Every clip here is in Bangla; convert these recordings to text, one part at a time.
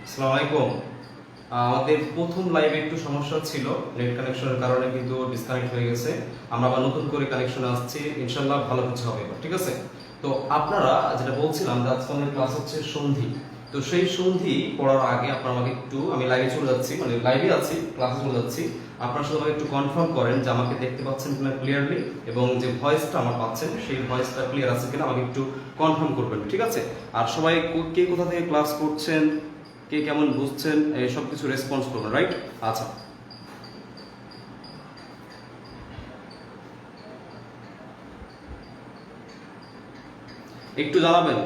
আসসালামু আলাইকুম। আমাদের প্রথম লাইভে একটু সমস্যা ছিল, নেট কানেকশনের কারণে কিন্তু ডিসকানেক্ট হয়ে গেছে। আমরা আবার নতুন করে কানেকশনে আসছি, ইনশাল্লাহ ভালো কিছু হবে এবার, ঠিক আছে? তো আপনারা যেটা বলছিলাম যে আজকে আমাদের ক্লাস হচ্ছে সন্ধি। তো সেই সন্ধি পড়ার আগে আপনারা আমাকে একটু, আমি লাইভে চলে যাচ্ছি, মানে লাইভে আছি, ক্লাসে চলে যাচ্ছি। আপনারা শুধু আমাকে একটু কনফার্ম করেন যে আমাকে দেখতে পাচ্ছেন কিনা ক্লিয়ারলি, এবং যে ভয়েসটা আমার পাচ্ছেন সেই ভয়েসটা ক্লিয়ার আছে কিনা আমাকে একটু কনফার্ম করবেন, ঠিক আছে? আর সবাই কে কোথা থেকে ক্লাস করছেন, কে কেমন বুঝছেন, এই সব কিছু রেসপন্স করবেন, রাইট? আচ্ছা, একটু জানাবেন।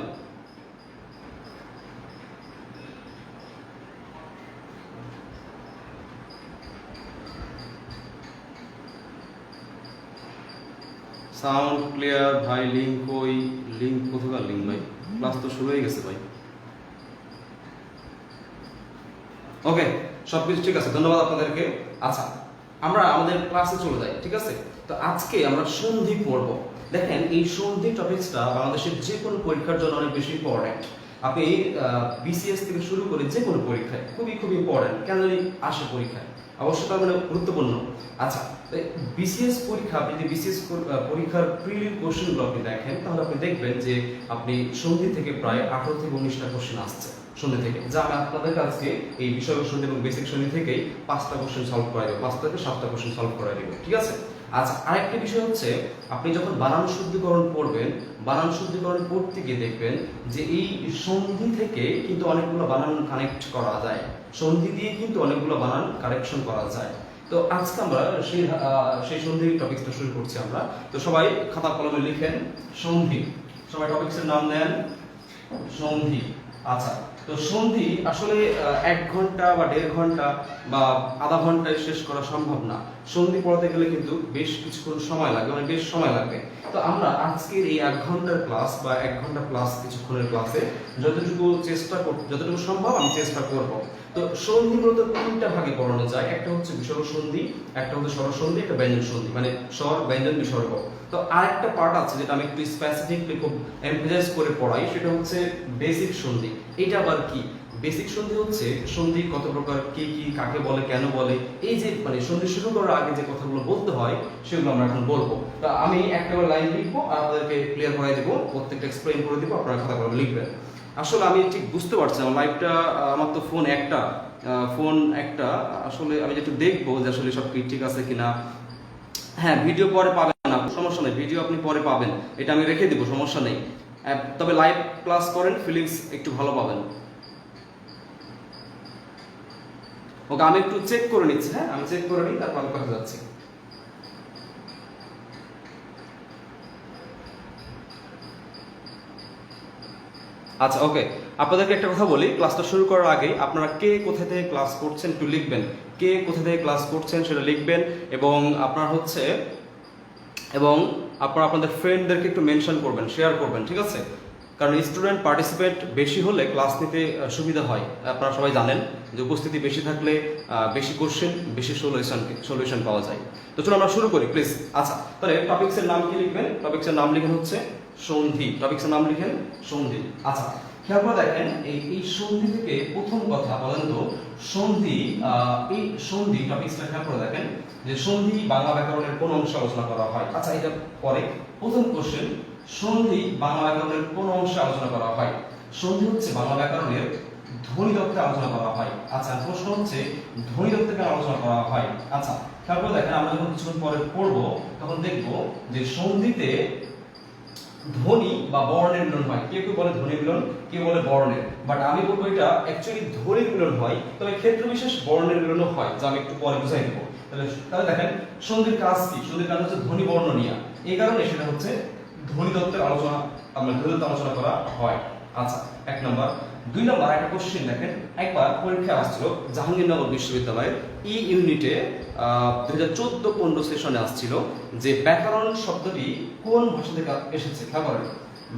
সাউন্ড ক্লিয়ার ভাই। লিঙ্ক কই? লিঙ্ক কোথাকার লিঙ্ক ভাই? ক্লাস তো শুরু হয়ে গেছে ভাই। ওকে, সবকিছু ঠিক আছে, ধন্যবাদ আপনাদেরকে। আচ্ছা, আমরা আমাদের ক্লাসে চলে যাই, ঠিক আছে? তো আজকে আমরা সন্ধি পড়ব। দেখেন, এই সন্ধি টপিকসটা বাংলাদেশের যে কোনো পরীক্ষার জন্য অনেক বেশি ইম্পর্টেন্ট। আপনি বিসিএস থেকে শুরু করে যে কোনো পরীক্ষায় খুবই খুব ইম্পর্টেন্ট। কেন আসে পরীক্ষায়, অবশ্যই তার মানে গুরুত্বপূর্ণ। আচ্ছা, বিসিএস পরীক্ষা, আপনি যদি বিসিএস পরীক্ষার প্রিলিম কোশ্চেনগুলো আপনি দেখেন, তাহলে আপনি দেখবেন যে আপনি সন্ধি থেকে প্রায় 18 থেকে 19টা কোশ্চেন আসছে সন্ধি থেকে, যা আমি আপনাদের কাছে এই বিষয় সন্ধি এবং বেসিক সন্ধি থেকেই 5টা কোশ্চেন সলভ করাই দেবো, 5 থেকে 7টা কোশ্চেন সলভ করাই দেবো, ঠিক আছে? আচ্ছা, আরেকটা বিষয় হচ্ছে, আপনি যখন বানান শুদ্ধিকরণ পড়বেন, বানান শুদ্ধিকরণ পড়তে গিয়ে দেখবেন যে এই সন্ধি থেকে কিন্তু অনেকগুলো বানান কানেক্ট করা যায়, সন্ধি দিয়ে কিন্তু অনেকগুলো বানান কারেকশন করা যায়। তো আজকে আমরা সেই সন্ধি টপিকসটা শুরু করছি আমরা। তো সবাই খাতা কলমে লিখেন সন্ধি, সবাই টপিকসের নাম নেন সন্ধি। আচ্ছা, তো সন্ধি আসলে 1 ঘন্টা বা 1.5 ঘন্টা বা আধা ঘন্টায় শেষ করা সম্ভব না। সন্ধি পড়াতে গেলে কিন্তু বেশ কিছুক্ষণ সময় লাগে, মানে বেশ সময় লাগবে। তো আমরা আজকের এই 1 ঘন্টার ক্লাস বা 1 ঘন্টা প্লাস কিছুক্ষণের ক্লাসে যতটুকু সম্ভব আমি চেষ্টা করব। তো সন্ধি মূলত 3টা ভাগে পড়ানো যায়। একটা হচ্ছে বিসর্গ সন্ধি, একটা হচ্ছে স্বর সন্ধি, একটা ব্যঞ্জন সন্ধি, মানে স্বর ব্যঞ্জন বিসর্গ। তো আরেকটা পার্ট আছে যেটা আমি একটু স্পেসিফিকলি খুব এমফাসাইজ করে পড়াই, সেটা হচ্ছে বেসিক সন্ধি। এটা আবার কি? বেসিক সন্ধি হচ্ছে সন্ধি কত প্রকার, কি কি, কাকে বলে, কেন বলে, এই যে মানে সন্ধি শুরু করার আগে যে কথাগুলো বলতে হয় সেগুলো আমরা এখন বলবো। তো আমি একটা লাইন লিখবো আর আপনাদেরকে ক্লিয়ার করাই দেবো, প্রত্যেকটা এক্সপ্লেইন করে দিব, আপনারা খাতা করে লিখবেন। আসলে আমি ঠিক বুঝতে পারছি না লাইভটা, আমার তো ফোন একটা আসলে আমি একটু দেখবো যে আসলে সব কি ঠিক আছে কিনা। হ্যাঁ, ভিডিও পরে পাবেন না, সমস্যা নেই, ভিডিও আপনি পরে পাবেন, এটা আমি রেখে দিব, সমস্যা নেই। তবে লাইভ ক্লাস করেন, ফিলিংস একটু ভালো পাবেন। ওকে, আমি একটু চেক করে নিচ্ছি, হ্যাঁ আমি চেক করে নিই, তারপর আমি কথা যাচ্ছি। আচ্ছা, ওকে, আপনাদেরকে একটা কথা বলি, ক্লাসটা শুরু করার আগে আপনারা কে কোথা থেকে ক্লাস করছেন একটু লিখবেন, কে কোথা থেকে ক্লাস করছেন সেটা লিখবেন। এবং আপনার হচ্ছে এবং আপনারা আপনাদের ফ্রেন্ডদেরকে একটু মেনশন করবেন, শেয়ার করবেন, ঠিক আছে? কারণ স্টুডেন্ট পার্টিসিপেট বেশি হলে ক্লাস নিতে সুবিধা হয়। আপনারা সবাই জানেন যে উপস্থিতি বেশি থাকলে বেশি কোশ্চেন, বেশি সলিউশন পাওয়া যায়। তো চলো আমরা শুরু করি প্লিজ। আচ্ছা, তাহলে টপিক্সের নাম কি লিখবেন? টপিক্সের নাম লিখেন হচ্ছে সন্ধি, টপিক্সের নাম লিখেন সন্ধি। আচ্ছা, খেয়াল করে দেখেন, এই সন্ধি থেকে প্রথম কথা বলেন তো, সন্ধি, এই সন্ধি টপিক্সটা খেয়াল করে দেখেন যে সন্ধি বাংলা ব্যাকরণের কোন অংশে আলোচনা করা হয়। আচ্ছা, এটা পরে প্রথম কোশ্চেন, সন্ধি বাংলা ব্যাকরণের কোন অংশে আলোচনা করা হয়? সন্ধি হচ্ছে বাংলা ব্যাকরণের ধ্বনি তত্ত্বে আলোচনা করা হয়। আচ্ছা, প্রশ্ন হচ্ছে ধ্বনি তত্ত্বে কেন আলোচনা করা হয়? আচ্ছা, খেয়াল করে দেখেন, আমরা যখন কিছুক্ষণ পরে পড়বো তখন দেখবো যে সন্ধিতে ধ্বনি বা বর্ণের মিলন হয়। কেউ কেউ বলে ধ্বনি মিলন, কেউ বলে বর্ণের, বাট আমি বলবো এটা অ্যাকচুয়ালি ধ্বনির মিলন হয়, তবে ক্ষেত্র বিশেষ বর্ণের মিলনও হয়, যা আমি একটু পরে বুঝাই দেবো। তাহলে দেখেন, সন্ধির কাজ কি? সন্ধির কাজ হচ্ছে ধ্বনি বর্ণ নিয়ে, এই কারণে সেটা হচ্ছে ধ্বনি তত্ত্বের আলোচনা, আমরা ধ্বনি তত্ত্ব আলোচনা করা হয়। আচ্ছা, 1 নম্বর। 2 নম্বর একটা কোশ্চেন দেখেন, একবার পরীক্ষায় আসছিল জাহাঙ্গীরনগর বিশ্ববিদ্যালয়ের ইউনিটে 2014-15 সেশনে আসছিল যে ব্যাকরণ শব্দটি কোন ভাষা থেকে এসেছে। খেয়াল করেন,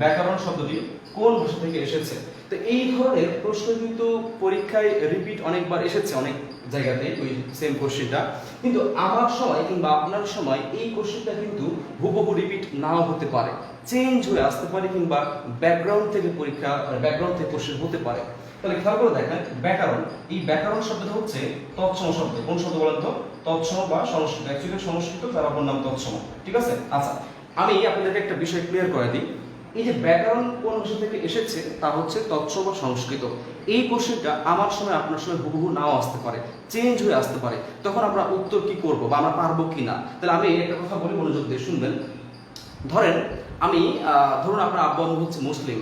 ব্যাকরণ শব্দটি কোন ভাষা থেকে এসেছে। তো এই ধরনের প্রশ্ন কিন্তু পরীক্ষায় রিপিট অনেকবার এসেছে, অনেক জায়গাতে ওই সেম কোশ্চেনটা, কিন্তু আমার সময় কিংবা আপনার সময় এই কোশ্চেনটা কিন্তু হুবহু রিপিট নাও হতে পারে, চেঞ্জ হয়ে আসতে পারে, কিংবা ব্যাকগ্রাউন্ড থেকে কোশ্চেন হতে পারে। তাহলে খেয়াল করে দেখেন ব্যাকরণ, এই ব্যাকরণ শব্দটা হচ্ছে তৎসম শব্দ। কোন শব্দ বলেন তো? তৎসম বা সংস্কৃত। অ্যাকচুয়ালি সংস্কৃত, তার অপর নাম তৎসম। ঠিক আছে? আচ্ছা, আমি আপনাদেরকে একটা বিষয় ক্লিয়ার করে দিই। এই যে ব্যাকরণ কোন ভাষা থেকে এসেছে তা হচ্ছে তৎসম বা সংস্কৃত। এই কোশ্চেনটা আমার সময় আপনার সময় হুবহু নাও আসতে পারে, চেঞ্জ হয়ে আসতে পারে। তখন আমরা উত্তর কি করব বা আমরা পারবো কি না। তাহলে আমি একটা কথা বলি, মনোযোগ দিয়ে শুনবেন। ধরেন আমি ধরুন আপনার আব্বু আম্মু হচ্ছে মুসলিম,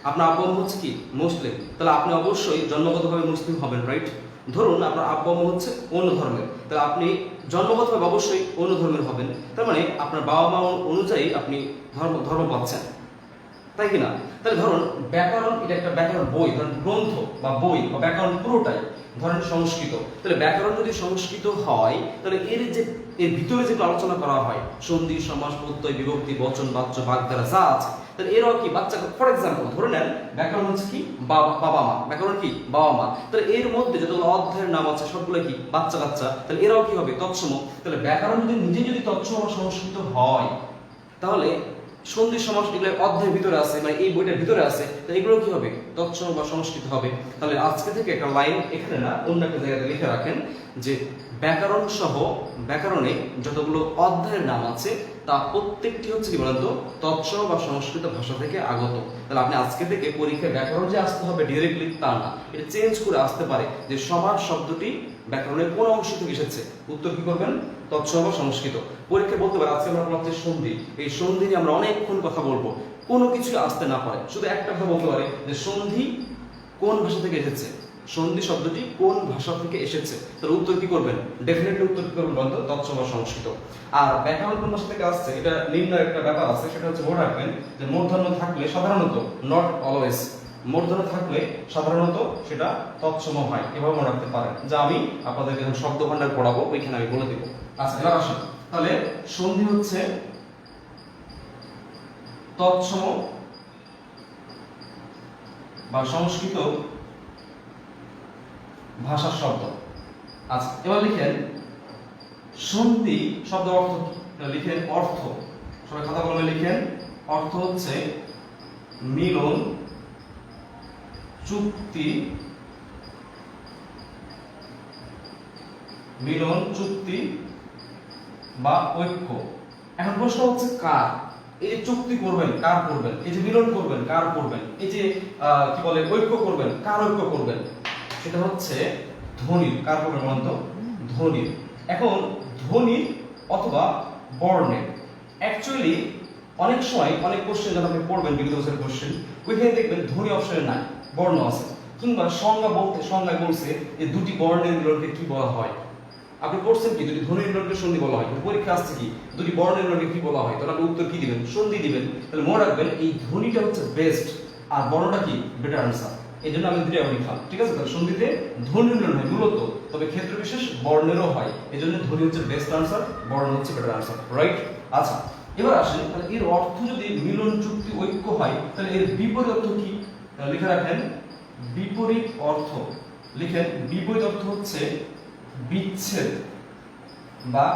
আপনার আব্বু আম্মু হচ্ছে কি মুসলিম, তাহলে আপনি অবশ্যই জন্মগতভাবে মুসলিম হবেন, রাইট? ধরুন আপনার আব্বু আম্মু হচ্ছে অন্য ধর্মের, তাহলে আপনি জন্মগতভাবে অবশ্যই অন্য ধর্মের হবেন। তার মানে আপনার বাবা মা অনুযায়ী আপনি ধর্ম পাচ্ছেন, তাই কি না? তাহলে ধরুন ব্যাকরণ, এটা একটা ব্যাকরণ বই, ধরেন গ্রন্থ বা বই বা ব্যাকরণ পুরোটাই ধরেন সংস্কৃত। তাহলে ব্যাকরণ যদি সংস্কৃত হয়, তাহলে এর ভিতরে যেগুলো আলোচনা করা হয়, সন্ধি, সমাস, প্রত্যয়, বিভক্তি, বচন, বাচ্য, বাগধারা যা আছে, তাহলে এরাও কি বাচ্চা, ফর এক্সাম্পল ধরে নেন ব্যাকরণ হচ্ছে কি বাবা মা, ব্যাকরণ কি বাবা মা। তাহলে এর মধ্যে যতগুলো অধ্যায়ের নাম আছে সবগুলো কি বাচ্চা কাচ্চা, তাহলে এরাও কি হবে তৎসম। তাহলে ব্যাকরণ যদি যদি তৎসম বা সংস্কৃত হয়, তাহলে সন্ধি সমাস এগুলো অধ্যায়ের ভিতরে আছে, মানে এই বইটার ভিতরে আছে, তো এগুলো কি হবে তৎসম বা সংস্কৃত হবে। তাহলে আজকে থেকে একটা লাইন এখানে না অন্য একটা জায়গাতে লিখে রাখেন যে ব্যাকরণ সহ ব্যাকরণে যতগুলো অধ্যায়ের নাম আছে তা প্রত্যেকটি হচ্ছে কি বলেন তো তৎসম বা সংস্কৃত ভাষা থেকে আগত। তাহলে আপনি আজকে থেকে পরীক্ষায় ব্যাকরণ যে আসতে হবে ডিরেক্টলি তা না, এটা চেঞ্জ করে আসতে পারে যে সমাস শব্দটি ব্যাকরণের কোন অংশ থেকে এসেছে, উত্তর কি করবেন তৎসম বা সংস্কৃত। পরীক্ষা বলতে পারে আজকে আমরা পড়াচ্ছি সন্ধি, এই সন্ধি নিয়ে আমরা অনেকক্ষণ কথা বলবো, কোনো কিছু আসতে না পারে, শুধু একটা কথা বলতে পারে যে সন্ধি কোন ভাষা থেকে এসেছে, সন্ধি শব্দটি কোন ভাষা থেকে এসেছে। তার উত্তর কি করবেন? ডেফিনেটলি উত্তর কি করবেন বলতো তৎসম বা সংস্কৃত। আর ব্যাকরণ কোন ভাষা থেকে আসছে এটা নির্ণয় একটা ব্যাপার আছে, সেটা হচ্ছে মনে রাখবেন যে মূর্ধন্য থাকলে সাধারণত, নট অলওয়েজ, মূর্ধন্য থাকলে সাধারণত সেটা তৎসম হয়, এভাবে মনে রাখতে পারেন, যা আমি আপনাদেরকে যখন শব্দ ভান্ডার পড়াবো ওইখানে আমি বলে দিব। আচ্ছা এবার আসুন, তাহলে সন্ধি হচ্ছে তৎসম বা সংস্কৃত ভাষার শব্দ। আচ্ছা এবার লিখেন সন্ধি শব্দ অর্থ কি, লিখেন অর্থ, সবাই খাতা কলমে লিখেন। অর্থ হচ্ছে মিলন, চুক্তি, মিলন, চুক্তি বা ঐক্য। এখন প্রশ্ন হচ্ছে কার, এই যে চুক্তি করবেন কার করবেন, এই যে মিলন করবেন কার করবেন, এই যে কি বলে ঐক্য করবেন কার ঐক্য করবেন, সেটা হচ্ছে ধ্বনির। কার করবেন বলেন তো? ধ্বনির। এখন ধ্বনি অথবা বর্ণের, অ্যাকচুয়ালি অনেক সময় অনেক কোশ্চেন যখন আপনি পড়বেন বিগত বছরের কোশ্চেন, ওইখানে দেখবেন ধ্বনি অপশনে নাই, বর্ণ আছে, কিংবা সংজ্ঞায় বলছে এই দুটি বর্ণের মিলনকে কি বলা হয়। আপনি পড়ছেন কি দুটি ধ্বনির মিলনকে সন্ধি বলা হয়, পরীক্ষা আসছে কি দুটি বর্ণের মিলনকে কি বলা হয়, তাহলে আপনি উত্তর কি দিবেন? সন্ধি দিবেন। তাহলে মনে রাখবেন এই ধ্বনিটা হচ্ছে বেস্ট আর বর্ণটা কি বেটার আনসার, এই জন্য আমি দুটো লিখলাম। ঠিক আছে? তাহলে সন্ধিতে ধ্বনির মিলন হয় মূলত, তবে ক্ষেত্র বিশেষ বর্ণেরও হয়, এই জন্য ধ্বনি হচ্ছে বেস্ট আনসার, বর্ণ হচ্ছে বেটার আনসার, রাইট? আচ্ছা এবার আসেন, তাহলে এর অর্থ যদি মিলন, চুক্তি, ঐক্য হয়, তাহলে এর বিপরীত অর্থ কি? লিখে রাখেন বিপরীত অর্থ। লিখেন বিপরীত অর্থ হচ্ছে বিচ্ছেদ বা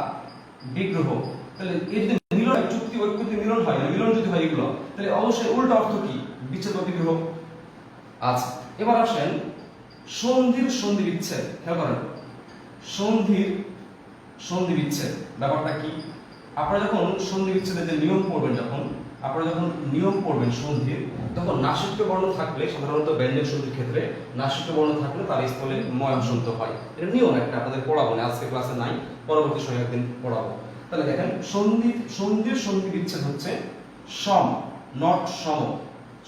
বিগ্রহ। তাহলে এর যদি মিলন, চুক্তি, ঐক্য যদি মিলন হয়, মিলন যদি হয় এগুলো, তাহলে অবশ্যই উল্টা অর্থ কি? বিচ্ছেদ বা বিগ্রহ। আচ্ছা এবার আসেন সন্ধির সন্ধি বিচ্ছেদ। খেয়াল করেন সন্ধির সন্ধি বিচ্ছেদ ব্যাপারটা কি? আপনারা যখন সন্ধি বিচ্ছেদের যে নিয়ম পড়বেন, যখন নিয়ম পড়বেন সন্ধির, তখন নাসিক্য বর্ণ থাকলে সাধারণত ব্যঞ্জন সন্ধির ক্ষেত্রে নাসিক্য বর্ণ থাকলে তার স্থলে ময়াংশন্ত হয়। এটা নিয়ম একটা, আপনাদের পড়াবো না আজকে ক্লাসে নাই, পরবর্তী সময় একদিন পড়াবো। তাহলে দেখেন সন্ধির সন্ধি বিচ্ছেদ হচ্ছে সম, নট সম।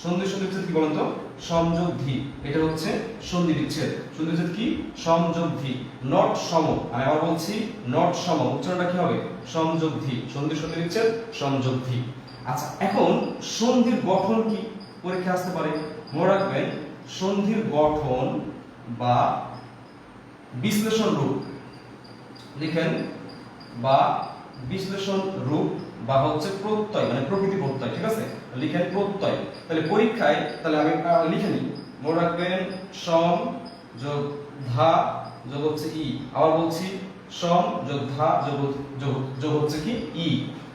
সন্ধির সন্ধি বিচ্ছেদ কি বলেন তো? সংযোগ ধি, এটা হচ্ছে সন্ধি বিচ্ছেদ। সন্ধি বিচ্ছেদ কি? সংযোগ ধি, নট সম। আমি আবার বলছি নট সম, উচ্চারণটা কি হবে? সংযোগ ধি। সন্ধির সন্ধি বিচ্ছেদ সংযোগ ধি। আচ্ছা এখন সন্ধির গঠন কি? পরীক্ষা আসতে পারে, মনে রাখবেন সন্ধির গঠন বা বিশ্লেষণ রূপ। লিখেন বা বিশ্লেষণ রূপ বা হচ্ছে প্রত্যয়, মানে প্রকৃতি প্রত্যয়। ঠিক আছে? লিখেন প্রত্যয়। তাহলে পরীক্ষায়, তাহলে আমি লিখে নিই, মনে রাখবেন সম যোগ ধা যোগ হচ্ছে ই। আবার বলছি সম যোগ ধা যোগ হচ্ছে কি ই।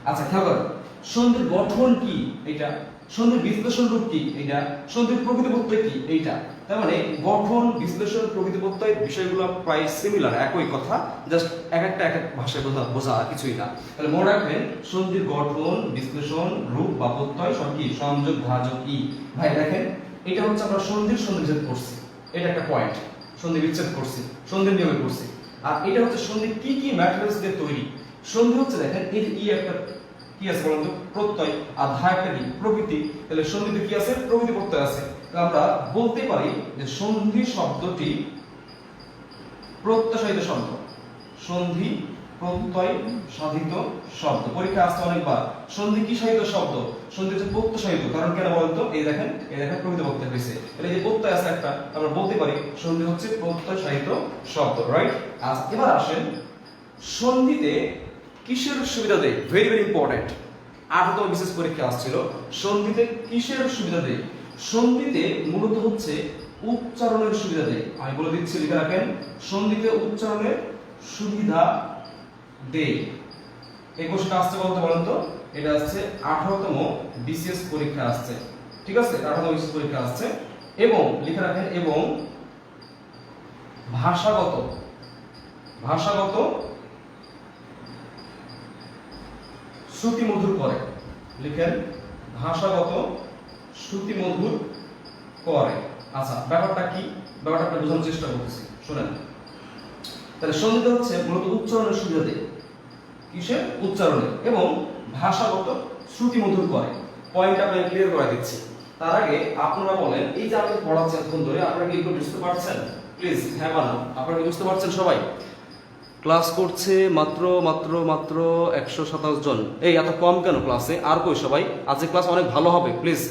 আচ্ছা খেয়াল করেন সন্ধির গঠন কি? এটা সন্ধির বিশ্লেষণ রূপ কি এইটা, সন্ধির প্রকৃতি প্রত্যয় কি এইটা। তার মানে গঠন, বিশ্লেষণ, প্রকৃতি প্রত্যয় বিষয়গুলো প্রায় সিমিলার, একই কথা, জাস্ট এক একটা এক এক ভাষায় বোঝা কিছুই না। তাহলে মনে রাখবেন সন্ধির গঠন, বিশ্লেষণ, রূপ বা প্রত্যয় সব কি সংযোগ, ভাজক, ই। ভাই দেখেন এটা হচ্ছে আমরা সন্ধির সন্ধিবিচ্ছেদ করছি, এটা একটা পয়েন্ট, সন্ধি বিচ্ছেদ করছি, সন্ধির নিয়মে করছি। আর এটা হচ্ছে সন্ধি কি কি ম্যাটেরিয়ালস দিয়ে তৈরি। সন্ধি হচ্ছে দেখেন এই যে ই একটা কি আছে বলুন তো, প্রত্যয়, আর ধা একটা কি প্রকৃতি। তাহলে সন্ধিতে কি আছে, প্রকৃতি প্রত্যয় আছে। তাহলে আমরা বলতে পারি যে সন্ধি শব্দটি প্রত্যয়সাধিত শব্দ, সন্ধি প্রত্যয় সাধিত শব্দ। পরীক্ষা আসছে অনেকবার, সন্ধি কি সাধিত শব্দ, সন্ধি হচ্ছে প্রত্যয় সাধিত। কারণ কেন বলেন তো, এই দেখেন প্রকৃতি প্রত্যয় হয়েছে, তাহলে এই যে প্রত্যয় আছে একটা, আমরা বলতে পারি সন্ধি হচ্ছে প্রত্যয় সাধিত শব্দ, রাইট। আজ এবার আসেন সন্ধিতে কিসের সুবিধা দেয়, ভেরি ভেরি ইম্পর্টেন্ট। 8তম বিশেষ পরীক্ষা আসছিল, সন্ধিতে কিসের সুবিধা দেয়। সন্ধিতে মূলত হচ্ছে উচ্চারণের সুবিধা দেয়। আমি বলে দিচ্ছি, লিখে রাখেন, সন্ধিতে উচ্চারণের সুবিধা দেয়। এই কোশ্চেন আসছে বলতে বলেন তো, এটা আসছে 18তম বিশেষ পরীক্ষা আসছে, ঠিক আছে, 18তম বিশেষ পরীক্ষা আসছে। এবং লিখে রাখেন, এবং ভাষাগত শ্রুতি মধুর করে, লিখেন ভাষাগত শ্রুতি মধুর করে। আচ্ছা ব্যাপারটা কি, ব্যাপারটা বোঝানোর চেষ্টা করতেছি, শুনেন। তাহলে সন্ধিতে হচ্ছে মূলত উচ্চারণের সুবিধা দেয়, কিসের, উচ্চারণের, এবং ভাষাগত শ্রুতি মধুর করে। পয়েন্ট আপনাকে ক্লিয়ার করে দিচ্ছি। তার আগে আপনারা বলেন, এই যে আমি পড়াচ্ছি এতক্ষণ ধরে, আপনারা কি একটু বুঝতে পারছেন? প্লিজ হ্যাঁ বানান, আপনারা কি বুঝতে পারছেন? সবাই ক্লাস করছে মাত্র মাত্র মাত্র 127 জন। এই এত কম কেন ক্লাসে? আর কই সবাই? আজকে ক্লাস অনেক ভালো হবে, প্লিজ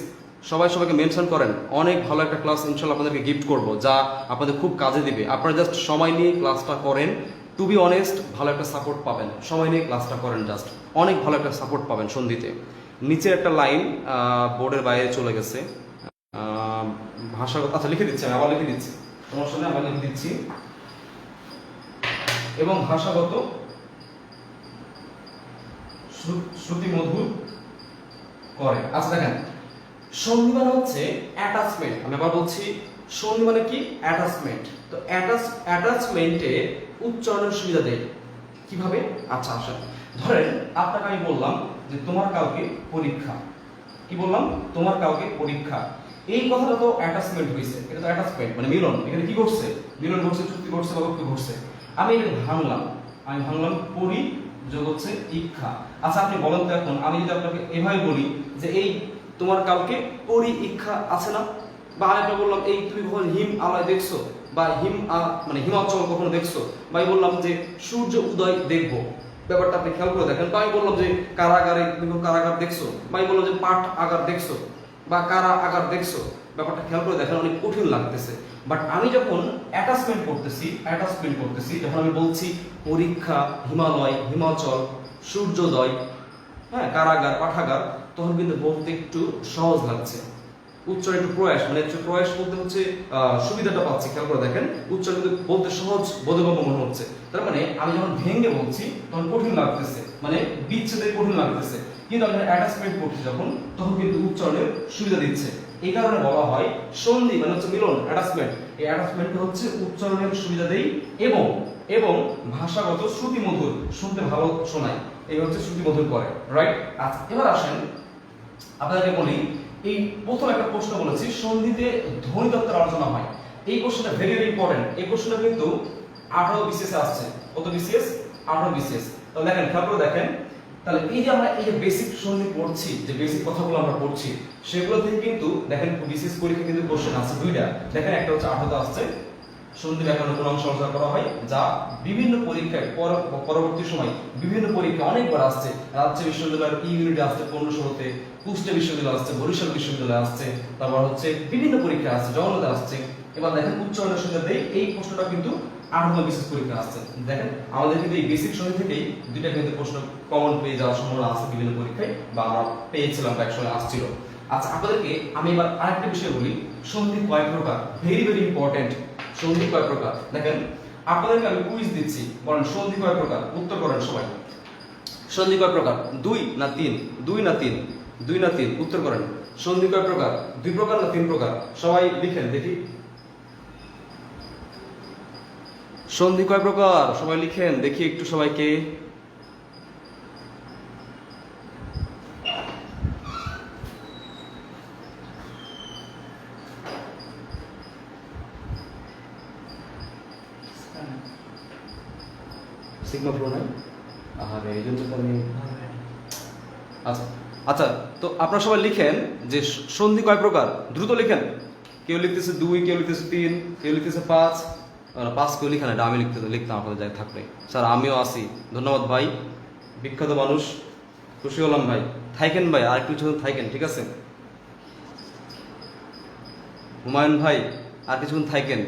সবাইকে মেনশন করেন। অনেক ভালো একটা ক্লাস ইনশাআল্লাহ আপনাদেরকে গিফট করব, যা আপনাদের খুব কাজে দিবে। আপনারা জাস্ট সময় নিয়ে ক্লাসটা করেন, টু বি অনেস্ট ভালো একটা সাপোর্ট পাবেন। সময় নিয়ে ক্লাসটা করেন, জাস্ট অনেক ভালো একটা সাপোর্ট পাবেন সন্ধিতে। নিচে একটা লাইন বোর্ডের বাইরে চলে গেছে, ভাষাগত, আচ্ছা লিখে দিচ্ছি, আমি আবার লিখে দিচ্ছি, তোমার সামনে আবার লিখে দিচ্ছি, এবং ভাষাগত শ্রুতি মধুর করে। আচ্ছা দেখেন, সন্ধি মানে হচ্ছে অ্যাটাচমেন্ট। আমি আবার বলছি, সন্ধি মানে কি, অ্যাটাচমেন্ট। তো অ্যাটাচমেন্টে উচ্চারণের সুবিধা দেয় কিভাবে? আচ্ছা আসেন, ধরেন আপনাকে আমি বললাম যে তোমার কালকে পরীক্ষা, কি বললাম, তোমার কালকে পরীক্ষা। এই কথাটা তো অ্যাটাচমেন্ট হয়েছে, এটা তো অ্যাটাচমেন্ট মানে মিলন। এখানে কি করছে, মিলন ঘটছে, চুক্তি ঘটছে, বাক্য ঘটছে। আমি এখানে ভাঙলাম, পরি যোগ হচ্ছে ইচ্ছা। আচ্ছা আপনি বলেন তো, এখন আমি যদি আপনাকে এভাবে বলি যে এই তোমার কালকে পরি ইচ্ছা আছে না, বা আরেকটা বললাম এই তুমি কখন হিম আলায় দেখছো, বা মানে হিমাচল কখনো দেখছো, বা আমি বললাম যে সূর্য উদয় দেখবো, ব্যাপারটা আপনি খেয়াল করে দেখেন। বা আমি বললাম যে কারাগারে তুমি কারাগার দেখছো, বা আমি বললাম যে পাঠ আগার দেখছো, বা কারা আগার দেখছো, ব্যাপারটা খেয়াল করে দেখেন, অনেক কঠিন লাগতেছে। বাট আমি যখন অ্যাটাচমেন্ট করতেছি, যখন আমি বলছি পরীক্ষা, হিমালয়, হিমাচল, সূর্যোদয়, হ্যাঁ, কারাগার, পাঠাগার, তখন কিন্তু বলতে একটু সহজ লাগছে। উচ্চারণ একটু প্রয়াস, মানে প্রয়াস বলতে হচ্ছে সুবিধাটা পাচ্ছি, খেয়াল করে দেখেন, উচ্চারণ কিন্তু বলতে সহজ বোধগম্য মনে হচ্ছে। তার মানে আমি যখন ভেঙে বলছি তখন কঠিন লাগতেছে, মানে বিচ্ছেদে কঠিন লাগতেছে। কিন্তু আমি অ্যাটাচমেন্ট করছি যখন, তখন কিন্তু উচ্চারণের সুবিধা দিচ্ছে। এই কারণে বলা হয় সন্ধি মানে হচ্ছে মিলন, অ্যাটাচমেন্ট। এই অ্যাটাচমেন্ট হচ্ছে উচ্চারণের সুবিধা দেই এবং ভাষাগত শ্রুতি মধুর, শুনতে ভালো শোনায়, এই হচ্ছে শ্রুতি মধুর করে, রাইট। আচ্ছা এবার আসেন আপনাদেরকে বলি, এই প্রথম একটা প্রশ্ন বলেছি, সন্ধিতে ধ্বনি তত্ত্বের আলোচনা হয়। এই কোশ্চেনটা ভেরি ভেরি ইম্পর্টেন্ট। এই কোশ্চেনটা কিন্তু 18 বিসিএস আসছে। কত বিসিএস? 18 বিসিএস। তাহলে দেখেন, খেয়াল করে দেখেন, তাহলে এই যে আমরা এই যে বেসিক সন্ধি পড়ছি, যে বেসিক কথাগুলো আমরা পড়ছি, সেগুলো থেকে কিন্তু দেখেন বিসিএস পরীক্ষা কিন্তু কোশ্চেন আছে দুইটা। দেখেন একটা হচ্ছে 18 আসছে, সন্ধি ব্যাকরণের কোন অংশ আলোচনা করা হয়, যা বিভিন্ন পরীক্ষায় পরবর্তী সময় বিভিন্ন পরীক্ষা অনেকবার আসছে। রাজ্য বিশ্ববিদ্যালয়ের ইউনিটে আসছে 1500-তে, কুষ্টিয়া বিশ্ববিদ্যালয় আসছে, বরিশাল বিশ্ববিদ্যালয় আসছে, তারপর হচ্ছে বিভিন্ন পরীক্ষা আসছে, জগন্নাথে আসছে। এবার দেখেন উচ্চারণের সুবিধা দেই, এই প্রশ্নটা কিন্তু 18 বিশেষ পরীক্ষা আসছে। দেখেন আমাদের কিন্তু এই বেসিক সন্ধি থেকেই দুইটা কিন্তু প্রশ্ন কমন পেয়ে যাওয়ার সম্ভাবনা আছে বিভিন্ন পরীক্ষায়, বা আমরা পেয়েছিলাম, একসময় আসছিল। আচ্ছা আপনাদেরকে আমি এবার আরেকটা বিষয় বলি, সন্ধি কয় প্রকার, ভেরি ভেরি ইম্পর্টেন্ট। সন্ধি কয় প্রকার দেখেন, আপনাদেরকে আমি কুইজ দিচ্ছি, বলেন সন্ধি কয় প্রকার, উত্তর করেন সবাই। সন্ধি কয় প্রকার? 2 না 3? 2 না 3? 2 না 3? উত্তর করেন। সন্ধি কয় প্রকার? 2 প্রকার না 3 প্রকার? সবাই লিখেন দেখি। সন্ধি কয় প্রকার? সবাই লিখেন দেখি একটু সবাইকে। সিগমা ফ্লো নাই? আরে এই জন্য তো আমি আচ্ছা আচ্ছা, তো আপনারা সবাই লিখেন যে সন্ধি কয় প্রকার, দ্রুত লিখেন। কেউ লিখতেছে 2, কেউ লিখতেছে 3, কেউ লিখতেছে 5। 5 কেউ লিখেন, এটা আমি লিখতাম আপনাদের জায়গায় থাকলে। স্যার আমিও আসি, ধন্যবাদ ভাই, বিখ্যাত মানুষ, খুশি হলাম ভাই। থাইকেন ভাই, আর একটু থাইকেন, ঠিক আছে? হুমায়ুন ভাই আর কিছুক্ষণ থাইকেন।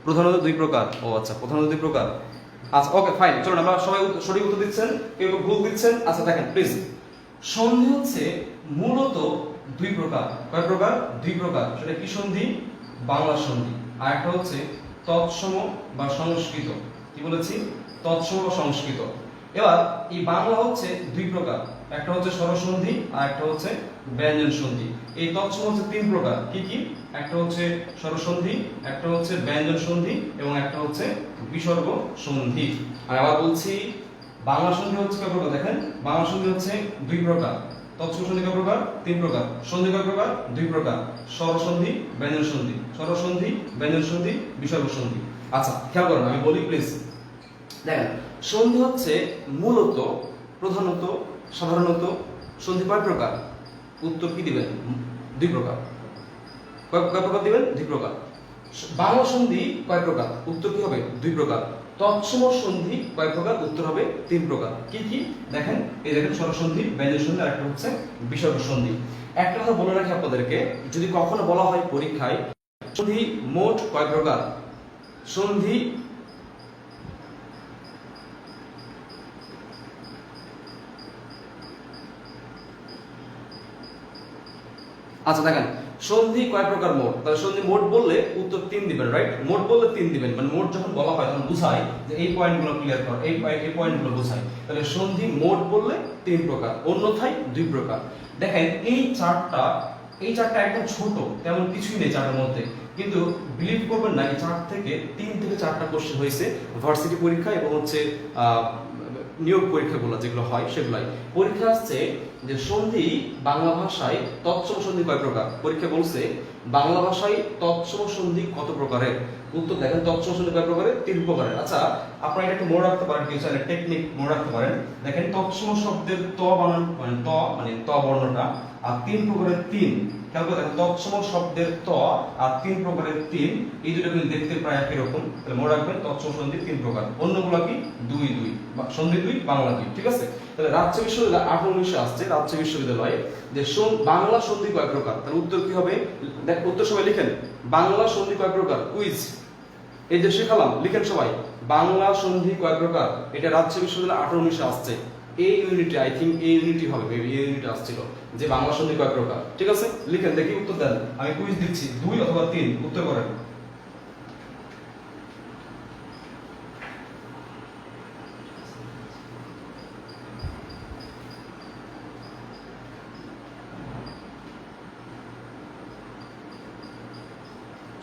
প্রধানত 2 প্রকার। ও আচ্ছা, প্রধানত 2 প্রকার। আচ্ছা ওকে ফাইন, চলুন আমরা সবাই সঠিক উত্তর দিচ্ছেন, কেউ কেউ ভুল দিচ্ছেন। আচ্ছা দেখেন প্লিজ, সন্ধি হচ্ছে মূলত 2 প্রকার। কয় প্রকার? 2 প্রকার। সেটা কি সন্ধি? বাংলা সন্ধি। আর একটা হচ্ছে তৎসম বা সংস্কৃত। কি বলেছি? তৎসম বা সংস্কৃত। এবার এই বাংলা হচ্ছে 2 প্রকার, একটা হচ্ছে স্বরসন্ধি আর একটা হচ্ছে ব্যঞ্জন সন্ধি। এই তৎসম হচ্ছে 3 প্রকার। কি কি? একটা হচ্ছে স্বরসন্ধি, একটা হচ্ছে ব্যঞ্জন সন্ধি এবং একটা হচ্ছে বিসর্গ সন্ধি। আমি আবার বলছি, বাংলা সন্ধি হচ্ছে কয় প্রকার? দেখেন, বাংলা সন্ধি হচ্ছে 2 প্রকার। তৎসম সন্ধি কয় প্রকার? 3 প্রকার। সন্ধি কয় প্রকার? 2 প্রকার। স্বরসন্ধি, ব্যঞ্জন সন্ধি, স্বরসন্ধি, ব্যঞ্জন সন্ধি, বিসর্গ সন্ধি। আচ্ছা খেয়াল করেন, আমি বলি প্লিজ। দেখেন, সন্ধি হচ্ছে মূলত, প্রধানত, সাধারণত সন্ধি কয় প্রকার? উত্তর কি দিবেন? 2 প্রকার। কয় প্রকার দিবেন? 2 প্রকার। বাংলা সন্ধি কয় প্রকার? উত্তর কি হবে? 2 প্রকার। তৎসম সন্ধি কয় প্রকার? উত্তর হবে 3 প্রকার। কি কি? দেখেন, এই দেখেন স্বরসন্ধি, ব্যঞ্জন সন্ধি আর একটা হচ্ছে বিসর্গ সন্ধি। একটা কথা বলে রাখি আপনাদেরকে, যদি কখনো বলা হয় পরীক্ষায় সন্ধি মোট কয় প্রকার, সন্ধি আচ্ছা দেখেন, সন্ধি কয় প্রকার মোট, তাহলে সন্ধি মোট বললে উত্তর 3 দিবেন, রাইট? মোট বললে 3 দিবেন, মানে মোট যখন বলা হয় তখন বুঝায় যে এই পয়েন্টগুলো ক্লিয়ার কর, এই পয়েন্টগুলো বুঝায়। তাহলে সন্ধি মোট বললে 3 প্রকার, অন্যথায় 2 প্রকার। দেখেন এই চার্টটা একদম ছোট, তেমন কিছুই নেই চার্টের মধ্যে, কিন্তু বিলিভ করবেন না, এই চার্ট থেকে 3 থেকে 4টা কোশ্চেন হয়েছে ভার্সিটি পরীক্ষা এবং হচ্ছে নিয়োগ পরীক্ষাগুলো যেগুলো হয় সেগুলাই। পরীক্ষা আসছে যে সন্ধি বাংলা ভাষায় তৎসম সন্ধি কয় প্রকার, পরীক্ষা বলছে বাংলা ভাষায় তৎসম সন্ধি কত প্রকারের। উত্তর দেখেন, তৎসম সন্ধি কয় প্রকারের? 3 প্রকারের। আচ্ছা আপনারা এটা একটু মনে রাখতে পারেন, কেউ চাইলে টেকনিক মনে রাখতে পারেন। দেখেন তৎসম শব্দের ত বানান, মানে ত বর্ণটা, আর 3 প্রকারের 3। খেয়াল করে দেখেন, তৎসম শব্দের ত আর 3 প্রকারের 3, এই দুটো কিন্তু দেখতে প্রায় একই রকম। তাহলে মনে রাখবেন তৎসম সন্ধি 3 প্রকার, অন্যগুলো কি? 2 2, সন্ধি 2, বাংলা 2, ঠিক আছে? তাহলে রাজশাহী বিশ্ববিদ্যালয় 19 আসছে, রাজশাহী বিশ্ববিদ্যালয়ে যে বাংলা সন্ধি কয় প্রকার, তাহলে উত্তর কি হবে? দেখ উত্তর সবাই লিখেন, বাংলা সন্ধি কয় প্রকার? কুইজ, এই যে শেখালাম, লিখেন সবাই, বাংলা সন্ধি কয় প্রকার। এটা রাজশাহী বিশ্ববিদ্যালয় 19 আসছে, এই ইউনিটে, আই থিংক এই ইউনিটই হবে, মেবি এই ইউনিটে আসছিল যে বাংলা সন্ধি কয় প্রকার। ঠিক আছে, লিখেন দেখি, উত্তর দেন। আমি কুইজ দিচ্ছি, 2 অথবা 3 উত্তর করেন।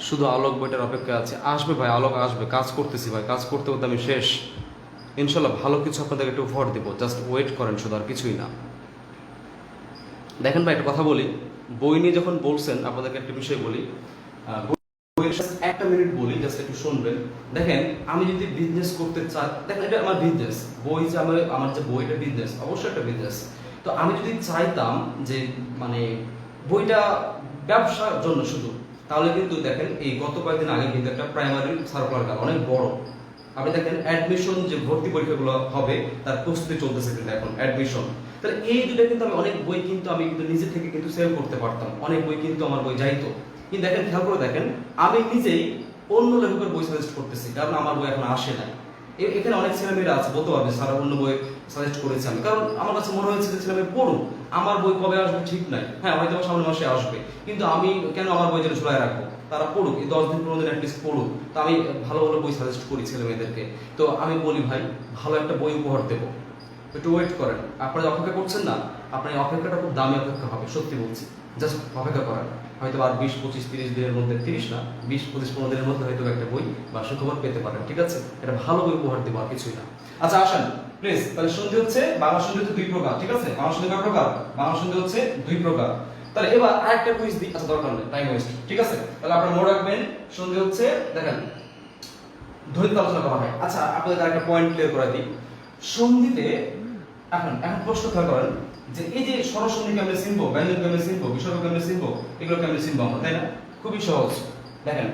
শুধু আলোক বইটার অপেক্ষা আছে, আসবে ভাই, আলোক আসবে, কাজ করতেছি ভাই, কাজ করতে করতে আমি শেষ। ইনশাল্লাহ ভালো কিছু আপনাদেরকে একটু উপহার দিব, জাস্ট ওয়েট করেন, শুধু আর কিছুই না। দেখেন ভাই একটা কথা বলি, বই নিয়ে যখন বলছেন আপনাদেরকে একটা বিষয় বলি, একটা মিনিট বলি, জাস্ট একটু শুনবেন। দেখেন আমি যদি বিজনেস করতে চাই, দেখেন এটা আমার বিজনেস, বই যে আমার যে বইটা বিজনেস, অবশ্যই একটা বিজনেস। তো আমি যদি চাইতাম যে মানে বইটা ব্যবসার জন্য শুধু, তাহলে কিন্তু দেখেন এই গত কয়েকদিন আগে কিন্তু একটা প্রাইমারি সার্কুলার গেল, অনেক বড়। আপনি দেখেন অ্যাডমিশন যে ভর্তি পরীক্ষাগুলো হবে তার প্রস্তুতি চলতেছে কিন্তু এখন অ্যাডমিশন। তাহলে এই দুটো কিন্তু আমি অনেক বই কিন্তু আমি কিন্তু নিজে থেকে কিন্তু সেল করতে পারতাম, অনেক বই কিন্তু আমার বই যাইতো। কিন্তু দেখেন খেয়াল করে দেখেন, আমি নিজেই অন্য লেখকের বই সাজেস্ট করতেছি, কারণ আমার বই এখন আসে নাই। এখানে অনেক ছেলেমেয়েরা আছে, বলতে পারবে স্যার অন্য বই সাজেস্ট করেছি আমি, কারণ আমার কাছে মনে হয়েছে যে ছেলেমেয়ে পড়ুক, আমার বই কবে আসবে ঠিক নাই। হ্যাঁ হয়তো সামনের মাসে আসবে, কিন্তু আমি কেন আমার বই যেন ঝুলাই রাখবো, তারা পড়ুক, এই 10 দিন 15 দিন অ্যাটলিস্ট পড়ুক। তো আমি ভালো ভালো বই সাজেস্ট করি ছেলে মেয়েদেরকে। তো আমি বলি ভাই ভালো একটা বই উপহার দেবো, একটু ওয়েট করেন। আপনারা অপেক্ষা করছেন না, আপনার এই অপেক্ষাটা খুব দামি অপেক্ষা হবে, সত্যি বলছি। জাস্ট অপেক্ষা করেন, হয়তো আর 20-25-30 দিনের মধ্যে, 30 না 20-25-15 দিনের মধ্যে হয়তো একটা বই বা সুখবর পেতে পারেন, ঠিক আছে? এটা ভালো বই উপহার দেবো, আর কিছুই না। আচ্ছা আসেন প্লিজ, তাহলে সন্ধি হচ্ছে, বাংলা সন্ধি হচ্ছে 2 প্রকার, ঠিক আছে? বাংলা সন্ধি কয় প্রকার? বাংলা সন্ধি হচ্ছে 2 প্রকার। তাহলে এবার আরেকটা কুইজ দিই, আচ্ছা দরকার নেই, টাইম ওয়েস্ট, ঠিক আছে? তাহলে আপনারা মনে রাখবেন সন্ধি হচ্ছে, দেখেন ধ্বনিতে আলোচনা করা হয়। আচ্ছা আপনাদের আরেকটা পয়েন্ট ক্লিয়ার করে দিই, সন্ধিতে এখন প্রশ্ন খেয়াল করেন যে এই যে স্বরসন্ধি কেমনে চিনবো, ব্যঞ্জন কেমনে চিনবো, বিসর্গ কেমনে চিনবো, এগুলো কেমনে চিনবো আমরা, তাই না? খুবই সহজ। দেখেন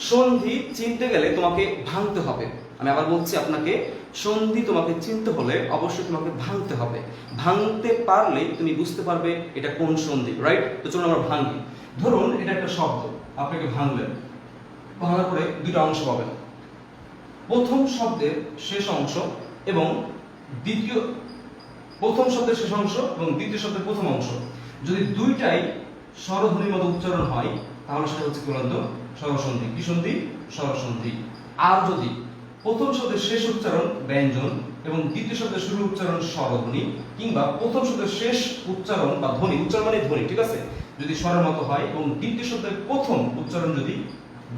সন্ধি চিনতে গেলে তোমাকে ভাঙতে হবে। আমি আবার বলছি আপনাকে, সন্ধি তোমাকে চিনতে হলে অবশ্যই তোমাকে ভাঙতে হবে। ভাঙতে পারলে তুমি বুঝতে পারবে এটা কোন সন্ধি, রাইট? তো চলুন আমরা ভাঙি। ধরুন এটা একটা শব্দ, আপনাকে ভাঙলেন, ভাঙার পরে দুটো অংশ পাবেন, প্রথম শব্দের শেষ অংশ এবং দ্বিতীয়, প্রথম শব্দের শেষ অংশ এবং দ্বিতীয় শব্দের প্রথম অংশ। যদি দুইটাই স্বরধ্বনির মতো উচ্চারণ হয় তাহলে সেটা হচ্ছে কি বলতো? স্বরসন্ধি। কি সন্ধি? স্বরসন্ধি। আর যদি প্রথম শব্দের শেষ উচ্চারণ ব্যঞ্জন এবং দ্বিতীয় শব্দের শুরু উচ্চারণ স্বরধ্বনি, কিংবা প্রথম শব্দের শেষ উচ্চারণ বা ধ্বনি, উচ্চারণ মানে ধ্বনি, ঠিক আছে, যদি স্বরের মতো হয় এবং দ্বিতীয় শব্দের প্রথম উচ্চারণ যদি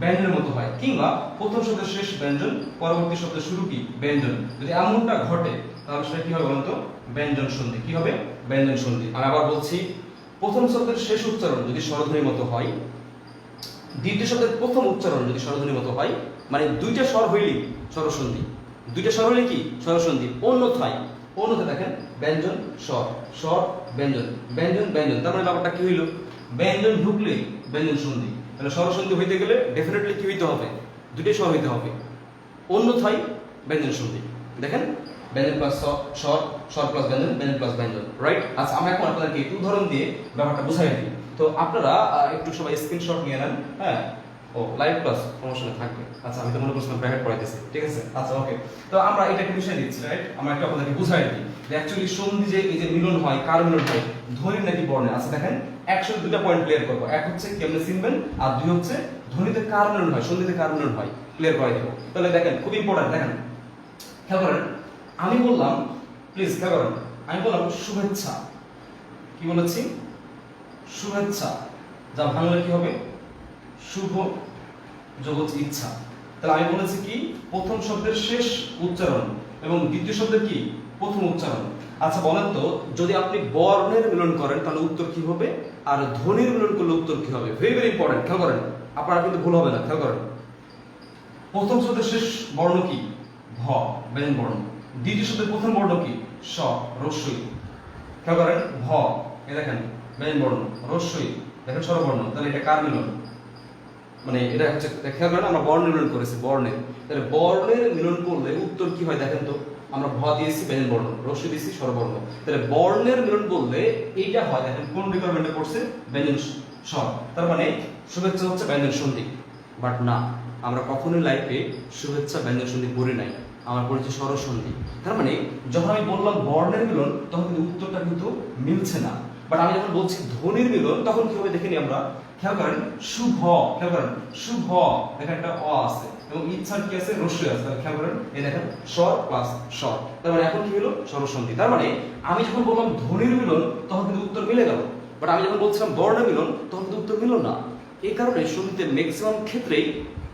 ব্যঞ্জনের মতো হয়, কিংবা প্রথম শব্দের শেষ ব্যঞ্জন পরবর্তী শব্দের শুরু কি ব্যঞ্জন, যদি এমনটা ঘটে তাহলে সেটা কি হবে বলুন তো? ব্যঞ্জন সন্ধি। কি হবে? ব্যঞ্জন সন্ধি। আমি আবার বলছি, প্রথম শব্দের শেষ উচ্চারণ যদি স্বরধ্বনির মতো হয়, দ্বিতীয় শব্দের প্রথম উচ্চারণ যদি স্বরধ্বনির মতো হয়, মানে দুইটা স্বর হইলেই স্বরসন্ধি। দুইটা স্বর হইলে কি স্বরসন্ধি। অন্যথায় দেখেন ব্যঞ্জন স্বর, স্বর ব্যঞ্জন, ব্যঞ্জন ব্যঞ্জন, তার মানে ব্যাপারটা কি হইল? ব্যঞ্জন ঢুকলেই ব্যঞ্জন সন্ধি। তাহলে স্বরসন্ধি হইতে গেলে ডেফিনেটলি কি হইতে হবে? দুইটাই স্বর হইতে হবে, অন্যথায় ব্যঞ্জন সন্ধি। দেখেন ব্যঞ্জন প্লাস স্বর, স্বর প্লাস ব্যঞ্জন, ব্যঞ্জন প্লাস ব্যঞ্জন, রাইট? আচ্ছা আমরা এখন আপনাদেরকে একটু উদাহরণ দিয়ে ব্যাপারটা বুঝাই দিই। তো আপনারা একটু সবাই স্ক্রিনশট নিয়ে নেন, হ্যাঁ? ও লাইভ ক্লাস প্রমোশনে থাকবে। আচ্ছা আমি তো মনে করছিলাম প্রাইভেট পড়াইতেছি, ঠিক আছে? আচ্ছা ওকে। তো আমরা এটা একটা বিষয় দিচ্ছি, রাইট? আমরা একটু আপনাদেরকে বুঝাই দিই যে অ্যাকচুয়ালি সন্ধি যে এই যে মিলন হয়, কার মিলন হয়, ধ্বনি নাকি বর্ণে। আচ্ছা দেখেন একসাথে দুটো পয়েন্ট ক্লিয়ার করব। এক হচ্ছে কেমনে চিনবেন, আর দুই হচ্ছে ধ্বনিতে কার মিলন হয়, সন্ধিতে কার মিলন হয়, ক্লিয়ার করে দেব। তাহলে দেখেন খুব ইম্পর্টেন্ট, দেখেন খেয়াল করেন, আমি বললাম, প্লিজ খেয়াল করেন, আমি বললাম শুভেচ্ছা। কি বলেছি? শুভেচ্ছা। যা ভাঙলে কি হবে? শুভ যোগ হচ্ছে ইচ্ছা। তাহলে আমি বলেছি কি প্রথম শব্দের শেষ উচ্চারণ এবং দ্বিতীয় শব্দের কি প্রথম উচ্চারণ। আচ্ছা বলেন তো, যদি আপনি বর্ণের মিলন করেন তাহলে উত্তর কি হবে, আর ধ্বনির মিলন করলে উত্তর কি হবে? ভেরি ভেরি ইম্পর্টেন্ট, খেয়াল করেন, আপনারা কিন্তু ভুল হবে না, খেয়াল করেন। প্রথম শব্দের শেষ বর্ণ কি? ভ, ব্যঞ্জন বর্ণ। দ্বিতীয় শব্দের প্রথম বর্ণ কি? স, রস্বই। খেয়াল করেন, ভ, এ দেখেন ব্যঞ্জন বর্ণ, রস্বই দেখেন স্বরবর্ণ। তাহলে এটা কার মিলন? মানে এটা হচ্ছে, খেয়াল করেন আমরা বর্ণের মিলন করেছি, বর্ণের। তাহলে বর্ণের মিলন করলে উত্তর কি হয় দেখেন তো? আমরা ভ দিয়েছি ব্যঞ্জন বর্ণ, রস্বই দিয়েছি স্বরবর্ণ। তাহলে বর্ণের মিলন করলে এইটা হয়, দেখেন কোন রিকোয়ারমেন্টে পড়ছে? ব্যঞ্জন স্বর। তার মানে শুভেচ্ছা হচ্ছে ব্যঞ্জন সন্ধি। বাট না, আমরা কখনোই লাইফে শুভেচ্ছা ব্যঞ্জন সন্ধি পড়ি নাই, আমরা পড়েছি স্বরসন্ধি। তার মানে যখন আমি বললাম বর্ণের মিলন তখন কিন্তু উত্তরটা কিন্তু মিলছে না। বাট আমি যখন বলছি ধ্বনির মিলন তখন কি হবে দেখেনি আমরা। খেয়াল করেন শুভ, খেয়াল করেন শুভ, দেখেন একটা অ আছে এবং ইচ্ছার কি আছে? রস্বই আছে। তাহলে খেয়াল করেন এই দেখেন স্বর প্লাস স্বর, তার মানে এখন কি হলো? স্বরসন্ধি। তার মানে আমি যখন বললাম ধ্বনির মিলন তখন কিন্তু উত্তর মিলে গেল, বাট আমি যখন বলছিলাম বর্ণের মিলন তখন কিন্তু উত্তর মিলল না। এই কারণে সন্ধিতে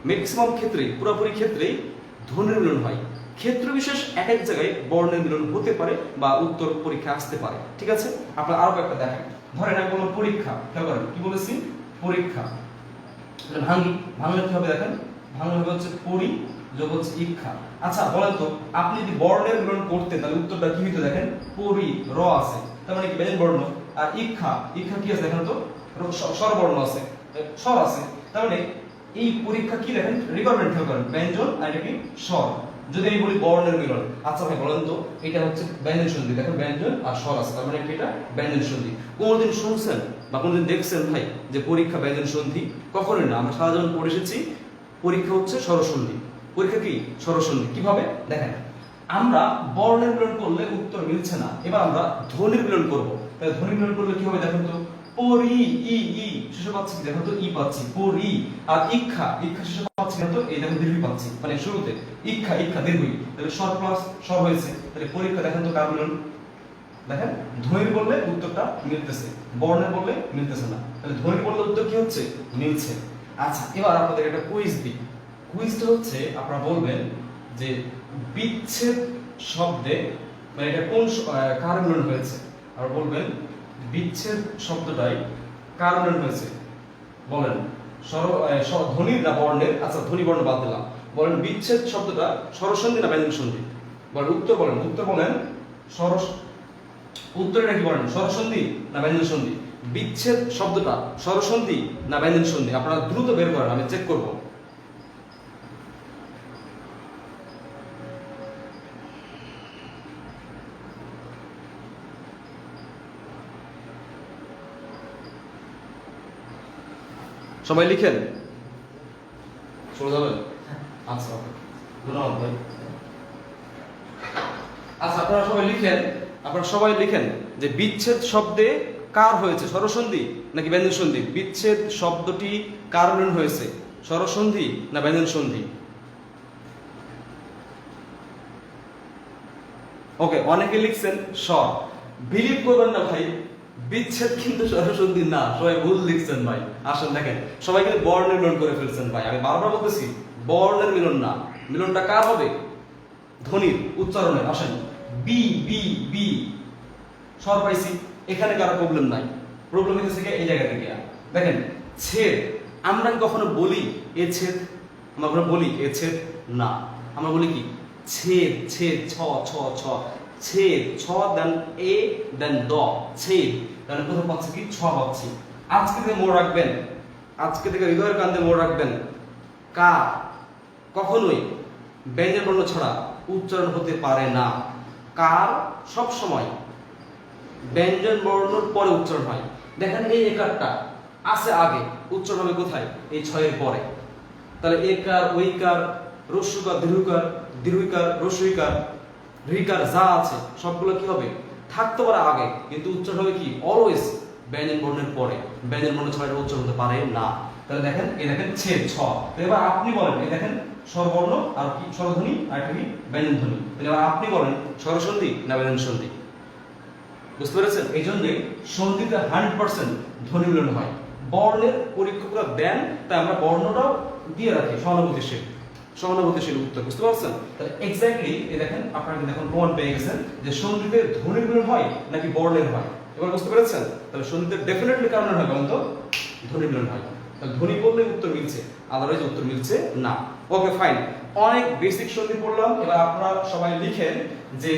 ম্যাক্সিমাম ক্ষেত্রেই পুরোপুরি ক্ষেত্রেই ধ্বনির মিলন হয়। ক্ষেত্র বিশেষ এক এক জায়গায় বর্ণের মিলন হতে পারে বা উত্তর পরীক্ষা আসতে পারে, ঠিক আছে? আপনার আরো একটা দেখেন, ধরেন আমি বললাম পরীক্ষা, খেয়াল করেন কি বলেছি? পরীক্ষা। ভাঙি, ভাঙলে কি হবে দেখেন? ভাঙলে হবে হচ্ছে পরি যোগ হচ্ছে ইক্ষা। আচ্ছা বলেন তো, আপনি যদি বর্ণের মিলন করতেন তাহলে উত্তরটা কি হইতো দেখেন? পরি, র আছে, তার মানে কি ব্যঞ্জন বর্ণ। আর ইক্ষা, ইক্ষা কি আছে দেখেন তো? স্বরবর্ণ আছে, স্বর আছে। তার মানে এই পরীক্ষা কি দেখেন? রিকোয়ারমেন্ট, খেয়াল করেন ব্যঞ্জন আর এটা কি স্বর। যদি আমি বলি বর্ণের মিলন, আচ্ছা ভাই বলেন তো এটা হচ্ছে ব্যঞ্জন সন্ধি, দেখেন ব্যঞ্জন আর স্বর আছে, তার মানে এটা ব্যঞ্জন সন্ধি। কোনদিন শুনছেন বা কোনদিন দেখছেন ভাই যে পরীক্ষা ব্যঞ্জন সন্ধি? কখনোই না। আমরা সারা জীবন পড়ে এসেছি পরীক্ষা হচ্ছে স্বরসন্ধি। পরীক্ষা কি? স্বরসন্ধি। কিভাবে দেখেন, আমরা বর্ণের মিলন করলে উত্তর মিলছে না, এবার আমরা ধ্বনির মিলন করব। তাহলে ধ্বনির মিলন করলে কি হবে দেখেন তো? পরি, ই, ই শেষে পাচ্ছি কি দেখো তো? ই পাচ্ছি, পরি। আর ইক্ষা, ইক্ষা শেষে পাচ্ছি না তো? এই দেখো দীর্ঘ পাচ্ছি, মানে শুরুতে ইক্ষা, ইক্ষা দীর্ঘ। তাহলে স্বর প্লাস স্বর হয়েছে। তাহলে পরীক্ষা দেখেন তো কার মিলন? দেখেন ধ্বনির বললে উত্তরটা মিলতেছে, বর্ণের বললে মিলতেছে না। তাহলে ধ্বনির বললে উত্তর কি হচ্ছে? মিলছে। আচ্ছা, এবার আপনাদের একটা কুইজ দিই। কুইজটা হচ্ছে আপনারা বলবেন যে বিচ্ছেদ শব্দে মানে এটা কোন কার মিলন হয়েছে। আর বলবেন বিচ্ছেদ শব্দটাই কার মিলন হয়েছে, বলেন ধ্বনির না বর্ণের? আচ্ছা, ধ্বনি বর্ণ বাদ দিলাম। বলেন বিচ্ছেদ শব্দটা স্বরসন্ধি না ব্যঞ্জন সন্ধি? বলেন উত্তর বলেন, উত্তর বলেন। উত্তরটা কি বলেন, স্বরসন্ধি না ব্যঞ্জন সন্ধি? বিচ্ছেদ শব্দটা স্বরসন্ধি না ব্যঞ্জন সন্ধি? আপনারা দ্রুত বের করেন, আমি চেক করব। সবাই লিখেন, চলে যাবেন? আচ্ছা, ধন্যবাদ ভাই। আচ্ছা, আপনারা সবাই লিখেন, আপনারা সবাই লিখেন যে বিচ্ছেদ শব্দে কার হয়েছে, স্বরসন্ধি নাকি ব্যঞ্জন সন্ধি? বিচ্ছেদ শব্দটি কার মিলন হয়েছে, স্বরসন্ধি না ব্যঞ্জন সন্ধি? ওকে, অনেকে লিখছেন স্বর। বিলিভ করবেন না ভাই, বিচ্ছেদ কিন্তু স্বরসন্ধি না, সবাই ভুল লিখছেন ভাই। আসেন দেখেন, সবাই কিন্তু বর্ণের মিলন করে ফেলছেন ভাই। আমি বারবার বলতেছি বর্ণের মিলন না, মিলনটা কার হবে? ধ্বনির, উচ্চারণের। আসেন, বি বি বি স্বর পাইছি, এখানে কারো প্রবলেম নাই। প্রবলেম হইতেছে এই জায়গা থেকে। দেখেন ছেদ, আমরা কখনো বলি এ ছেদ? আমরা কখনো বলি এ ছেদ? না, আমরা বলি কি ছেদ, ছেদ, ছ ছ ছ, ছেদ, ছ দেন এ দেন দ, ছেদ। তাহলে কোথাও পাচ্ছি কি? ছ পাচ্ছি। আজকে থেকে মনে রাখবেন, আজকে থেকে হৃদয়ের কান্দে মনে রাখবেন, কা কখনোই ব্যঞ্জন বর্ণ ছাড়া উচ্চারণ হতে পারে না। কার সব সময় ব্যঞ্জন বর্ণের পরে উচ্চারণ হয়। দেখেন এই একারটা আছে আগে, উচ্চারণ হবে কোথায়? এই ছয়ের পরে। তাহলে একার, ঐকার, রস্যকার, দীর্ঘকার, দীর্ঘকার, রস্যইকার, ঋকার যা আছে সবগুলো কি হবে? থাকতে পারে আগে, কিন্তু উচ্চারণ হবে কি? অলওয়েজ ব্যঞ্জন বর্ণের পরে। ব্যঞ্জন বর্ণ ছাড়া উচ্চারণ হতে পারে না। তাহলে দেখেন এই দেখেন ছেদ ছ। এবার আপনি বলেন, এই দেখেন স্বরবর্ণ আর কি স্বরধ্বনি আর একটা কি ব্যঞ্জন ধ্বনি। তাহলে এবার আপনি বলেন স্বরসন্ধি না ব্যঞ্জন সন্ধি? বুঝতে পেরেছেন? এই জন্যই সন্ধিতে 100% ধ্বনি মিলন হয়। বর্ণের পরীক্ষকরা দেন, তাই আমরা বর্ণটাও দিয়ে রাখি সহানুভূতিশীল, সহানুভূতিশীল উত্তর। বুঝতে পারছেন? তাহলে এক্স্যাক্টলি এই দেখেন আপনারা কিন্তু এখন প্রমাণ পেয়ে গেছেন যে সন্ধিতে ধ্বনি মিলন হয় নাকি বর্ণের হয়। এবার বুঝতে পেরেছেন? তাহলে সন্ধিতে ডেফিনেটলি কারণ হয়, বলুন তো? ধ্বনি মিলন হয়। তাহলে ধ্বনি বললে উত্তর মিলছে, আদারওয়াইজ উত্তর মিলছে না। ওকে ফাইন, অনেক বেসিক সন্ধি পড়লাম। এবার আপনারা সবাই লিখেন যে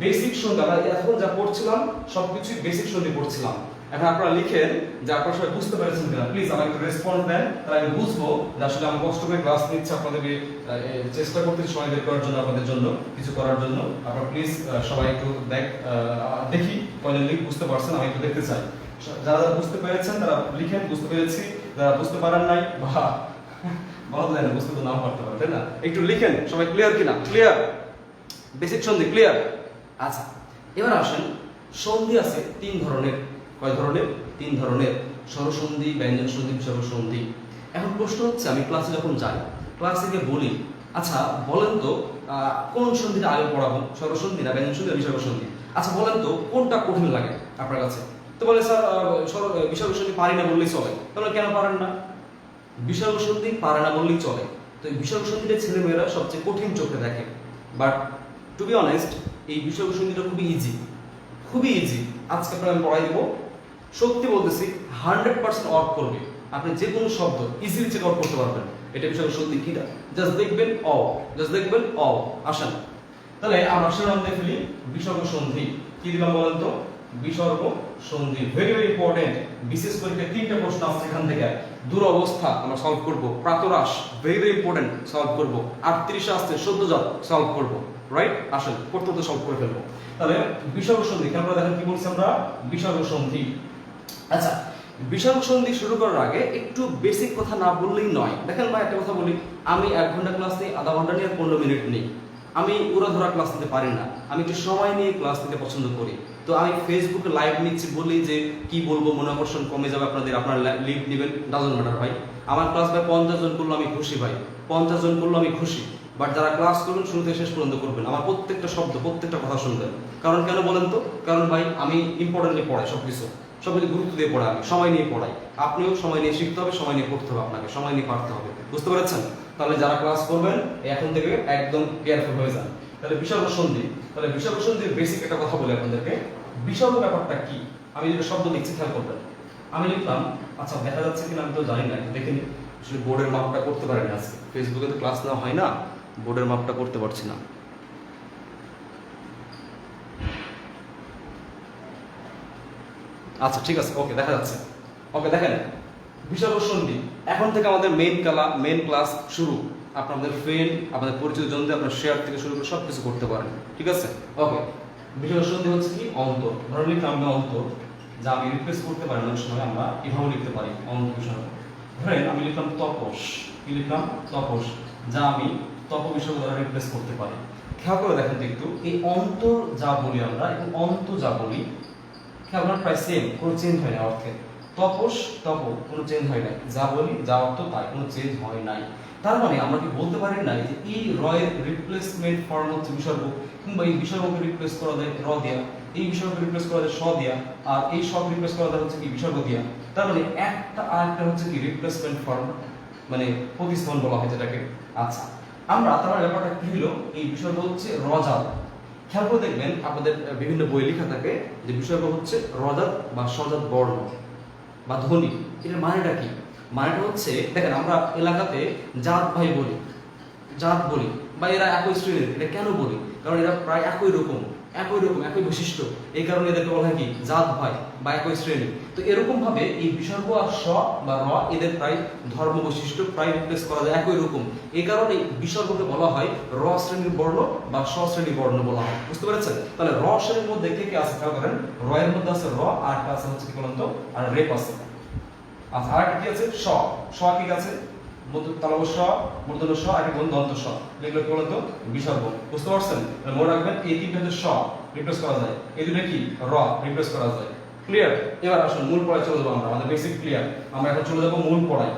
বেসিক সন্ধি আমরা এখন যা পড়ছিলাম সবকিছুই বেসিক সন্ধি পড়ছিলাম। এখন আপনারা লিখেন যে আপনারা সবাই বুঝতে পেরেছেন কিনা। প্লিজ আমাকে একটু রেসপন্স দেন, তাহলে আমি বুঝবো যে আসলে আমি কষ্ট করে ক্লাস নিচ্ছি, আপনাদেরকে চেষ্টা করতেছি সময় বের করার জন্য, আপনাদের জন্য কিছু করার জন্য। আপনারা প্লিজ সবাই একটু দেখি কয়জন লিখ বুঝতে পারছেন, আমি একটু দেখতে চাই। যারা যারা বুঝতে পেরেছেন তারা লিখেন বুঝতে পেরেছি, যারা বুঝতে পারেন নাই বা বলা যায় না, বুঝতে তো নাও পারতে পারে, তাই না? একটু লিখেন সবাই, ক্লিয়ার কিনা? ক্লিয়ার? বেসিক সন্ধি ক্লিয়ার? আচ্ছা, এবার আসেন, সন্ধি আছে তিন ধরনের। কয় ধরনের? তিন ধরনের। স্বরসন্ধি, ব্যঞ্জন সন্ধি, বিসর্গ সন্ধি। এখন প্রশ্ন হচ্ছে, আমি ক্লাসে যখন যাই, ক্লাসে গিয়ে বলি আচ্ছা বলেন তো কোন সন্ধিটা আগে পড়াবো, স্বরসন্ধি না ব্যঞ্জন সন্ধি না বিসর্গ সন্ধি? আচ্ছা বলেন তো কোনটা কঠিন লাগে আপনার কাছে? তো বলে স্যার বিসর্গ সন্ধি পারি না বললেই চলে। তাহলে কেন পারেন না? বিসর্গ সন্ধি পারে না বললেই চলে। তো এই বিসর্গ সন্ধিটা ছেলেমেয়েরা সবচেয়ে কঠিন চোখে দেখে, বাট টু বি অনেস্ট এই বিসর্গ সন্ধিটা খুবই ইজি, খুবই ইজি। আজকে আপনাকে আমি পড়াই দেবো, সত্যি বলতেছি 100% ওয়ার্ক করবে। আপনি যে কোনো শব্দ ইজিলি চেক আউট করতে পারবেন। এটা বিসর্গ সন্ধি কিনা জাস্ট দেখবেন, জাস্ট দেখবেন। আসেন তাহলে আমরা শিরোনাম দিয়ে ফেলি, বিসর্গ সন্ধি। কি দিলাম বলেন তো? বিসর্গ সন্ধি। Very very important. বিশেষ করে তিনটা প্রশ্ন আছে এখান থেকে। দুরবস্থা আমরা সলভ করব, প্রাতরাশ ভেরি ভেরি ইম্পর্টেন্ট সলভ করব, 38 আসছে 14 জাত সলভ করব, রাইট? আসেন করতে করতে সলভ করে ফেলবো। তাহলে বিসর্গ সন্ধি, আমরা দেখেন কি বলছি আমরা? বিসর্গ সন্ধি। আচ্ছা, বিসর্গ সন্ধি শুরু করার আগে একটু বেসিক কথা না বললেই নয়। দেখেন ভাই একটা কথা বলি, আমি 1 ঘন্টা ক্লাস নিই, আধা ঘন্টা নিয়ে 15 মিনিট নিই। আমি উড়াধরা ক্লাস নিতে পারি না, আমি একটু সময় নিয়ে ক্লাস নিতে পছন্দ করি। তো আমি ফেসবুকে লাইভ নিচ্ছি বলি যে কি বলবো, মনোকর্ষণ কমে যাবে আপনাদের, আপনারা লিভ নেবেন, ডাজন্ট ম্যাটার ভাই। আমার ক্লাস ভাই 50 জন করলো আমি খুশি ভাই, 50 জন করলো আমি খুশি। বাট যারা ক্লাস করবেন শুরু থেকে শেষ পর্যন্ত করবেন, আমার প্রত্যেকটা শব্দ প্রত্যেকটা কথা শুনবেন। কারণ কেন বলেন তো? কারণ ভাই আমি ইম্পর্টেন্টলি পড়াই সবকিছু গুরুত্ব দিয়ে পড়াই, আমি সময় নিয়ে পড়াই। আপনিও সময় নিয়ে শিখতে হবে, সময় নিয়ে পড়তে হবে, আপনাকে সময় নিয়ে পারতে হবে। বুঝতে পেরেছেন? তাহলে যারা ক্লাস করবেন এখন থেকে একদম কেয়ারফুল হয়ে যান। তাহলে বিসর্গ সন্ধি, তাহলে বিসর্গ সন্ধির বেসিক একটা কথা বলি আপনাদেরকে। বিসর্গ ব্যাপারটা কি? আমি যেটা শব্দ লিখছি খেয়াল করবেন। আমি লিখলাম, আচ্ছা দেখা যাচ্ছে কিনা আমি তো জানি না, দেখে নিই। আসলে বোর্ডের মাপটা করতে পারেন আজকে, ফেসবুকে তো ক্লাস নেওয়া হয় না, বোর্ডের মাপটা করতে পারছি না। আচ্ছা ঠিক আছে, ওকে দেখা যাচ্ছে। ওকে দেখেন, বিসর্গ সন্ধি এখন থেকে আমাদের মেইন ক্লাস শুরু। আপনাদের ফ্রেন্ড, আপনাদের পরিচিত জনদের আপনার শেয়ার থেকে শুরু করে সবকিছু করতে পারেন, ঠিক আছে? ওকে, বিসর্গ সন্ধি হচ্ছে কি? অন্তর। ধরে লিখলাম আমরা অন্তর, যা আমি রিপ্লেস করতে পারি অনেক সময় আমরা এভাবে লিখতে পারি অন্তর বিসর্গ। ধরেন আমি লিখলাম তপস, কি লিখলাম? তপস, যা আমি তপ বিসর্গ দ্বারা রিপ্লেস করতে পারি। খেয়াল করে দেখেন তো একটু, এই অন্তর যা বলি আমরা এবং অন্ত যা বলি, খেয়াল করেন প্রায় সেম, কোনো চেঞ্জ হয় না অর্থে। তপস, তপ, কোনো চেঞ্জ হয় নাই। যা বলি যা অর্থ তাই, কোনো চেঞ্জ হয় নাই। তার মানে আমরা কি বলতে পারি না যে এই রয়ের রিপ্লেসমেন্ট ফর্ম হচ্ছে বিসর্গ, কিংবা এই বিসর্গকে রিপ্লেস করা যায় র দিয়া, এই বিসর্গকে রিপ্লেস করা যায় স দিয়া, আর এই সব রিপ্লেস করা যায় হচ্ছে কি বিসর্গ দিয়া। তার মানে একটা আর একটা হচ্ছে কি রিপ্লেসমেন্ট ফর্ম, মানে প্রতিস্থাপন বলা হয় যেটাকে। আচ্ছা, আমরা তার মানে ব্যাপারটা কি হলো, এই বিসর্গ হচ্ছে রজাত। খেয়াল করে দেখবেন আপনাদের বিভিন্ন বই লেখা থাকে যে বিসর্গ হচ্ছে রজাত বা সজাত বর্ণ বা ধ্বনি। এর মানেটা কি? মানেটা হচ্ছে, দেখেন আমরা এলাকাতে জাত ভাই বলি, জাত বলি, বা এরা একই শ্রেণীর। এটা কেন বলি? কারণ এরা প্রায় একই রকম, একই বৈশিষ্ট্য। এই কারণে এদেরকে বলা হয় কি জাত ভাই বা একই শ্রেণী। তো এরকম ভাবে এই বিসর্গ আর স বা র এদের প্রায় ধর্ম বৈশিষ্ট্য প্রায় রিপ্লেস করা যায় একই রকম। এই কারণে বিসর্গকে বলা হয় র শ্রেণীর বর্ণ বা স শ্রেণীর বর্ণ বলা হয়। বুঝতে পেরেছেন? তাহলে র শ্রেণীর মধ্যে কে কে আছে খেয়াল করেন। র এর মধ্যে আছে র, আর একটা আছে হচ্ছে কি বলেন তো, আর রেপ আছে। আচ্ছা, আর একটা কি আছে? স। স কি আছে? তালব্য স, মূর্ধন্য স, আর একটা দন্ত স। এগুলো কি বলেন তো? বিসর্গ। বুঝতে পারছেন? মনে রাখবেন এই তিনটা হচ্ছে স, রিপ্লেস করা যায়। এই দুটো কি? র, রিপ্লেস করা যায়। ক্লিয়ার? এবার আসুন মূল পড়ায় চলে যাবো আমরা। আমাদের বেসিক ক্লিয়ার। আমরা এখন চলে যাবো মূল পড়ায়।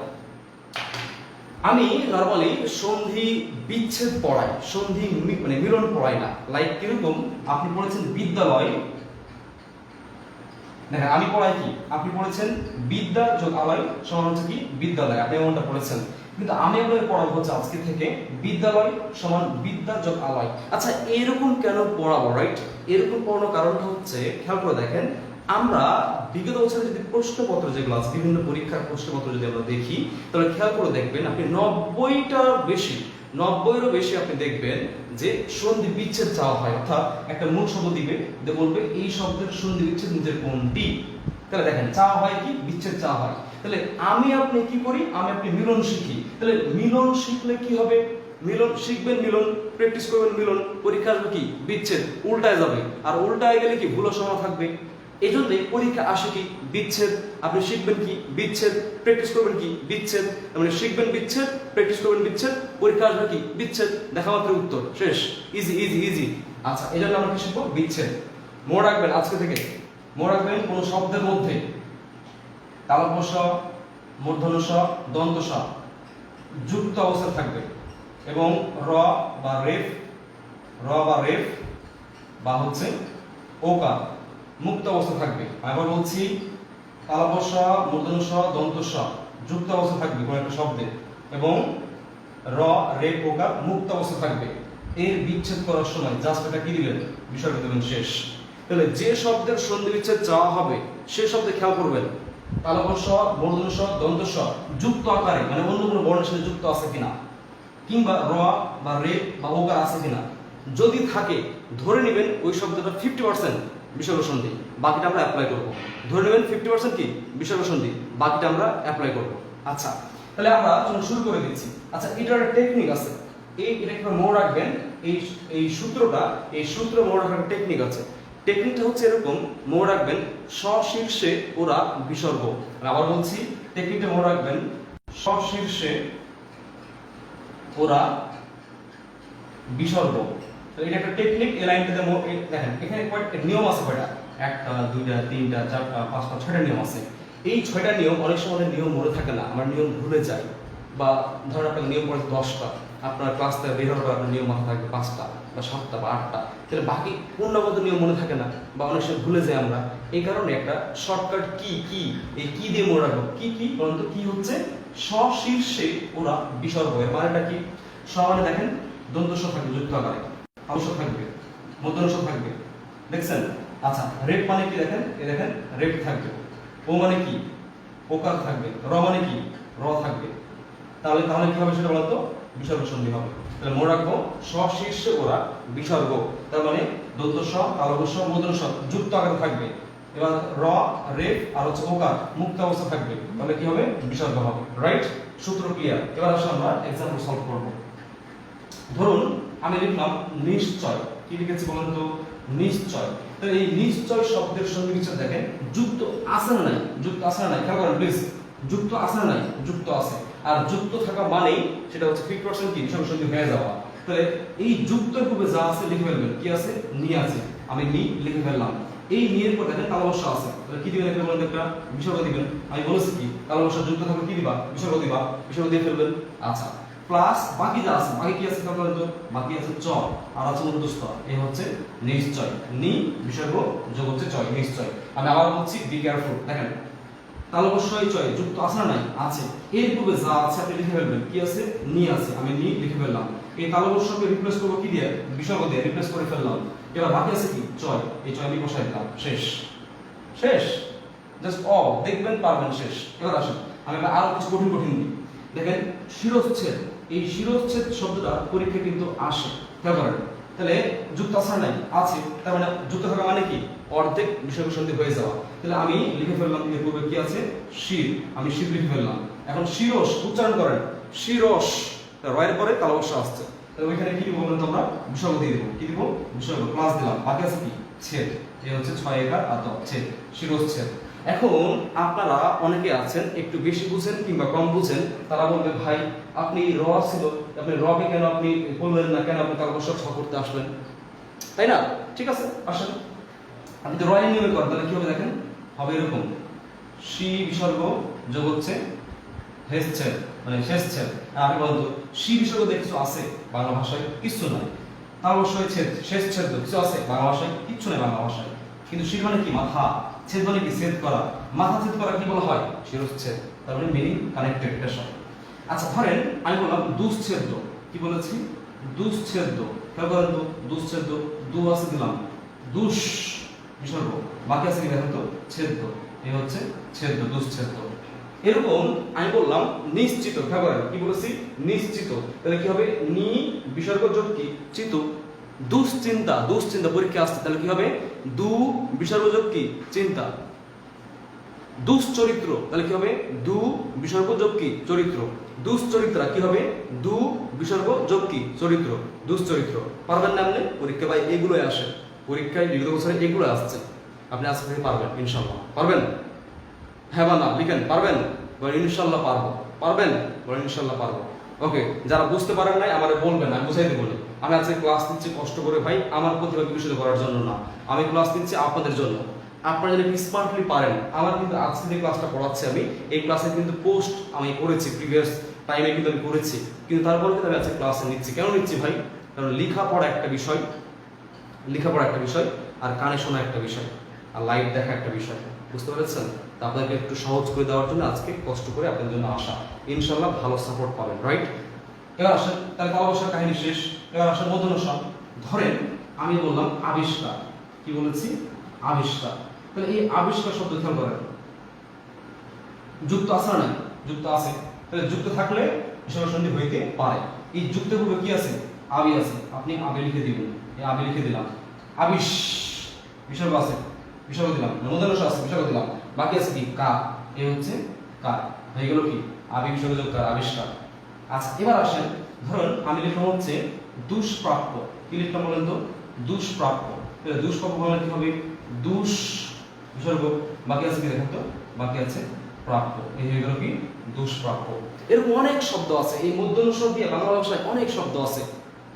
আমি নরমালি সন্ধি বিচ্ছেদ পড়াই, সন্ধি মানে মিলন পড়াই না। লাইক কিরকম? আপনি পড়েছেন বিদ্যালয়, দেখেন আমি পড়াই কি, আপনি পড়েছেন বিদ্যা যোগ আলয় সমান হচ্ছে কি বিদ্যালয়, আপনি এমনটা পড়েছেন। কিন্তু আমি আপনাকে পড়াবো হচ্ছে আজকে থেকে বিদ্যালয় সমান বিদ্যা যোগ আলয়। আচ্ছা, এরকম কেন পড়াবো? রাইট, এরকম পড়ানোর কারণটা হচ্ছে, খেয়াল করে দেখেন, আমরা বিগত বছরে যদি প্রশ্নপত্র যেগুলো আছে, বিভিন্ন পরীক্ষার প্রশ্নপত্র যদি আমরা দেখি, তাহলে খেয়াল করে দেখবেন আপনি 90-এরও বেশি আপনি দেখবেন যে সন্ধি বিচ্ছেদ চাওয়া হয়। অর্থাৎ একটা মূল শব্দ দিবে, বলবে এই শব্দের সন্ধি বিচ্ছেদ নিজের কোনটি। তাহলে দেখেন চাওয়া হয় কি? বিচ্ছেদ চাওয়া হয়। তাহলে আমি আপনি কি করি? আমি আপনি মিলন শিখি। তাহলে মিলন শিখলে কি হবে? মিলন শিখবেন, মিলন প্র্যাকটিস করবেন, মিলন পরীক্ষা আসবে কি বিচ্ছেদ, উল্টায় যাবে। আর উল্টায় গেলে কি ভুল সমান থাকবে। এই জন্য পরীক্ষা আসে কি বিচ্ছেদ, আপনি শিখবেন কি বিচ্ছেদ, প্র্যাকটিস করবেন কি বিচ্ছেদ, মানে শিখবেন বিচ্ছেদ, প্র্যাকটিস করবেন বিচ্ছেদ, পরীক্ষা আসবে কি বিচ্ছেদ, দেখা মাত্র উত্তর শেষ। Easy easy easy. আচ্ছা, এই জন্য আমরা কি শিখবো? বিচ্ছেদ। মনে রাখবেন আজকে থেকে, মনে রাখবেন কোন শব্দের মধ্যে তালব্য স, মূর্ধন্য স, দন্ত স যুক্ত অবস্থা থাকবে এবং র বা রেফ বা হচ্ছে ওকার মুক্ত অবস্থা থাকবে। আবার বলছি, তালব্য স, মূর্ধন্য স, দন্ত স যুক্ত অবস্থা থাকবে কোন একটা শব্দে, এবং র, রেফ, ওকার মুক্ত অবস্থা থাকবে। এর বিচ্ছেদ করার সময় জাস্ট এটা কি দিবেন? বিসর্গ দিবেন, শেষ। তাহলে যে শব্দের সন্ধি বিচ্ছেদ চাওয়া হবে সে শব্দে খেয়াল করবেন তালব্য স, মূর্ধন্য স, দন্ত স যুক্ত আকারে, মানে অন্য কোনো বর্ণের সাথে যুক্ত আছে কিনা, কিংবা র বা রেফ বা ওকার আছে কিনা। যদি থাকে ধরে নেবেন ওই শব্দটা 50% বিসর্গ সন্ধি, বাকিটা আমরা অ্যাপ্লাই করব। ধরে নেবেন 50% কি বিসর্গ সন্ধি, বাকিটা আমরা অ্যাপ্লাই করব। আচ্ছা, তাহলে আমরা শুরু করে দিচ্ছি। আচ্ছা, এটার একটা টেকনিক আছে, এটা কিভাবে মনে রাখবেন, এই সূত্র মনে রাখার টেকনিক আছে। টেকনিকটা হচ্ছে এরকম, মনে রাখবেন স্বশীর্ষে ওরা বিসর্গ। আবার বলছি, টেকনিকটা মনে রাখবেন স্বশীর্ষে ওরা বিসর্গ। তো এটা একটা টেকনিক। এই লাইনটাতে দেখেন এখানে কয়েকটা নিয়ম আছে, কয়টা? 1টা 2টা 3টা 4টা 5টা 6টা নিয়ম আছে। এই 6টা নিয়ম অনেক সময় নিয়ম মনে থাকে না, আমরা নিয়ম ভুলে যাই, বা ধরেন আপনার নিয়ম পড়ে 10টা, আপনার ক্লাস থেকে বের হওয়ার আপনার নিয়ম মাথা থাকবে 5টা বা 7টা বা 8টা, তাহলে বাকি পূর্ণবদ্ধ নিয়ম মনে থাকে না বা অনেক সময় ভুলে যাই আমরা। এই কারণে একটা শর্টকাট কি এই কি দিয়ে মনে রাখবো, কি বলুন তো, কি হচ্ছে স্বশীর্ষে ওরা বিসর্গ। এর মানেটা কি? স মানে দেখেন দন্তস থাকবে যুক্ত আকারে, অংশ থাকবে, মধ্যনস থাকবে, দেখছেন? আচ্ছা, রেপ মানে কি দেখেন, এই দেখেন রেপ থাকবে। ও মানে কি? ওকার থাকবে। র মানে কি? র থাকবে। তাহলে কি হবে সেটা বলতো? বিসর্গ সন্ধি হবে। তাহলে মনে রাখবো স্বশীর্ষে ওরা বিসর্গ, তার মানে দন্ত স, তালব্য স, মূর্ধন্য স যুক্ত আকারে থাকবে। এবার র, রেফ আর হচ্ছে ওকার মুক্ত অবস্থা থাকবে, তাহলে কি হবে? বিসর্গ হবে। রাইট? সূত্র ক্লিয়ার। এবার আসলে আমরা एग्जांपल সলভ করব। ধরুন আমি লিখলাম নিশ্চয়। কি লিখেছি বলেন তো? নিশ্চয়। তাহলে এই নিশ্চয় শব্দের সঙ্গে কিছু দেখেন যুক্ত আছে না নাই? যুক্ত আছে না নাই? খেয়াল করেন প্লিজ। যুক্ত আছে না নাই? যুক্ত আছে। আর যুক্ত থাকা মানেই সেটা হচ্ছে 50% কি বিসর্গ সন্ধি হয়ে যাওয়া। তাহলে এই যুক্তের পূর্বে যা আছে লিখে ফেলবেন। কি আছে? নি আছে। আমি নি লিখে ফেললাম। এই নিয়ের পর দেখেন তালবস্য আছে। তাহলে কি দিবেন? একটা বলেন, একটা বিসর্গ দিবেন। আমি বলেছি কি তালবস্য যুক্ত থাকলে কি দিবা? বিসর্গ দিবা। বিসর্গ দিয়ে ফেলবেন। আচ্ছা, প্লাস বাকি যা আছে, বাকি কি আছে খেয়াল করেন তো? বাকি আছে চ আর আছে মধ্যস্থ। এই হচ্ছে নিশ্চয়। নি বিসর্গ যোগ হচ্ছে চয়, নিশ্চয়। আমি আবার বলছি বি কেয়ারফুল। দেখেন তালবস্যই চয় যুক্ত আছে না নাই? আছে। এর পূর্বে যা আছে আপনি লিখে ফেলবেন। কি আছে? নি আছে। আমি নি লিখে ফেললাম। এই তালবস্যকে রিপ্লেস করব কি দিয়ে? বিসর্গ দিয়ে রিপ্লেস করে ফেললাম। এবার বাকি আছে কি? চয়। এই চয় আমি বসাই দিলাম। শেষ। শেষ। জাস্ট অল দেখবেন পারবেন শেষ। এবার আসেন আমি আরো কিছু কঠিন দিই। দেখেন শিরশ্ছেদ। এই শিরশ্ছেদ শব্দটা পরীক্ষা কিন্তু আসে। খেয়াল করেন। তাহলে যুক্ত আছে না নাই? আছে। তার মানে যুক্ত থাকা মানে কি? অর্ধেক বিসর্গ সন্ধি হয়ে যাওয়া। তাহলে আমি লিখে ফেললাম এর পূর্বে কি আছে? শির। আমি শির লিখে ফেললাম। এখন শিরস উচ্চারণ করেন। শিরস। র এর পরে তালবস্য আসছে। তাহলে ওইখানে কি দিব বলেন তো? আমরা বিসর্গ দিয়ে দেব। কি দিব? বিসর্গ প্লাস দিলাম। বাকি আছে কি? ছেদ। এই হচ্ছে 6 একার আত ছেদ, শিরশ্ছেদ। এখন আপনারা অনেকে আছেন একটু বেশি বুঝেন কিংবা কম বুঝেন, তারা বলবে ভাই আপনি র ছিল, আপনি রকে কেন আপনি বললেন না, কেন আপনি তালবস্য ছ করতে আসলেন, তাই না? ঠিক আছে, আসেন। আপনি তো রয়ের নিয়মে করেন, তাহলে কি হবে দেখেন, হবে এরকম সি বিসর্গ যোগ হচ্ছে হেসছেদ, মানে শেষছেদ। আপনি বলেন তো সি বিসর্গ দিয়ে কিছু আছে বাংলা ভাষায়? কিছু নাই। তালবস্যই ছেদ, শেষছেদ কিছু আছে বাংলা ভাষায়? কিচ্ছু নাই বাংলা ভাষায়। কিন্তু শির মানে কি? মাথা। ছেদ মানে কি? ছেদ করা। মাথা ছেদ করা কি বলা হয়? শিরশ্ছেদ। তার মানে মিনিং কানেক্টেড এর সাথে। আচ্ছা ধরেন আমি বললাম দুশ্ছেদ্য। কি বলেছি? দুশ্ছেদ্য। খেয়াল করেন তো, দুশ্ছেদ্য দু আছে দিলাম, দুষ বিসর্গ, বাকি আছে কি দেখেন তো? ছেদ্য। এই হচ্ছে ছেদ্য, দুশ্ছেদ্য। এরকম আমি বললাম নিশ্চিত। খেয়াল করেন কি বলেছি? নিশ্চিত। তাহলে কি হবে? নি বিসর্গ যোগ কি? চিত। দুশ্চিন্তা। দুশ্চিন্তা পরীক্ষা আসছে, তাহলে কি হবে? দু বিসর্গ যোগ কি? চিন্তা। দুশ্চরিত্র, তাহলে কি হবে? দু বিসর্গ যোগ কি? চরিত্র। দুশ্চরিত্রা কি হবে? দু বিসর্গ যোগ কি? চরিত্র। দুশ্চরিত্র। পারবেন না আপনি? পরীক্ষা ভাই এগুলোই আসে, পরীক্ষায় বিগত বছরে এগুলো আসছে। আপনি আজকে থেকে পারবেন ইনশাআল্লাহ। পারবেন? হ্যাঁ বা না লিখেন। পারবেন? বলেন ইনশাআল্লাহ পারবো। পারবেন? বলেন ইনশাআল্লাহ পারবো। ওকে, যারা বুঝতে পারেন নাই আমারে বলবেন, আমি বুঝাই দেব। আমি আজকে ক্লাস নিচ্ছি কষ্ট করে ভাই, আমার প্রতিভা বিকশিত করার জন্য না, আমি ক্লাস নিচ্ছি আপনাদের জন্য। আপনারা যদি স্মার্টলি পারেন, আমার কিন্তু আজকে যে ক্লাসটা পড়াচ্ছি আমি, এই ক্লাসে কিন্তু পোস্ট আমি করেছি, প্রিভিয়াস টাইমে কিন্তু আমি করেছি, কিন্তু তারপরে কিন্তু আমি আজকে ক্লাসে নিচ্ছি। কেন নিচ্ছি ভাই? কারণ লেখাপড়া একটা বিষয়, লেখাপড়া একটা বিষয়, আর কানে শোনা একটা বিষয়, আর লাইভ দেখা একটা বিষয়। বুঝতে পেরেছেন? তা আপনাকে একটু সহজ করে দেওয়ার জন্য আজকে কষ্ট করে আপনাদের জন্য আসা। ইনশাআল্লাহ ভালো সাপোর্ট পাবেন। রাইট? এবার আসেন, তাহলে তালবস্যের কাহিনী শেষ। এবার আসেন মধ্যনস। ধরেন আমি বললাম আবিষ্কার। কি বলেছি? আবিষ্কার। তাহলে এই আবিষ্কার শব্দ খেয়াল করেন, যুক্ত আছে না? যুক্ত আছে। তাহলে যুক্ত থাকলে বিসর্গ সন্ধি হইতে পারে। এই যুক্তের পূর্বে কি আছে? আবি আছে। আপনি আবি লিখে দিবেন। এই আবি লিখে দিলাম। আবিষ বিসর্গ আছে, বিসর্গ দিলাম। মধ্যনস আছে, বিসর্গ দিলাম। বাকি আছে কি? কা। এই হচ্ছে কা। হয়ে গেল কি? আবি বিসর্গ যোগ কার, আবিষ্কার। আচ্ছা এবার আসেন, ধরুন আমি লিখলাম হচ্ছে দুষ্প্রাপ্য। কি লিখলাম বলেন তো? দুষ্প্রাপ্য। তাহলে দুষ্প্রাপ্য মানে কি হবে? দুষ বিসর্গ, বাকি আছে কি দেখেন তো? বাকি আছে প্রাপ্য। এই হয়ে গেল কি? দুষ্প্রাপ্য। এরকম অনেক শব্দ আছে, এই মধ্যনস দিয়ে বাংলা ভাষায় অনেক শব্দ আছে।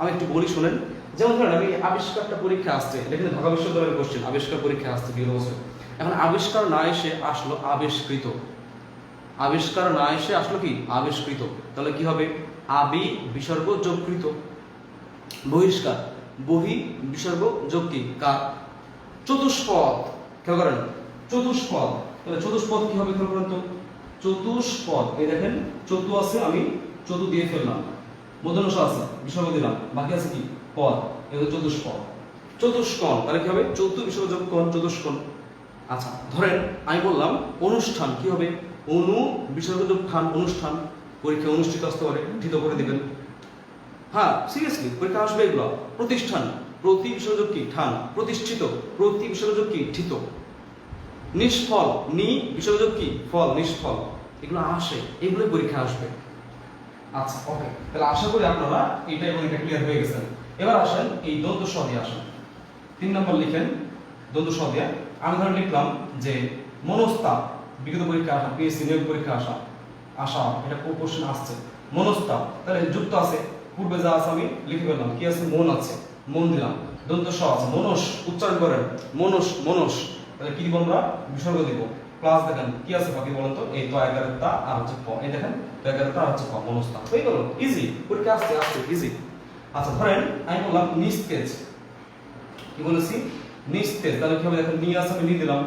আমি একটু বলি শুনেন। যেমন ধরেন আমি আবিষ্কারটা পরীক্ষা আসছে, এটা কিন্তু ঢাকা বিশ্ববিদ্যালয়ের কোশ্চেন, আবিষ্কার পরীক্ষা আসছে বিগত বছর। এখন আবিষ্কার না এসে আসলো আবিষ্কৃত। আবিষ্কার না এসে আসলো কি? আবিষ্কৃত। তাহলে কি হবে? আবি বিসর্গ যোগকৃত। বহিষ্কার, বহি বিসর্গ যোগ কি কার। চতুষ্পদ, খেয়াল করেন চতুষ্পদ, তাহলে চতুষ্পদ কি হবে খেয়াল করেন তো। চতুষ্পদ, এই দেখেন চতু আছে, আমি চতু দিয়ে ফেললাম, মূর্ধন্য ষ আছে, বিসর্গ দিলাম, বাকি আছে কি পদ, এটা চতুষ্পদ। চতুষ্কোণ, তাহলে কি হবে চতু বিসর্গ যোগ কোণ, চতুষ্কোণ। আচ্ছা ধরেন আমি বললাম অনুষ্ঠান, কি হবে অনু বিসর্গ যোগ ঠান, অনুষ্ঠান। পরীক্ষা অনুষ্ঠিত আসতে পারে, ঠিত করে দিবেন। হ্যাঁ সিরিয়াসলি পরীক্ষা আসবে এগুলো। প্রতিষ্ঠান, প্রতি বিসর্গ যোগ কি ঠান, প্রতিষ্ঠিত, প্রতি বিসর্গ যোগ কি ঠিত। নিষ্ফল, নি বিসর্গ যোগ কি ফল, নিষ্ফল। এগুলো আসে, এগুলো পরীক্ষা আসবে। আচ্ছা ওকে, তাহলে আশা করি আপনারা এইটা এবং এটা ক্লিয়ার হয়ে গেছেন। এবার আসেন এই দ্বন্দ্ব স দিয়ে আসেন। 3 নম্বর লিখেন দ্বন্দ্ব স দিয়ে। আমি ধরে লিখলাম যে মনস্তাপ, বিগত পরীক্ষা আসা, পিএসসি নিয়োগ পরীক্ষা আসা এটা কোশ্চেন আসছে। মনস্তাপ, তাহলে যুক্ত আছে, পূর্বে যা আছে আমি লিখে ফেললাম, কি আছে মন আছে, মন দিলাম। দন্ত স আছে, মনস, উচ্চারণ করেন মনস, মনস। তাহলে কি দিব আমরা, বিসর্গ দিব। প্লাস দেখেন কি আছে বাকি বলেন তো, এই তো এগারের তা আর হচ্ছে প, এই দেখেন তো এগারের তা আর হচ্ছে প, মনস্তাপ। হয়ে গেল, ইজি, পরীক্ষা আসছে আসছে ইজি। আচ্ছা ধরেন আমি বললাম নিস্তেজ, কি বলেছি নিস্তেজ, তাহলে কি হবে দেখেন নি আছে, আমি নি দিলাম,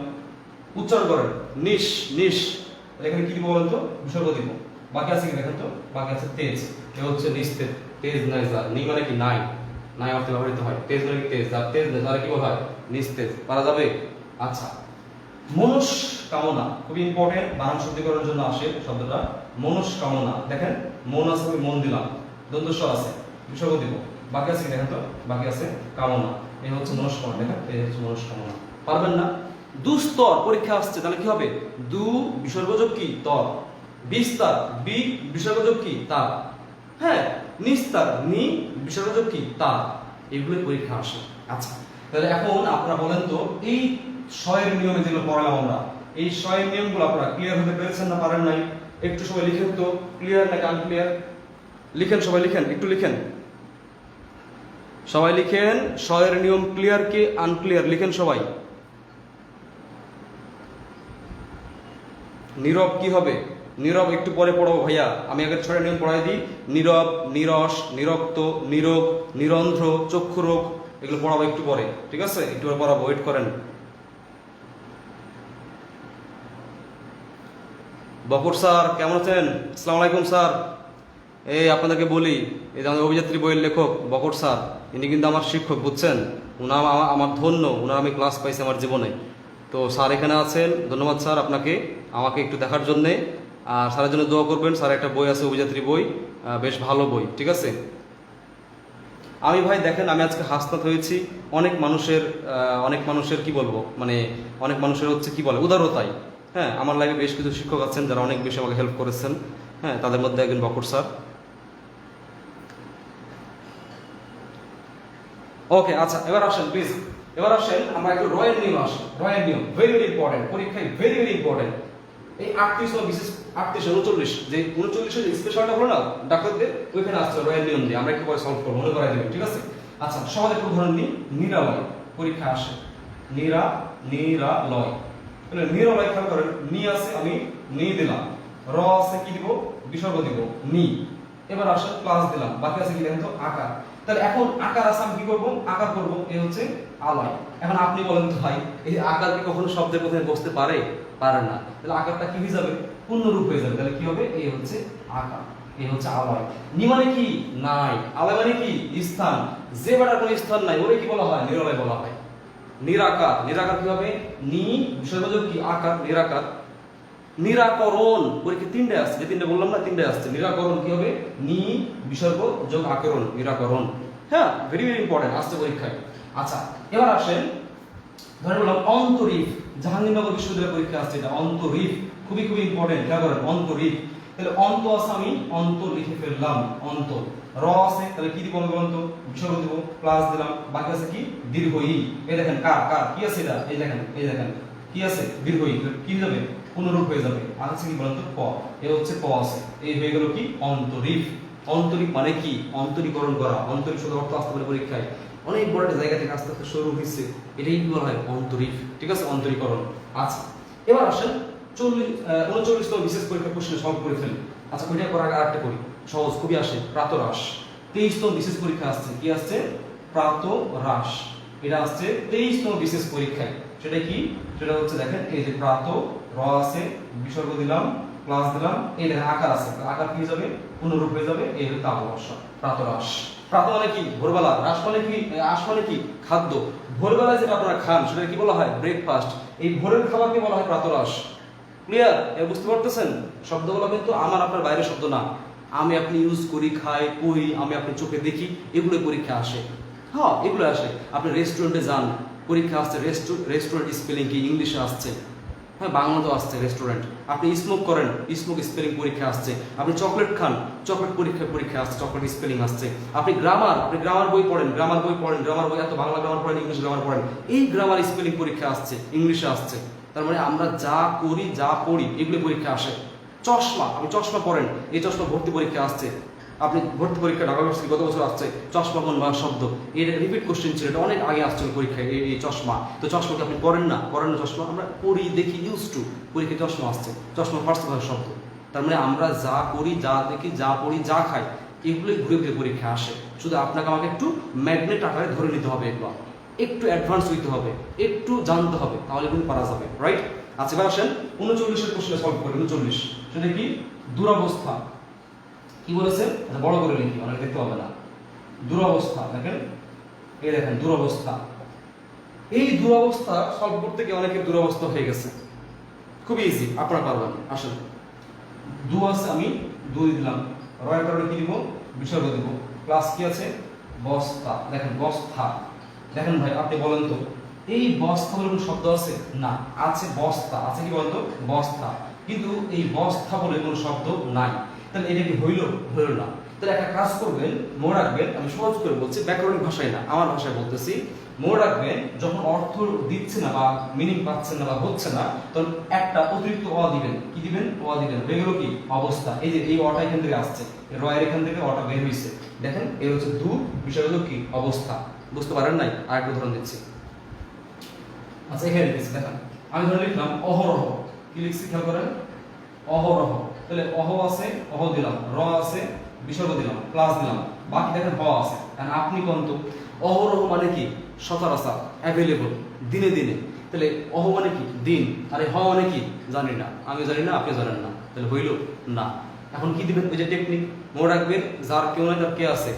উচ্চারণ করেন নিশ, নিশ। এখানে কি দিব বলেন তো, বিসর্গ দিব। বাকি আছে কি দেখেন তো, বাকি আছে তেজ, এ হচ্ছে নিস্তেজ। তেজ নাই যা, নি মানে কি নাই, নাই অর্থে ব্যবহৃত হয়। তেজ মানে কি তেজ, আর তেজ নেই তাহলে কি বলা হয় নিস্তেজ, পারা যাবে। আচ্ছা মনস্কামনা, খুবই ইম্পর্টেন্ট, বানান শুদ্ধিকরণের জন্য আসে শব্দটা মনস্কামনা। দেখেন মন আছে, আমি মন দিলাম, দন্ত স আছে, বিসর্গ দিব। বাকি আছে কি দেখেন তো, বাকি আছে কামনা, এই হচ্ছে মনস্কামনা। দেখেন এই হচ্ছে মনস্কামনা। পারবেন না, দুস্তর পরীক্ষা আসছে, তাহলে কি হবে দু বিসর্গযোগ কি তর। বিস্তার, বি বিসর্গযোগ কি তার। হ্যাঁ নিস্তার, নি বিসর্গযোগ কি তার। এগুলো পরীক্ষা আসে। আচ্ছা তাহলে এখন আপনারা বলেন তো, এই শয়ের নিয়মে যেগুলো পড়ালাম আমরা, এই শয়ের নিয়মগুলো আপনারা ক্লিয়ার হতে পেরেছেন না পারেন নাই? একটু সবাই লিখেন তো, ক্লিয়ার নাকি আনক্লিয়ার? লিখেন সবাই, লিখেন একটু লিখেন সবাই, লিখেন শয়ের নিয়ম ক্লিয়ার কি আনক্লিয়ার, লিখেন সবাই। নীরব কি হবে, নীরব একটু পরে পড়াবো ভাইয়া, আমি আগে ছয়টা নিয়ম পড়াই দিই। নীরব, নীরস, নিরক্ত, নিরোগ, নিরন্ধ্র, চক্ষুরোগ, এগুলো পড়াবো একটু পরে, ঠিক আছে? একটু পরে পড়াবো, ওয়েট করেন। বকুর স্যার কেমন আছেন? আসসালামু আলাইকুম স্যার। এই আপনাদেরকে বলি, এই যে আমাদের অভিযাত্রী বইয়ের লেখক বকুর স্যার, ইনি কিন্তু আমার শিক্ষক, বুঝছেন? উনার আমার ধন্য, উনার আমি ক্লাস পাইছি আমার জীবনে। তো স্যার এখানে আছেন, ধন্যবাদ স্যার আপনাকে আমাকে একটু দেখার জন্যে। আর স্যারের জন্য দোয়া করবেন, স্যার একটা বই আছে অভিযাত্রী বই, বেশ ভালো বই, ঠিক আছে? আমি ভাই দেখেন, আমি আজকে হাসনাত হয়েছি অনেক মানুষের কি বলবো, মানে অনেক মানুষের হচ্ছে কি বলে উদারতাই। হ্যাঁ আমার লাইফে বেশ কিছু শিক্ষক আছেন যারা অনেক বেশি আমাকে হেল্প করেছেন। হ্যাঁ তাদের মধ্যে একজন বকুর স্যার। ওকে আচ্ছা এবার আসেন প্লিজ, এবার আসেন আমরা একটু রয়ের নিয়ম আসি। রয়ের নিয়ম ভেরি ভেরি ইম্পর্টেন্ট, পরীক্ষায় ভেরি ভেরি ইম্পর্টেন্ট। এই 38 বা বিশেষ 38 39 যে 39 এর স্পেশালটা হলো না ডাক্তারদের, ওইখানে আসছে রয়ের নিয়ম দিয়ে, আমরা একটু পরে সলভ করব, মনে করাই দেবেন, ঠিক আছে? আচ্ছা সহজ একটা উদাহরণ নিই, নিরালয় পরীক্ষা আসে। নিরালয়, তাহলে নিরালয় খেয়াল করেন, নি আছে, আমি নি দিলাম, র আছে, কি দিব বিসর্গ দিব নি। এবার আসে প্লাস দিলাম, বাকি আছে কি দেখেন তো আকার। তাহলে এখন আকার আছে, আমি কি করব আকার করব, এই হচ্ছে আলয়। এখন আপনি বলেন তো ভাই, এই আকার কি কখনো শব্দের প্রথমে বসতে পারে? পারে না। তাহলে আকারটা কি হয়ে যাবে, পূর্ণরূপ হয়ে যাবে। তাহলে কি হবে, এই হচ্ছে আকার, এই হচ্ছে আলয়। নি মানে কি নাই, আলয় মানে কি স্থান। যে বেটার কোনো স্থান নাই ওরে কি বলা হয়, নিরালয় বলা হয়। নিরাকার, নিরাকার কি হবে, নি বিসর্গযোগ কি আকার, নিরাকার। নিরাকরণ পরীক্ষা 3টে আসছে, যে 3টে বললাম না 3টে আসছে। নিরাকরণ কি হবে, নি বিসর্গ যোগ আকরণ, নিরাকরণ। হ্যাঁ ভেরি ভেরি ইম্পর্টেন্ট আসছে পরীক্ষায়। আচ্ছা এবার আসেন, ধরে বললাম অন্তরীপ, জাহাঙ্গীরনগর বিশ্ববিদ্যালয়ের পরীক্ষা আসছে, এটা অন্তরীপ, খুবই খুবই ইম্পর্টেন্ট, খেয়াল করেন অন্তরীপ। তাহলে অন্ত আছে, আমি অন্ত লিখে ফেললাম, অন্ত। র আছে, তাহলে কি দিব বলুন তো, বিসর্গ দিব, প্লাস দিলাম, বাকি আছে কি দীর্ঘ ই। এই দেখেন কার কার কি আছে এটা, এই দেখেন কি আছে দীর্ঘ ই, কি যাবে পুনরূপ হয়ে যাবে। আর আছে কি বলুন তো প, এই হচ্ছে প আছে, এই হয়ে গেল কি অন্তরীপ। অন্তরীপ মানে কি অন্তরীকরণ করা, অন্তরীপ শব্দের অর্থ আসতে পারে পরীক্ষায়, অনেক বড় একটা জায়গা থেকে আস্তে আস্তে শুরু হয়েছে, এটাই কি বলা হয় অন্তরীপ, ঠিক আছে অন্তরীকরণ। আচ্ছা এবার আসেন 39তম বিশেষ পরীক্ষা প্রশ্ন সলভ করে ফেলি। আচ্ছা ওইটা করার আগে আরেকটা করি। সহজ খুবই আসে, প্রাতরাশ। 23তম বিশেষ পরীক্ষা আসছে, কি আসছে? প্রাতরাশ। এটা আসছে 23তম বিশেষ পরীক্ষায়। সেটা কি? সেটা হচ্ছে দেখেন এই যে প্রাত, র আছে, বিসর্গ দিলাম, প্লাস দিলাম, এই দেখেন আকার আছে, আকার কি যাবে? পুনরূপ হয়ে যাবে, এই হলো তালবর্ষ, প্রাতরাশ। প্রাত মানে কি? ভোরবেলা। রাস মানে কি? আশ মানে কি? খাদ্য। ভোরবেলায় যেটা আপনারা খান সেটা কি বলা হয়? ব্রেকফাস্ট। এই ভোরের খাবারকে বলা হয় প্রাতরাশ। ক্লিয়ার? এ বুঝতে পারতেছেন? শব্দগুলো কিন্তু আমার আপনার বাইরের শব্দ না, আমি আপনি ইউজ করি, খাই, পড়ি, আমি আপনি চোখে দেখি, এগুলো পরীক্ষা আসে। হ্যাঁ, এগুলো আসে। আপনি রেস্টুরেন্টে যান, পরীক্ষা আসছে রেস্টুরেন্ট স্পেলিং কি, ইংলিশে আসছে। হ্যাঁ, বাংলাতেও আসছে রেস্টুরেন্ট। আপনি স্মোক করেন, স্মোক স্পেলিং পরীক্ষা আসছে। আপনি চকলেট খান, চকলেট পরীক্ষা আসছে, চকলেট স্পেলিং আসছে। আপনি গ্রামার বই পড়েন, গ্রামার বই এত বাংলা গ্রামার পড়েন, ইংলিশ গ্রামার পড়েন, এই গ্রামার স্পেলিং পরীক্ষা আসছে, ইংলিশে আসছে। তার মানে আমরা যা করি, যা পড়ি, এগুলো পরীক্ষা আসে। চশমা, আপনি চশমা পড়েন, এই চশমা ভর্তি পরীক্ষা আসছে। আপনি ভর্তি পরীক্ষা ঢাকা ইউনিভার্সিটি গত বছর আসছে, চশমা কোন ভাষার শব্দ, এটা রিপিট কোশ্চেন ছিল, এটা অনেক আগে আসছিল পরীক্ষায়, এই চশমা। তো চশমাকে আপনি করেন না চশমা, আমরা পড়ি, দেখি, ইউজ টু, পরীক্ষায় চশমা আসছে, চশমা ফার্স্ট ভাষার শব্দ। তার মানে আমরা যা করি, যা দেখি, যা পড়ি, যা খাই, এগুলোই ঘুরে ঘুরে পরীক্ষা আসে। শুধু আপনাকে আমাকে একটু ম্যাগনেট আকারে ধরে নিতে হবে, এগুলো একটু অ্যাডভান্স হইতে হবে, একটু জানতে হবে, তাহলে কিন্তু পারা যাবে, রাইট? আচ্ছা, এবার আসেন 39-এর কোশ্চেন সলভ করি। 39 সেটা কি? দুরবস্থা। কি বলেছে? বড় করে লিখি, অনেক দেখতে পাবে না। দুরবস্থা, দেখেন এই দেখেন দুরবস্থা। এই দুরবস্থা সলভ করতে গিয়ে অনেকের দুরবস্থা হয়ে গেছে। খুব ইজি, আপনারা পারবেন। আসেন, দু আছে, আমি দুই দিলাম, রয়ের কারণে কি দিব? বিসর্গ দিব, প্লাস কি আছে? বস্তা। দেখেন বস্তা, দেখেন ভাই আপনি বলেন তো, এই বস্তা বলে কোনো শব্দ আছে? না, আছে বস্তা, আছে কি বলতো? বস্তা। কিন্তু এই বস্তা বলে কোনো শব্দ নাই। তাহলে এটা কি হইল? হইল না। তাহলে একটা কাজ করবেন, মনে রাখবেন, আমি সহজ করে বলছি, ব্যাকরণিক ভাষায় না, আমার ভাষায় বলতেছি। মনে রাখবেন, যখন অর্থ দিচ্ছে না বা মিনিং পাচ্ছেন না বা হচ্ছে না, তখন একটা অতিরিক্ত অ দিবেন। কি দিবেন? অ দিবেন। হয়ে গেল কি? অবস্থা। এই যে এই অটা এখান থেকে আসছে, রয়ের এখান থেকে অটা বের হয়েছে, দেখেন এই হচ্ছে দু, বিষয় হলো কি? অবস্থা। বুঝতে পারেন নাই? আরেকটা উদাহরণ দিচ্ছি। আচ্ছা, এখানে লিখছি, দেখেন আমি ধরে লিখলাম অহরহ। কি লিখছি খেয়াল করেন? অহরহ। তাহলে অহ আছে, অহ দিলাম, র আছে, বিসর্গ দিলাম, প্লাস দিলাম, বাকি দেখেন হ আছে। কারণ আপনি কোন তো অহরহ মানে কি? সচরাচর, অ্যাভেলেবল, দিনে দিনে। তাহলে অহ মানে কি? দিন। আরে হ মানে কি? জানি না, আমি জানি না, আপনি জানেন না। তাহলে হইল না। এখন কি দিবেন? ওই যে টেকনিক, মনে রাখবেন, যার কেউ নাই তার কে আছে?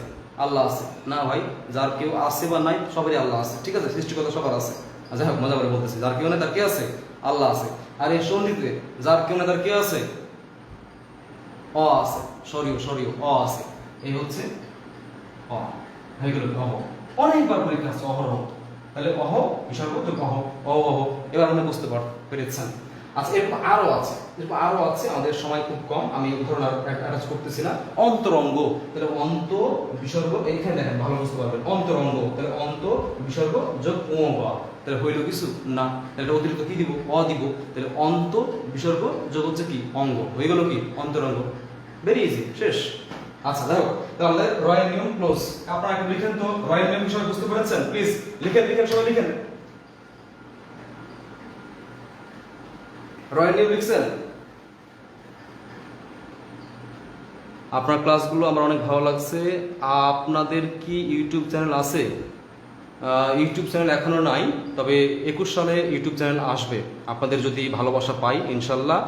আল্লাহ আছে। না ভাই, যার কেউ আছে বা নাই, সবারই আল্লাহ আছে। ঠিক আছে, সৃষ্টিকর্তা সবার আছে। যাই হোক, মজা করে বলতেছি, যার কেউ নাই তার কে আছে? আল্লাহ আছে। আর এই সন্ধিতে যার কেউ নাই তার কে আছে? অ আছে। সরিও অ আছে। এই হচ্ছে অ, হয়ে গেল অহ। অনেকবার পরীক্ষা আছে অহরহ। তাহলে অহ বিসর্গ যোগ অহ, অহ। এবার আপনি বুঝতে পেরেছেন। আচ্ছা, এরপর আরো আছে, আমাদের সময় খুব কম, আমি উদাহরণ অ্যাটাচ করতেছি না। অন্তরঙ্গ, তাহলে অন্ত বিসর্গ, এইখানে দেখেন ভালো বুঝতে পারবেন। অন্তরঙ্গ, তাহলে অন্ত বিসর্গ যোগ অঙ্গ, তাহলে হইল কিছু না। তাহলে অতিরিক্ত কি দিব? অ দিব। তাহলে অন্ত বিসর্গ যোগ হচ্ছে কি? অঙ্গ, হয়ে গেল কি? অন্তরঙ্গ। ভেরি ইজি, শেষ। আচ্ছা, দেখো তাহলে রয়্যাল নিয়ম ক্লোজ। আপনারা একটু লিখেন তো, রয়্যাল নিয়ম বিষয় বুঝতে পেরেছেন? প্লিজ লিখেন, সবাই লিখেন। রয়্যাল নিয়ম লিখছেন? আপনার ক্লাসগুলো আমার অনেক ভালো লাগছে। আপনাদের কি ইউটিউব চ্যানেল আছে? ইউটিউব চ্যানেল এখনো নাই, তবে 21 সালে ইউটিউব চ্যানেল আসবে। আপনাদের যদি ভালোবাসা পাই, ইনশাল্লাহ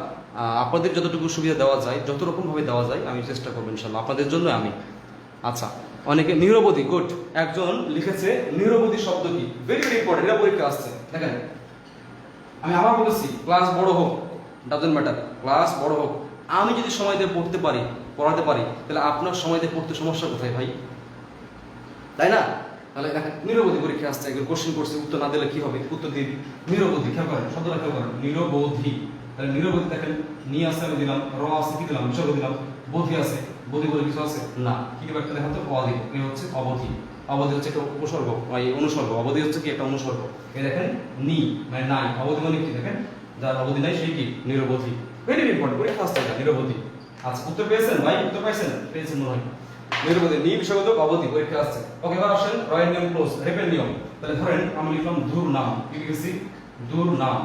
আপনাদের যতটুকু সুবিধা দেওয়া যায়, যত রকমভাবে দেওয়া যায়, আমি চেষ্টা করবো ইনশাল্লাহ আপনাদের জন্য আমি। আচ্ছা, অনেকে নিরবধি, গুড। একজন লিখেছে নিরবধি শব্দ কি? ভেরি ভেরি ইম্পর্টেন্ট, এটা পরীক্ষা আসছে। দেখেন আমি আবার বলেছি, ক্লাস বড় হোক, ডাজন্ট ম্যাটার, ক্লাস বড় হোক, আমি যদি সময় দিয়ে পড়াতে পারি, তাহলে আপনার সময় দিয়ে পড়তে সমস্যা কোথায় ভাই? তাই না? তাহলে দেখেন নিরবধি পরীক্ষা আসছে, একজন কোশ্চেন করছে, উত্তর না দিলে কি হবে? উত্তর দিয়ে নিরবধি, খেয়াল করেন শব্দটা, খেয়াল করেন নিরবধি। তাহলে নিরবধি দেখেন, নি আছে আমি দিলাম, র আছে কি দিলাম? বিসর্গ দিলাম, বোধি আছে, বোধি বলে কিছু আছে না, কি দিব? একটা দেখেন তো, অধিক। এই হচ্ছে অবধি। অবধি হচ্ছে একটা উপসর্গ, অনুসর্গ। অবধি হচ্ছে কি? একটা অনুসর্গ। এই দেখেন নি মানে নাই, অবধি মানে কি? দেখেন যার অবধি নাই সেই কি? নিরবধি। ভেরি ইম্পর্টেন্ট, পরীক্ষা আসছে এটা, নিরবধি। আচ্ছা, উত্তর পেয়েছেন ভাই? উত্তর পেয়েছেন মনে হয়। নিরবধি, নি বিসর্গ অবধি, পরীক্ষা আসছে। ওকে, এবার আসেন রয়্যাল নিয়ম ক্লোজ, রেপের নিয়ম। তাহলে ধরেন আমি লিখলাম দূর নাম, কি লিখেছি? দূর নাম।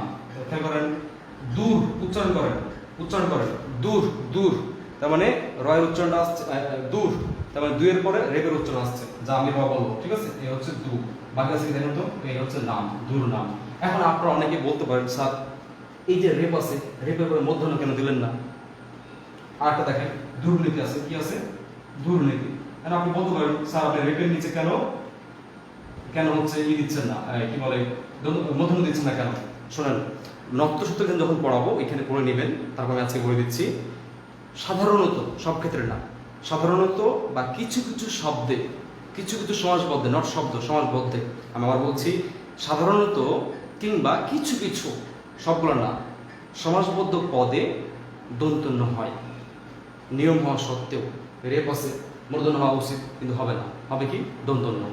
খেয়াল করেন, দূর উচ্চারণ করেন, দূর। তার মানে রয়ের উচ্চারণটা আসছে দূর, তার মানে দুইয়ের পরে রেপের উচ্চারণ আসছে, যা আমি বলবো, ঠিক আছে? এই হচ্ছে দু, বাকি আছে কি দেখুন তো, এই হচ্ছে নাম, দূর নাম। এখন আপনারা অনেকে বলতে পারেন স্যার এই যে রেপ আছে, রেপের পরে মূর্ধন্য কেন দিলেন না? আরেকটা দেখেন দুর্নীতি আছে, কি আছে? দুর্নীতি। এখন আপনি বলতে পারেন স্যার আপনি রেপের নিচে কেন কেন হচ্ছে ই দিচ্ছেন না, কি বলে, মূর্ধন্য দিচ্ছেন না কেন? শোনেন, নত্যসূত্র যখন পড়াবো এখানে পড়ে নেবেন, তারপর আমি আজকে বলে দিচ্ছি। সাধারণত, সব ক্ষেত্রে না, সাধারণত বা কিছু কিছু শব্দে, কিছু কিছু সমাসবদ্ধে, নট শব্দ, সমাসবদ্ধে, আমি আবার বলছি সাধারণত কিংবা কিছু কিছু, সবগুলো না, সমাসবদ্ধ পদে দন্তন্য হয়। নিয়ম হওয়া সত্ত্বেও রেপ আছে, মূর্ধন্য হওয়া উচিত, কিন্তু হবে না, হবে কি? দন্তন্য।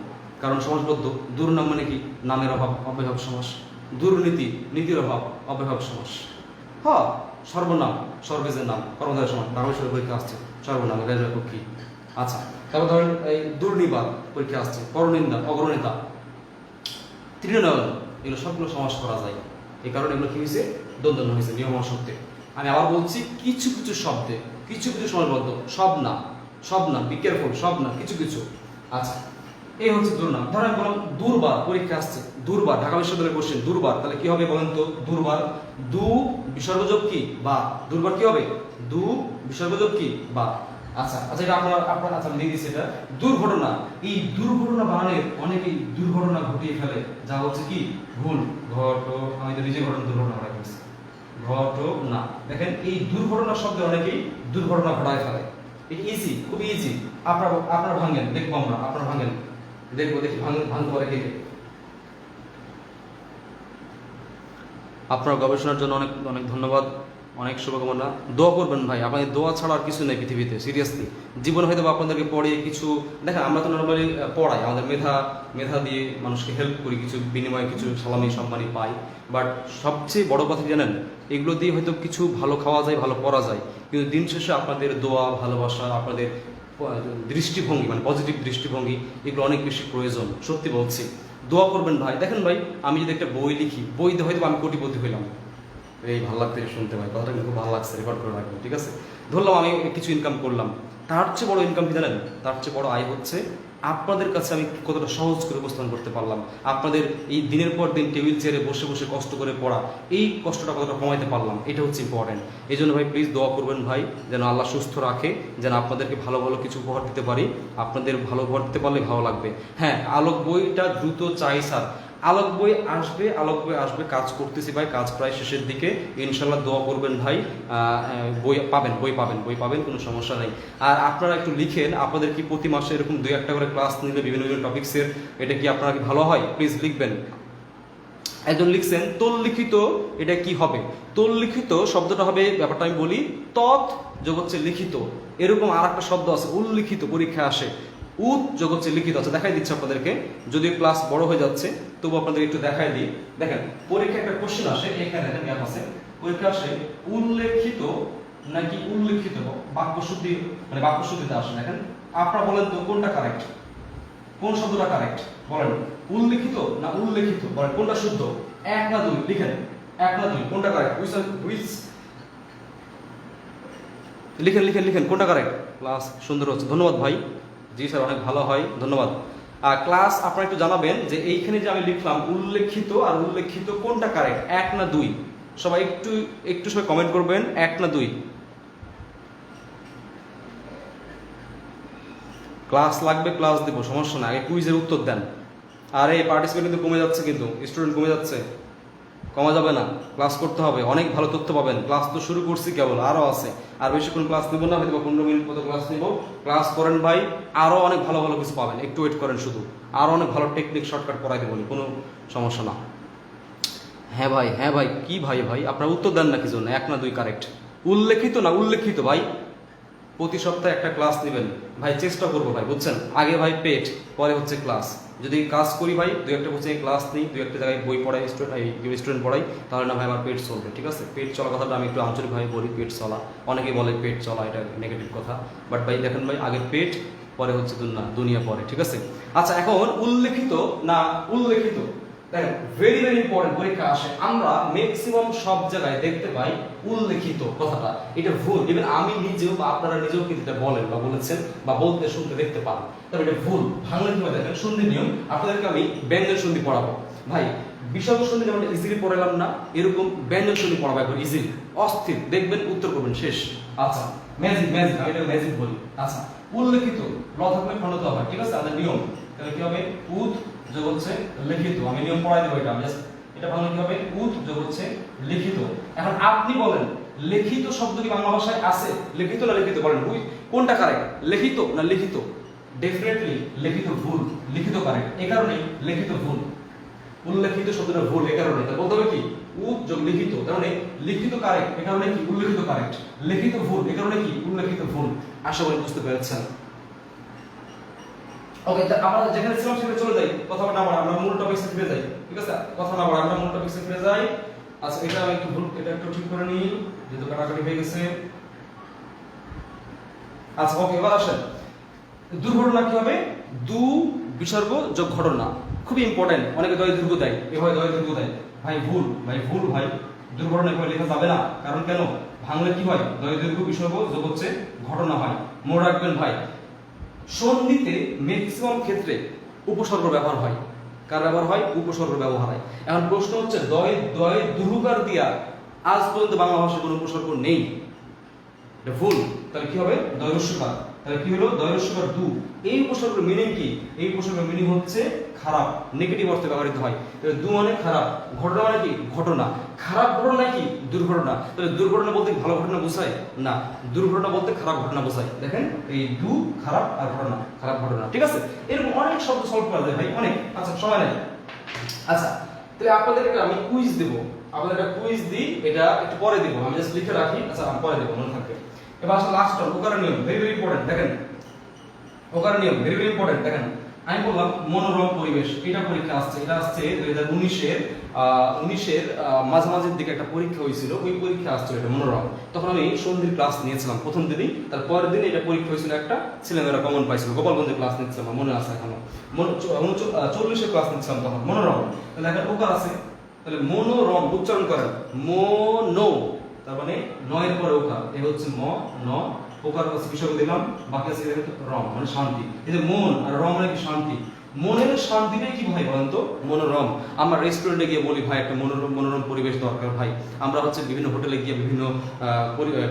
কারণ সমাসবদ্ধ, দুর্নাম মানে কি? নামের অভাব, অব্যয়ভাব সমাস। দুর্নীতি, নীতির অভাব, অব্যয়ভাব সমাস। হ্যাঁ, সর্বনাম, সর্বেজের নাম, কর্মধারয় সমান, বাংলাদেশের পরীক্ষা আসছে, সর্বনাম, রেজক কি? আচ্ছা, তারপর ধরেন এই দুর্নিবার পরীক্ষা আসছে, পরনিন্দা, অগ্রনেতা, তৃণনয়ন, এগুলো সবগুলো সমাস করা যায়। এই কারণে এগুলো কি হয়েছে? দন্তন্য হয়েছে, নিয়ম সত্ত্বে। আমি আবার বলছি কিছু কিছু শব্দে, কিছু কিছু সমাসবদ্ধ, সব না, সব না, বি কেয়ারফুল, সব না, কিছু কিছু। আচ্ছা, এই হচ্ছে দুর্নাম। ধরেন বললাম দুর্বার পরীক্ষা আসছে, দুর্বার, ঢাকা বিশ্ববিদ্যালয়ের কোশ্চেন, দুর্বার, তাহলে কি হবে বলেন তো? দুর্বার, দু বিসর্গযোগ কি? বা। দুর্বার কি হবে? দু বিসর্গযোগ কি? বা। আচ্ছা আচ্ছা, এটা আপনার আচ্ছা আমি দিয়ে দিচ্ছি এটা। দুর্ঘটনা, এই দুর্ঘটনা বানানের অনেকেই দুর্ঘটনা ঘটিয়ে ফেলে, যা হচ্ছে কি? ভুল। আমি তো নিজে দুর্ঘটনা ঘটাই ফেলছি, ঘটনা। দেখেন এই দুর্ঘটনা শব্দে অনেকেই দুর্ঘটনা ঘটায় ফেলে। এটা ইজি, খুব ইজি। আপনার ভাঙেন, দেখবো আমরা, আপনার ভাঙেন, দেখবো, দেখি ভাঙতে পারে কে কে। আপনার গবেষণার জন্য অনেক অনেক ধন্যবাদ, অনেক শুভকামনা। দোয়া করবেন ভাই, আপনাদের দোয়া ছাড়া আর কিছু নেই পৃথিবীতে, সিরিয়াসলি। জীবনে হয়তো আপনাদেরকে পড়িয়ে কিছু, দেখেন আমরা তো নর্মালি পড়াই, আমাদের মেধা দিয়ে মানুষকে হেল্প করি, কিছু বিনিময়ে কিছু সালামি সম্মানী পাই। বাট সবচেয়ে বড় কথা জানেন, এগুলো দিয়ে হয়তো কিছু ভালো খাওয়া যায়, ভালো পড়া যায়, কিন্তু দিন শেষে আপনাদের দোয়া, ভালোবাসা, আপনাদের দৃষ্টিভঙ্গি, মানে পজিটিভ দৃষ্টিভঙ্গি, এগুলো অনেক বেশি প্রয়োজন, সত্যি বলছি। দোয়া করবেন ভাই। দেখেন ভাই, আমি যদি একটা বই লিখি, বই দিয়ে হয়তো আমি কোটিপতি হইলাম, এই ভালো লাগতে শুনতে ভাই, কথাটা কিন্তু খুব ভালো লাগছে, রেকর্ড করে রাখবেন, ঠিক আছে? ধরলাম আমি কিছু ইনকাম করলাম, তার চেয়ে বড় ইনকাম কি জানেন? তার চেয়ে বড় আয় হচ্ছে আপনাদের কাছে আমি কতটা সহজ করে উপস্থাপন করতে পারলাম, আপনাদের এই দিনের পর দিন টেবিল চেয়ারে বসে বসে কষ্ট করে পড়া, এই কষ্টটা কতটা কমাইতে পারলাম, এটা হচ্ছে ইম্পর্টেন্ট। এই জন্য ভাই প্লিজ দোয়া করবেন ভাই, যেন আল্লাহ সুস্থ রাখে, যেন আপনাদেরকে ভালো ভালো কিছু উপহার দিতে পারি। আপনাদের ভালো উপহার দিতে পারলে ভালো লাগবে। হ্যাঁ, আলোক বইটা দ্রুত চাই স্যার। আলোক বই আসবে, আলোক বই আসবে, কাজ করতেছি ভাই, কাজ প্রায় শেষের দিকে, ইনশাল্লাহ দোয়া করবেন ভাই। বই পাবেন, কোনো সমস্যা নেই। আর আপনারা একটু লিখেন, আপনাদের কি প্রতি মাসে এরকম 2-1টা করে ক্লাস নিলে বিভিন্ন বিভিন্ন টপিক্সের, এটা কি আপনারা কি ভালো হয়? প্লিজ লিখবেন। একজন লিখছেন তোল্লিখিত, এটা কি হবে? তোল্লিখিত শব্দটা হবে, ব্যাপারটা আমি বলি, তৎ যোগ হচ্ছে লিখিত। এরকম আর একটা শব্দ আছে উল্লিখিত, পরীক্ষা আসে, উৎ যোগ হচ্ছে লিখিত। আছে, দেখাই দিচ্ছে আপনাদেরকে, যদিও ক্লাস বড় হয়ে যাচ্ছে তবু আপনাদের একটু দেখাই দিই। দেখেন পরীক্ষা একটা কোশ্চেন আসে, এখানে দেখেন গ্যাপ আছে, পরীক্ষা আসে উল্লেখিত নাকি উল্লেখিত, বাক্যশুদ্ধি, মানে বাক্যশুদ্ধিতে আসে। দেখেন আপনারা বলেন তো কোনটা কারেক্ট, কোন শব্দটা কারেক্ট বলেন? উল্লেখিত না উল্লেখিত, বলেন কোনটা শুদ্ধ? 1 না 2? লিখেন 1 না 2, কোনটা কারেক্ট? লিখেন কোনটা কারেক্ট? ক্লাস সুন্দর হচ্ছে, ধন্যবাদ ভাই। জি স্যার, অনেক ভালো হয়, ধন্যবাদ। ক্লাস আপনারা একটু জানাবেন যে এইখানে যে আমি লিখলাম উল্লেখিত আর উল্লেখিত, কোনটা কারেক্ট, 1 না 2? সবাই একটু সবাই কমেন্ট করবেন, 1 না 2? ক্লাস লাগবে, ক্লাস দেব, সমস্যা না, আগে কুইজের উত্তর দেন। আর এই পার্টিসিপেন্ট কিন্তু কমে যাচ্ছে, কিন্তু স্টুডেন্ট কমে যাচ্ছে, কমা যাবে না, ক্লাস করতে হবে, অনেক ভালো তথ্য পাবেন। ক্লাস তো শুরু করছি কেবল, আরও আছে, আর বেশিক্ষণ ক্লাস নেবো না, হয়তো 15 মিনিট মতো ক্লাস নেব। ক্লাস করেন ভাই, আরও অনেক ভালো ভালো কিছু পাবেন, একটু ওয়েট করেন শুধু, আরও অনেক ভালো টেকনিক শর্টকাট করাই দেবো, কোনো সমস্যা না। হ্যাঁ ভাই, কি ভাই আপনার উত্তর দেন না কি জন্য? 1 না 2 কারেক্ট? উল্লেখিত না উল্লেখিত ভাই? প্রতি সপ্তাহে একটা ক্লাস নেবেন ভাই, চেষ্টা করবো ভাই, বুঝছেন? আগে ভাই পেট, পরে হচ্ছে ক্লাস। যদি কাজ করি ভাই, 2-1টা কোচিং ক্লাস নিই, 2-1টা জায়গায় বই পড়াই, স্টুডেন্ট পড়াই, তাহলে না ভাই আমার পেট চলবে, ঠিক আছে? পেট চলা কথাটা আমি একটু আঞ্চলিকভাবে বলি, পেট চলা। অনেকেই বলে পেট চলা, এটা নেগেটিভ কথা, বাট ভাই দেখেন ভাই, আগে পেট, পরে হচ্ছে দুনিয়া পরে, ঠিক আছে? আচ্ছা, এখন উল্লেখিত না উল্লেখিত, দেখেন ভেরি ভেরি ইম্পর্টেন্ট পরীক্ষা আসে, আমরা ম্যাক্সিমাম সব জায়গায় দেখতে পাই উল্লেখিত কথাটা, এটা ভুল। ইভেন আমি নিজেও বা আপনারা নিজেও কিন্তু এটা বলেন বা বলেছেন বা বলতে শুনতে দেখতে পান, তবে এটা ভুল। ভাঙলে কিভাবে দেখেন, সন্ধি নিয়ম আপনাদেরকে আমি ব্যঞ্জন সন্ধি পড়াবো ভাই। বিসর্গ সন্ধি যেমন ইজিলি পড়ালাম না, এরকম ব্যঞ্জন সন্ধি পড়াবো একবার ইজিলি, অস্থির দেখবেন উত্তর করবেন শেষ। আচ্ছা ম্যাজিক ম্যাজিক, আমি এটা ম্যাজিক বলি। আচ্ছা উল্লেখিত ল থাকলে খণ্ডত হয়, ঠিক আছে, আমাদের নিয়ম। তাহলে কি হবে, উদ যোগ হচ্ছে লিখিত, আমি নিয়ম পড়াই দেবো এটা, আমি জাস্ট এটা ভাঙলে কি হবে, উদ যোগ হচ্ছে লিখিত। এখন আপনি বলেন লিখিত শব্দ কি বাংলা ভাষায় আছে? লিখিত না লিখিত বলেন, কোনটা কারেক্ট, লিখিত না লিখিত? ডেফিনেটলি লিখিত ভুল, লিখিত কারেক্ট। এই কারণে লিখিত ভুল, উল্লেখিত শব্দটা ভুল, এই কারণে তা বলতে হবে কি উদ যোগ লিখিত, কারণে লিখিত কারেক্ট, এই কারণে কি উল্লেখিত কারেক্ট। লিখিত ভুল, এই কারণে কি উল্লেখিত ভুল। আশা করি বুঝতে পেরেছেন। ওকে, আমরা যেখানে ছিলাম সেখানে চলে যাই, কথা না বলা, আমরা মূল টপিকসে ফিরে যাই, ঠিক আছে, কথা না বলা, আমরা মূল টপিকসে ফিরে যাই। আচ্ছা এটা আমি একটু ভুল, এটা একটু ঠিক করে নিই যেহেতু কাটাকাটি হয়ে গেছে। আচ্ছা ওকে, এবার আসেন দুর্ঘটনা কি হবে, দু বিসর্গ যোগ ঘটনা, খুবই ইম্পর্টেন্ট। অনেকে দয় দীর্ঘ দেয়, এভাবে দয় দীর্ঘ দেয়, ভাই ভুল, ভাই ভুল, ভাই দুর্ঘটনা এভাবে লেখা যাবে না। কারণ কেন, ভাঙলে কি হয়, দয় দীর্ঘ বিসর্গ যোগ হচ্ছে ঘটনা হয়। মনে রাখবেন ভাই, সন্ধিতে ম্যাক্সিমাম ক্ষেত্রে উপসর্গ ব্যবহার হয়। কার ব্যবহার হয়, উপসর্গ ব্যবহার হয়। এখন প্রশ্ন হচ্ছে দয় দয় দুরুকার দিয়া আজ পর্যন্ত বাংলা ভাষায় কোনো উপসর্গ নেই, এটা ভুল। তাহলে কি হবে, দয়রস্যকার। তাহলে কি হলো, দয়রস্যকার দু। এই উপসর্গের মিনিং কি, এই উপসর্গের মিনিং হচ্ছে খারাপ, নেগেটিভ অর্থে ব্যবহৃত হয়। তাহলে দু মানে খারাপ, ঘটনা মানে কি ঘটনা, খারাপ ঘটনা কি দুর্ঘটনা। তাহলে দুর্ঘটনা বলতে ভালো ঘটনা বোঝায় না, দুর্ঘটনা বলতে খারাপ ঘটনা বোঝায়। দেখেন এই দু খারাপ আর ঘটনা, খারাপ ঘটনা, ঠিক আছে। এরকম অনেক শব্দ সলভ করা যায় ভাই, অনেক। আচ্ছা সময় নাই। আচ্ছা তাহলে আপনাদেরকে আমি কুইজ দেব, আপনাদের একটা কুইজ দিই, এটা একটু পরে দেব, আমি জাস্ট লিখে রাখি। আচ্ছা আমি পরে দেব, মনে থাকবে। এবার আসলে লাস্ট টার্ম ওকারের নিয়ম, ভেরি ভেরি ইম্পর্টেন্ট। দেখেন ওকারের নিয়ম ভেরি ভেরি ইম্পর্টেন্ট। দেখেন আমি বললাম মনোরম পরিবেশ, এটা পরীক্ষা আসছে, এটা আসছে 2019 এর মাঝামাঝির দিকে একটা পরীক্ষা হয়েছিল, ওই পরীক্ষা আসছিল এটা মনোরম। তখন আমি সন্ধির ক্লাস নিয়েছিলাম প্রথম দিনই, তার পরের দিন এটা পরীক্ষা হয়েছিল, একটা ছেলেমেয়েরা কমন পাইছিল, গোপালগঞ্জে ক্লাস নিচ্ছিলাম, আমার মনে আছে এখনো। 40 ক্লাস নিচ্ছিলাম তখন, মনোরম। তাহলে একটা ওকার আছে, তাহলে মনোরম উচ্চারণ করেন, মনো তার মানে নয়ের পরে ওকার, এই হচ্ছে ম ন, ওকার আছে বিসর্গ দিলাম, বাকি আছে রম মানে শান্তি। এই যে মন আর রম মানে কি শান্তি, মনের শান্তিটাই কি ভাই বলেন তো, মনোরম। আমরা রেস্টুরেন্টে গিয়ে বলি ভাই একটা মনোরম মনোরম পরিবেশ দরকার ভাই। আমরা হচ্ছে বিভিন্ন হোটেলে গিয়ে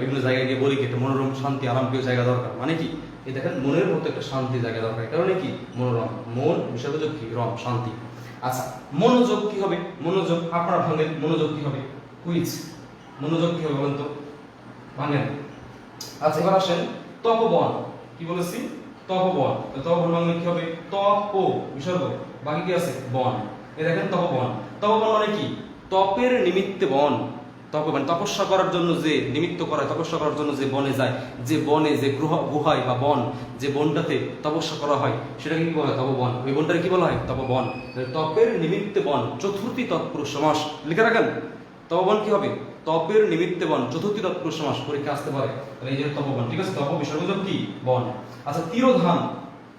বিভিন্ন জায়গায় গিয়ে বলি কি একটা মনোরম শান্তি আরামপ্রিয় জায়গা দরকার, মানে কি এই দেখেন মনের মতো একটা শান্তি জায়গা দরকার, কারণে কি মনোরম, মন বিসর্গযোগ কি রম শান্তি। আচ্ছা মনোযোগ কি হবে, মনোযোগ আপনারা ভাঙেন, মনোযোগ কি হবে, কুইজ, মনোযোগ কি হবে বলেন তো, ভাঙেন। আচ্ছা এবার আসেন তপবন, কি বলেছি তপবন, তপবন মানে কি হবে, তপ বিসর্গ, বাকি কি আছে বন। এই দেখেন তপবন, তপবন মানে কি তপের নিমিত্তে বন, তপ মানে তপস্যা করার জন্য যে নিমিত্ত করা, তপস্যা করার জন্য যে বনে যায়, যে বনে যে গুহায় বা বন, যে বনটাতে তপস্যা করা হয় সেটাকে কি বলা হয় তপবন, ওই বনটাকে কি বলা হয় তপবন। তপের নিমিত্তে বন চতুর্থী তৎপুরুষ সমাস লিখে রাখেন, তপবন কি হবে তপের নিমিত্তে বন চতুর্থী তৎপুরুষ সমাস, পরীক্ষা আসতে পারে। তাহলে এই যে তপবন, ঠিক আছে, তপ বিসর্গযোগ কি বন। আচ্ছা তিরোধান,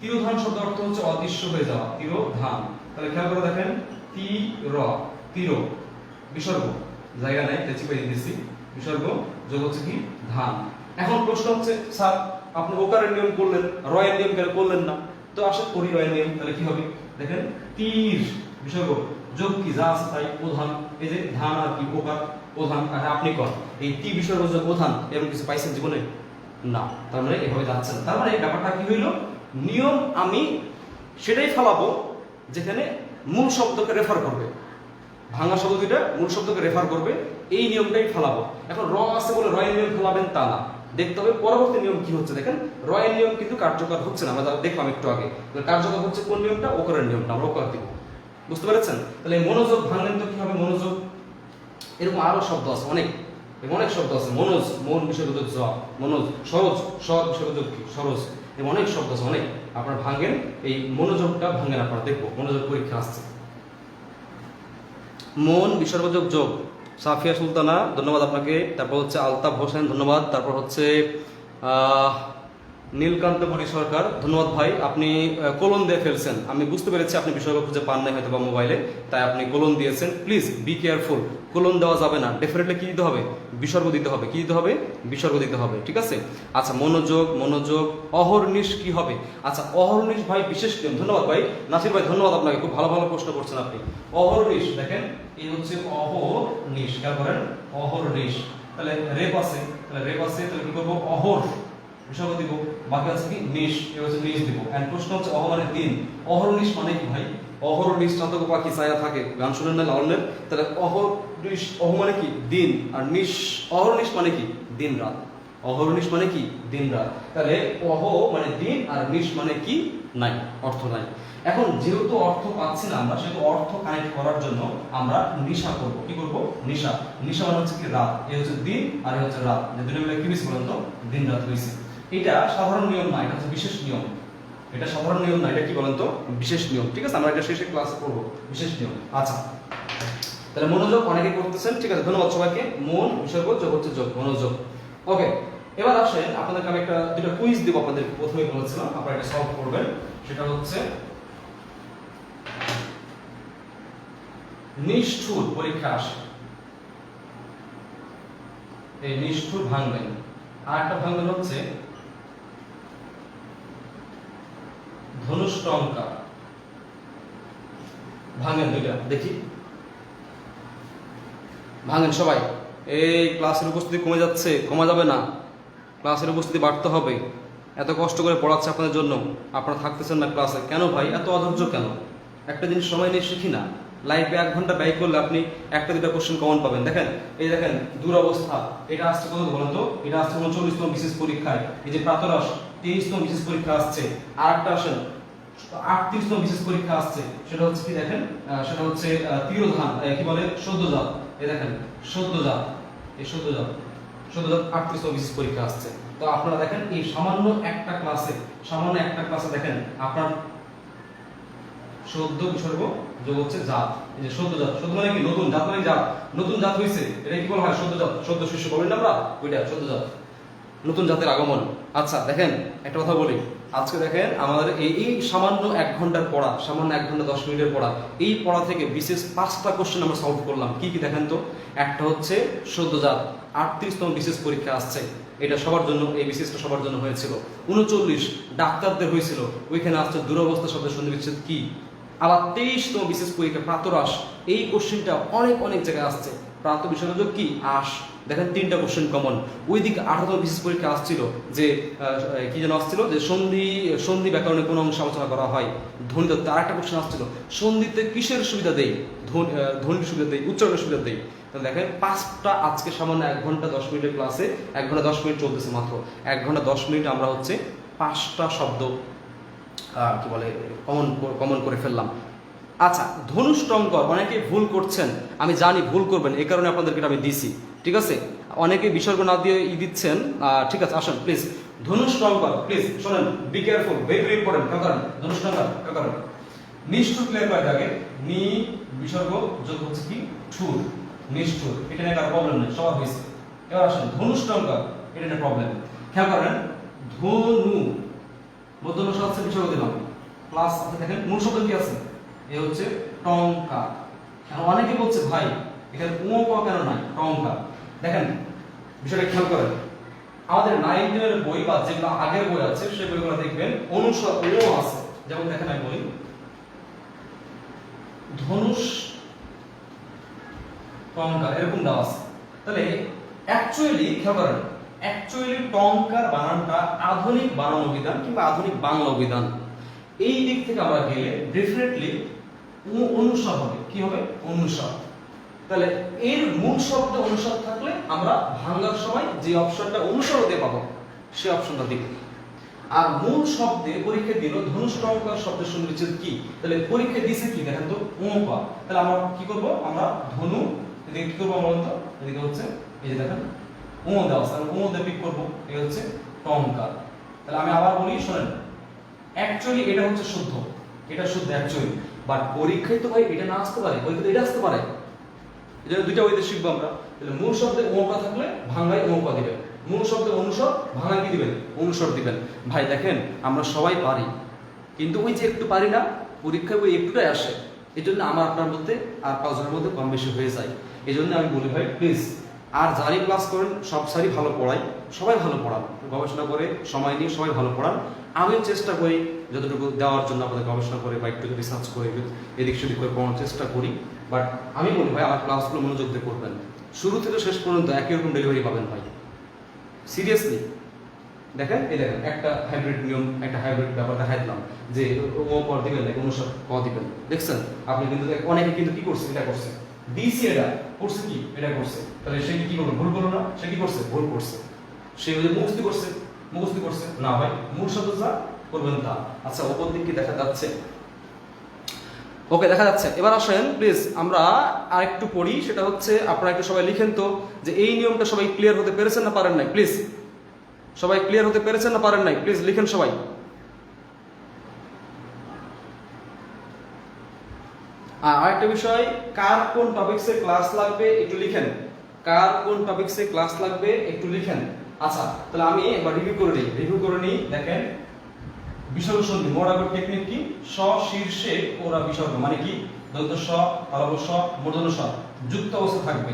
তিরোধান শব্দ অর্থ হচ্ছে অদৃশ্য হয়ে যাওয়া, তিরোধান। তাহলে খেয়াল করে দেখেন তির বিসর্গ জায়গা নাই তাই চিপাই দিয়েছি, বিসর্গ যোগ হচ্ছে কি ধান। এখন প্রশ্ন হচ্ছে স্যার আপনি ওকারের নিয়ম করলেন, রয়ের নিয়ম কেন করলেন না? তো আসে করি রয়ের নিয়ম, তাহলে কি হবে দেখেন তীর বিসর্গ যোগ কি যা আছে তাই প্রধান, এই যে ধান আর কি ওকার প্রধান, আপনি কর এই টি বিসর্গ যোগ প্রধান, এরকম কিছু পাইছেন জীবনে না, তার মানে এভাবে যাচ্ছে না। তার মানে ব্যাপারটা কি হইল, নিয়ম আমি সেটাই ফেলাবো যেখানে মূল শব্দকে রেফার করবে, ভাঙা শব্দ দুইটা মূল শব্দকে রেফার করবে, এই নিয়মটাই ফেলাবো। এখন র আছে বলে রয়ের নিয়ম ফেলাবেন তা না, দেখতে হবে পরবর্তী নিয়ম কি হচ্ছে। দেখেন রয়ের নিয়ম কিন্তু কার্যকর হচ্ছে না, আমরা দেখলাম একটু আগে, কার্যকর হচ্ছে কোন নিয়মটা, ওকরের নিয়মটা, আমরা ওকর দিব, বুঝতে পেরেছেন। তাহলে মনোযোগ ভাঙলেন তো কি হবে মনোযোগ, এরকম আরো শব্দ আছে অনেক, অনেক শব্দ আছে, মনোজ মন বিসর্গযোগ জ, মনোজ সরোজ সর বিসর্গযোগ কি সরোজ, এবং অনেক শব্দ আছে অনেক, আপনারা ভাঙেন এই মনোযোগটা ভাঙেন, আপনারা দেখবো মনোযোগ পরীক্ষা আসছে। মন বিসর্গযোগ যোগ, সাফিয়া সুলতানা ধন্যবাদ আপনাকে, তারপর হচ্ছে আলতাফ হোসেন ধন্যবাদ, তারপর হচ্ছে নীলকান্ত বড়ি সরকার, ধন্যবাদ ভাই। আপনি কোলন দিয়ে ফেলছেন, আমি বুঝতে পেরেছি আপনি বিষয়গুলো খুঁজে পান নাই হয়তো বা মোবাইলে, তাই আপনি কোলন দিয়েছেন। প্লিজ বি কেয়ারফুল, কোলন দেওয়া যাবে না, ডেফিনেটলি কি দিতে হবে, বিসর্গ দিতে হবে। কি দিতে হবে? বিসর্গ দিতে হবে, ঠিক আছে। আচ্ছা, মনোযোগ মনোযোগ, অহর্নিশ কি হবে? আচ্ছা, অহর্নিশ ভাই বিশেষ নিয়ম। ধন্যবাদ ভাই নাসির ভাই, ধন্যবাদ আপনাকে, খুব ভালো ভালো প্রশ্ন করছেন আপনি। অহর্নিশ দেখেন, এই হচ্ছে অহর্নিশ, খেয়াল করেন, অহর্নিশ। তাহলে রেপ আছে, তাহলে কি করবো? অহর বিসর্গ দিব, বাকি আছে কি? নিশ, এ হচ্ছে নিশ দিব। এন্ড প্রশ্ন হচ্ছে অহ মানে দিন, অহর্নিশ মানে কি ভাই? অহর্নিশ চাতক পাখি ছায়া থাকে, গান শুনেন না লালনের? তাহলে অহর্নিশ, অহ মানে কি? দিন, আর নিশ, অহর্নিশ মানে কি? দিন রাত। অহর্নিশ মানে কি? দিন রাত। তাহলে অহ মানে দিন আর নিশ মানে কি? নাই, অর্থ নাই। এখন যেহেতু অর্থ পাচ্ছি না আমরা, সেহেতু অর্থ কানেক্ট করার জন্য আমরা নিশা করব। কি করব? নিশা। নিশা মানে হচ্ছে কি? রাত। এ হচ্ছে দিন আর এ হচ্ছে রাত, যে দুটো মিলে কি হয়েছে বলেন তো? দিন রাত হয়েছে। এটা সাধারণ নিয়ম না, এটা হচ্ছে বিশেষ নিয়ম। এটা সাধারণ নিয়ম না, এটা কি বলেন তো? বিশেষ নিয়ম, ঠিক আছে। আমরা এটা শেষে ক্লাসে পড়বো, বিশেষ নিয়ম। আচ্ছা, তাহলে মনোযোগ অনেকে করতেছেন, ঠিক আছে, ধন্যবাদ সবাইকে। মন, বিসর্গ, যোগ হচ্ছে যোগ, মনোযোগ। ওকে, এবার আসেন আপনাদেরকে আমি দুটো কুইজ দিব। আপনাদের প্রথমে বলেছিলাম আপনারা এটা সলভ করবেন। সেটা হচ্ছে নিষ্ঠুর পরীক্ষা আসে, এই নিষ্ঠুর ভাঙবেন। আর একটা ভাঙবেন হচ্ছে ধনুষ্টঙ্কা, ভাঙেন দুইটা দেখি, ভাঙেন সবাই। এই ক্লাসের উপস্থিতি কমে যাচ্ছে, কমা যাবে না, ক্লাসের উপস্থিতি বাড়তে হবে। এত কষ্ট করে পড়াচ্ছে আপনাদের জন্য, আপনারা থাকতেছেন না ক্লাসে, কেন ভাই এত অধৈর্য কেন? একটা জিনিস সময় নিয়ে শিখি না। লাইফে 1 ঘন্টা ব্যয় করলে আপনি একটা দুটা কোশ্চেন কমন পাবেন। দেখেন, এই দেখেন দুরবস্থা, এটা আসছে কত বলেন তো? এটা আসছে 39তম বিশেষ পরীক্ষায়। এই যে প্রাতরাস 23তম বিশেষ পরীক্ষা আসছে। আর একটা আসেন 38তম বিশেষ পরীক্ষা আসছে, সেটা হচ্ছে কি দেখেন, সেটা হচ্ছে তিরোধান, কি বলে, সদ্যজাত। এই দেখেন সদ্যজাত, এই সদ্যজাত 38তম বিশেষ পরীক্ষা আসছে। তো আপনারা দেখেন এই সামান্য একটা ক্লাসে দেখেন আপনার সদ্য বিসর্গ যোগ হচ্ছে জাত। এই যে সদ্যজাত, সদ্য মানে কি? নতুন, জাত মানে জাত, নতুন জাত হইছে, এটা কি বলা হয়? সদ্যজাত, সদ্য শিশু বলেন না আমরা, ওইটা সদ্যজাত, নতুন জাতের আগমন। আচ্ছা দেখেন, একটা কথা বলি, আজকে দেখেন আমাদের এই সামান্য 1 ঘন্টার পড়া, সামান্য 1 ঘন্টা 10 মিনিটের পড়া, এই পড়া থেকে বিশেষ 5টা কোশ্চেন আমরা সলভ করলাম। কি কি দেখেন তো? একটা হচ্ছে সদ্যজাত, 38তম বিশেষ পরীক্ষা আসছে, এটা সবার জন্য, এই বিশেষটা সবার জন্য হয়েছিল। 39 ডাক্তারদের হয়েছিল, ওইখানে আসছে দুরবস্থা শব্দের সন্ধিবিচ্ছেদ কি। আবার 23তম বিশেষ পরীক্ষা প্রাতরাস, এই কোশ্চেনটা অনেক জায়গায় আসছে। প্রাত বিসর্গ কি? আশ। দেখেন 3টা কোশ্চেন কমন। ওইদিকে 18তম বিশেষ পরীক্ষা আসছিল, যে কি যেন আসছিল, যে সন্ধি ব্যাকরণে কোন অংশ আলোচনা করা হয়, ধ্বনি তত্ত্ব। আর একটা কোশ্চেন আসছিল, সন্ধিতে কিসের সুবিধা দেই? ধ্বনির সুবিধা দেই, উচ্চারণের সুবিধা দেই। তাহলে দেখেন 5টা আজকে সামান্য 1 ঘন্টা 10 মিনিটের ক্লাসে, 1 ঘন্টা 10 মিনিট চলতেছে মাত্র, 1 ঘন্টা 10 মিনিট আমরা হচ্ছে 5টা শব্দ কি বলে কমন করে ফেললাম। আচ্ছা, ধনুষ্টঙ্কর অনেকে ভুল করছেন, আমি জানি ভুল করবেন, এই কারণে আপনাদেরকে আমি দিছি, ঠিক আছে। অনেকে বিসর্গ না দিয়ে দিচ্ছেন, ঠিক আছে। আসুন প্লিজ, ধনুষ্টঙ্কর প্লিজ শোনেন, বি কেয়ারফুল, ভেরি ইম্পর্টেন্ট। কারণ ধনুষ্টঙ্কর কারণ নিষ্ঠুর ক্লিয়ার করে আগে, নি বিসর্গ যোগ হচ্ছে কি? ঠুর, নিষ্ঠুর। এটা নিয়ে কারো প্রবলেম নেই, সবার হয়েছে। এবার আসুন ধনুষ্টঙ্কর, এটা নিয়ে প্রবলেম। খেয়াল করেন, ধনু মধ্যম হচ্ছে বিসর্গ দিলাম, প্লাস আছে দেখেন মূল শব্দ কি আছে? এ হচ্ছে টঙ্কা। অনেকে বলছে ভাই এখানে কেন নাই, টঙ্কা। দেখেন বিষয়টা খেয়াল করেন, আমাদের 9-10 বই বা যেগুলো আগের বই আছে সেই বইগুলো দেখবেন অনুসার আছে। যেমন দেখেন আমি বলি, ধনুষ টঙ্কা এরকম দেওয়া আছে। তাহলে অ্যাকচুয়ালি খেয়াল করেন, টঙ্কার বানানটা আধুনিক বানান অভিধান কিংবা আধুনিক বাংলা অভিধান, এই দিক থেকে আমরা গেলে ডেফিনেটলি অনুসার হবে। কি হবে? অনুসার। তাহলে এর মূল শব্দ অনুসার থাকলে আমরা ভাঙার সময় যে অপশনটা অনুসার দিয়ে পাবো, সেই অপশনটা দিব। আর মূল শব্দে পরীক্ষা দিল ধনুষ্টঙ্কার শব্দের সন্ধিবিচ্ছেদ কি। তাহলে পরীক্ষা দিছে কি দেখেন তো? ওপা। তাহলে আমরা কি করব? আমরা ধনু এদিকে কি করব বলুন তো? এদিকে হচ্ছে এই যে দেখেন ও দেওয়া আছে, ও দিয়ে পিক করব, এই হচ্ছে টঙ্কার। তাহলে আমি আবার বলি, শুনেন, অ্যাকচুয়ালি এটা হচ্ছে শুদ্ধ, এটা শুদ্ধ অ্যাকচুয়ালি, বাট পরীক্ষায় তো ভাই এটা না আসতে পারে, পরীক্ষায় এটা আসতে পারে। এটা দুইটা ওইতে শিখবো আমরা। তাহলে মূল শব্দে ওমকা থাকলে ভাঙায় ওমকা দিবে, মূল শব্দে অনুস্বর, ভাঙা কি দিবেন? অনুস্বর দিবেন। ভাই দেখেন আমরা সবাই পারি, কিন্তু ওই যে একটু পারি না, পরীক্ষায় ওই একটুটাই আসে, এই জন্য আমার আপনার মধ্যে আর 5 জনের মধ্যে কম বেশি হয়ে যায়। এই জন্য আমি বলি ভাই প্লিজ, আর যারাই ক্লাস করেন সব স্যারই ভালো পড়াই, সবাই ভালো পড়ান, গবেষণা করে সময় নিয়ে সবাই ভালো পড়ান। আমিও চেষ্টা করি যতটুকু দেওয়ার জন্য আপনাদের গবেষণা করে বা একটু রিসার্চ করে এদিক সেদিক করে পড়ানোর চেষ্টা করি। বাট আমি বলি ভাই আমার ক্লাসগুলো মনোযোগ দিয়ে করবেন, শুরু থেকে শেষ পর্যন্ত একই রকম ডেলিভারি পাবেন ভাই, সিরিয়াসলি। দেখেন এই দেখেন একটা হাইব্রিড নিয়ম, একটা হাইব্রিড ব্যাপার দেখাই দিলাম যে ও পর দিবেন নাকি অনুসার ক দিবেন। দেখছেন আপনি কিন্তু অনেকে কিন্তু কি করছে, এটা করছে দিয়েছি, এটা করছে কি, এটা করছে, তাহলে সে কি করলো? ভুল করলো না? সে কি করছে? ভুল করছে। সে ওই মুখস্থি করছে, মুখস্থি করছে না ভাই, মূল শব্দ যা করবেন তা। আচ্ছা ওপর দিক কি দেখা যাচ্ছে? ওকে দেখা যাচ্ছে। এবার আসেন প্লিজ আমরা আরেকটু পড়ি, সেটা হচ্ছে আপনারা একটু সবাই লিখেন তো যে এই নিয়মটা সবাই ক্লিয়ার হতে পেরেছেন না পারেন নাই? প্লিজ সবাই ক্লিয়ার হতে পেরেছেন না পারেন নাই? প্লিজ লিখেন সবাই। আরেকটা বিষয়, কার কোন টপিকসে ক্লাস লাগবে একটু লিখেন, কার কোন টপিকসে ক্লাস লাগবে একটু লিখেন। আচ্ছা তাহলে আমি একবার রিভিউ করে নিই। দেখেন বিসর্গ সন্ধি, মোট আগর টেকনিক কি? শীর্ষে ওরা বিসর্গ মানে কি? দন্ত স, তালব স, মূর্ধন্য স যুক্ত অবস্থা থাকবে।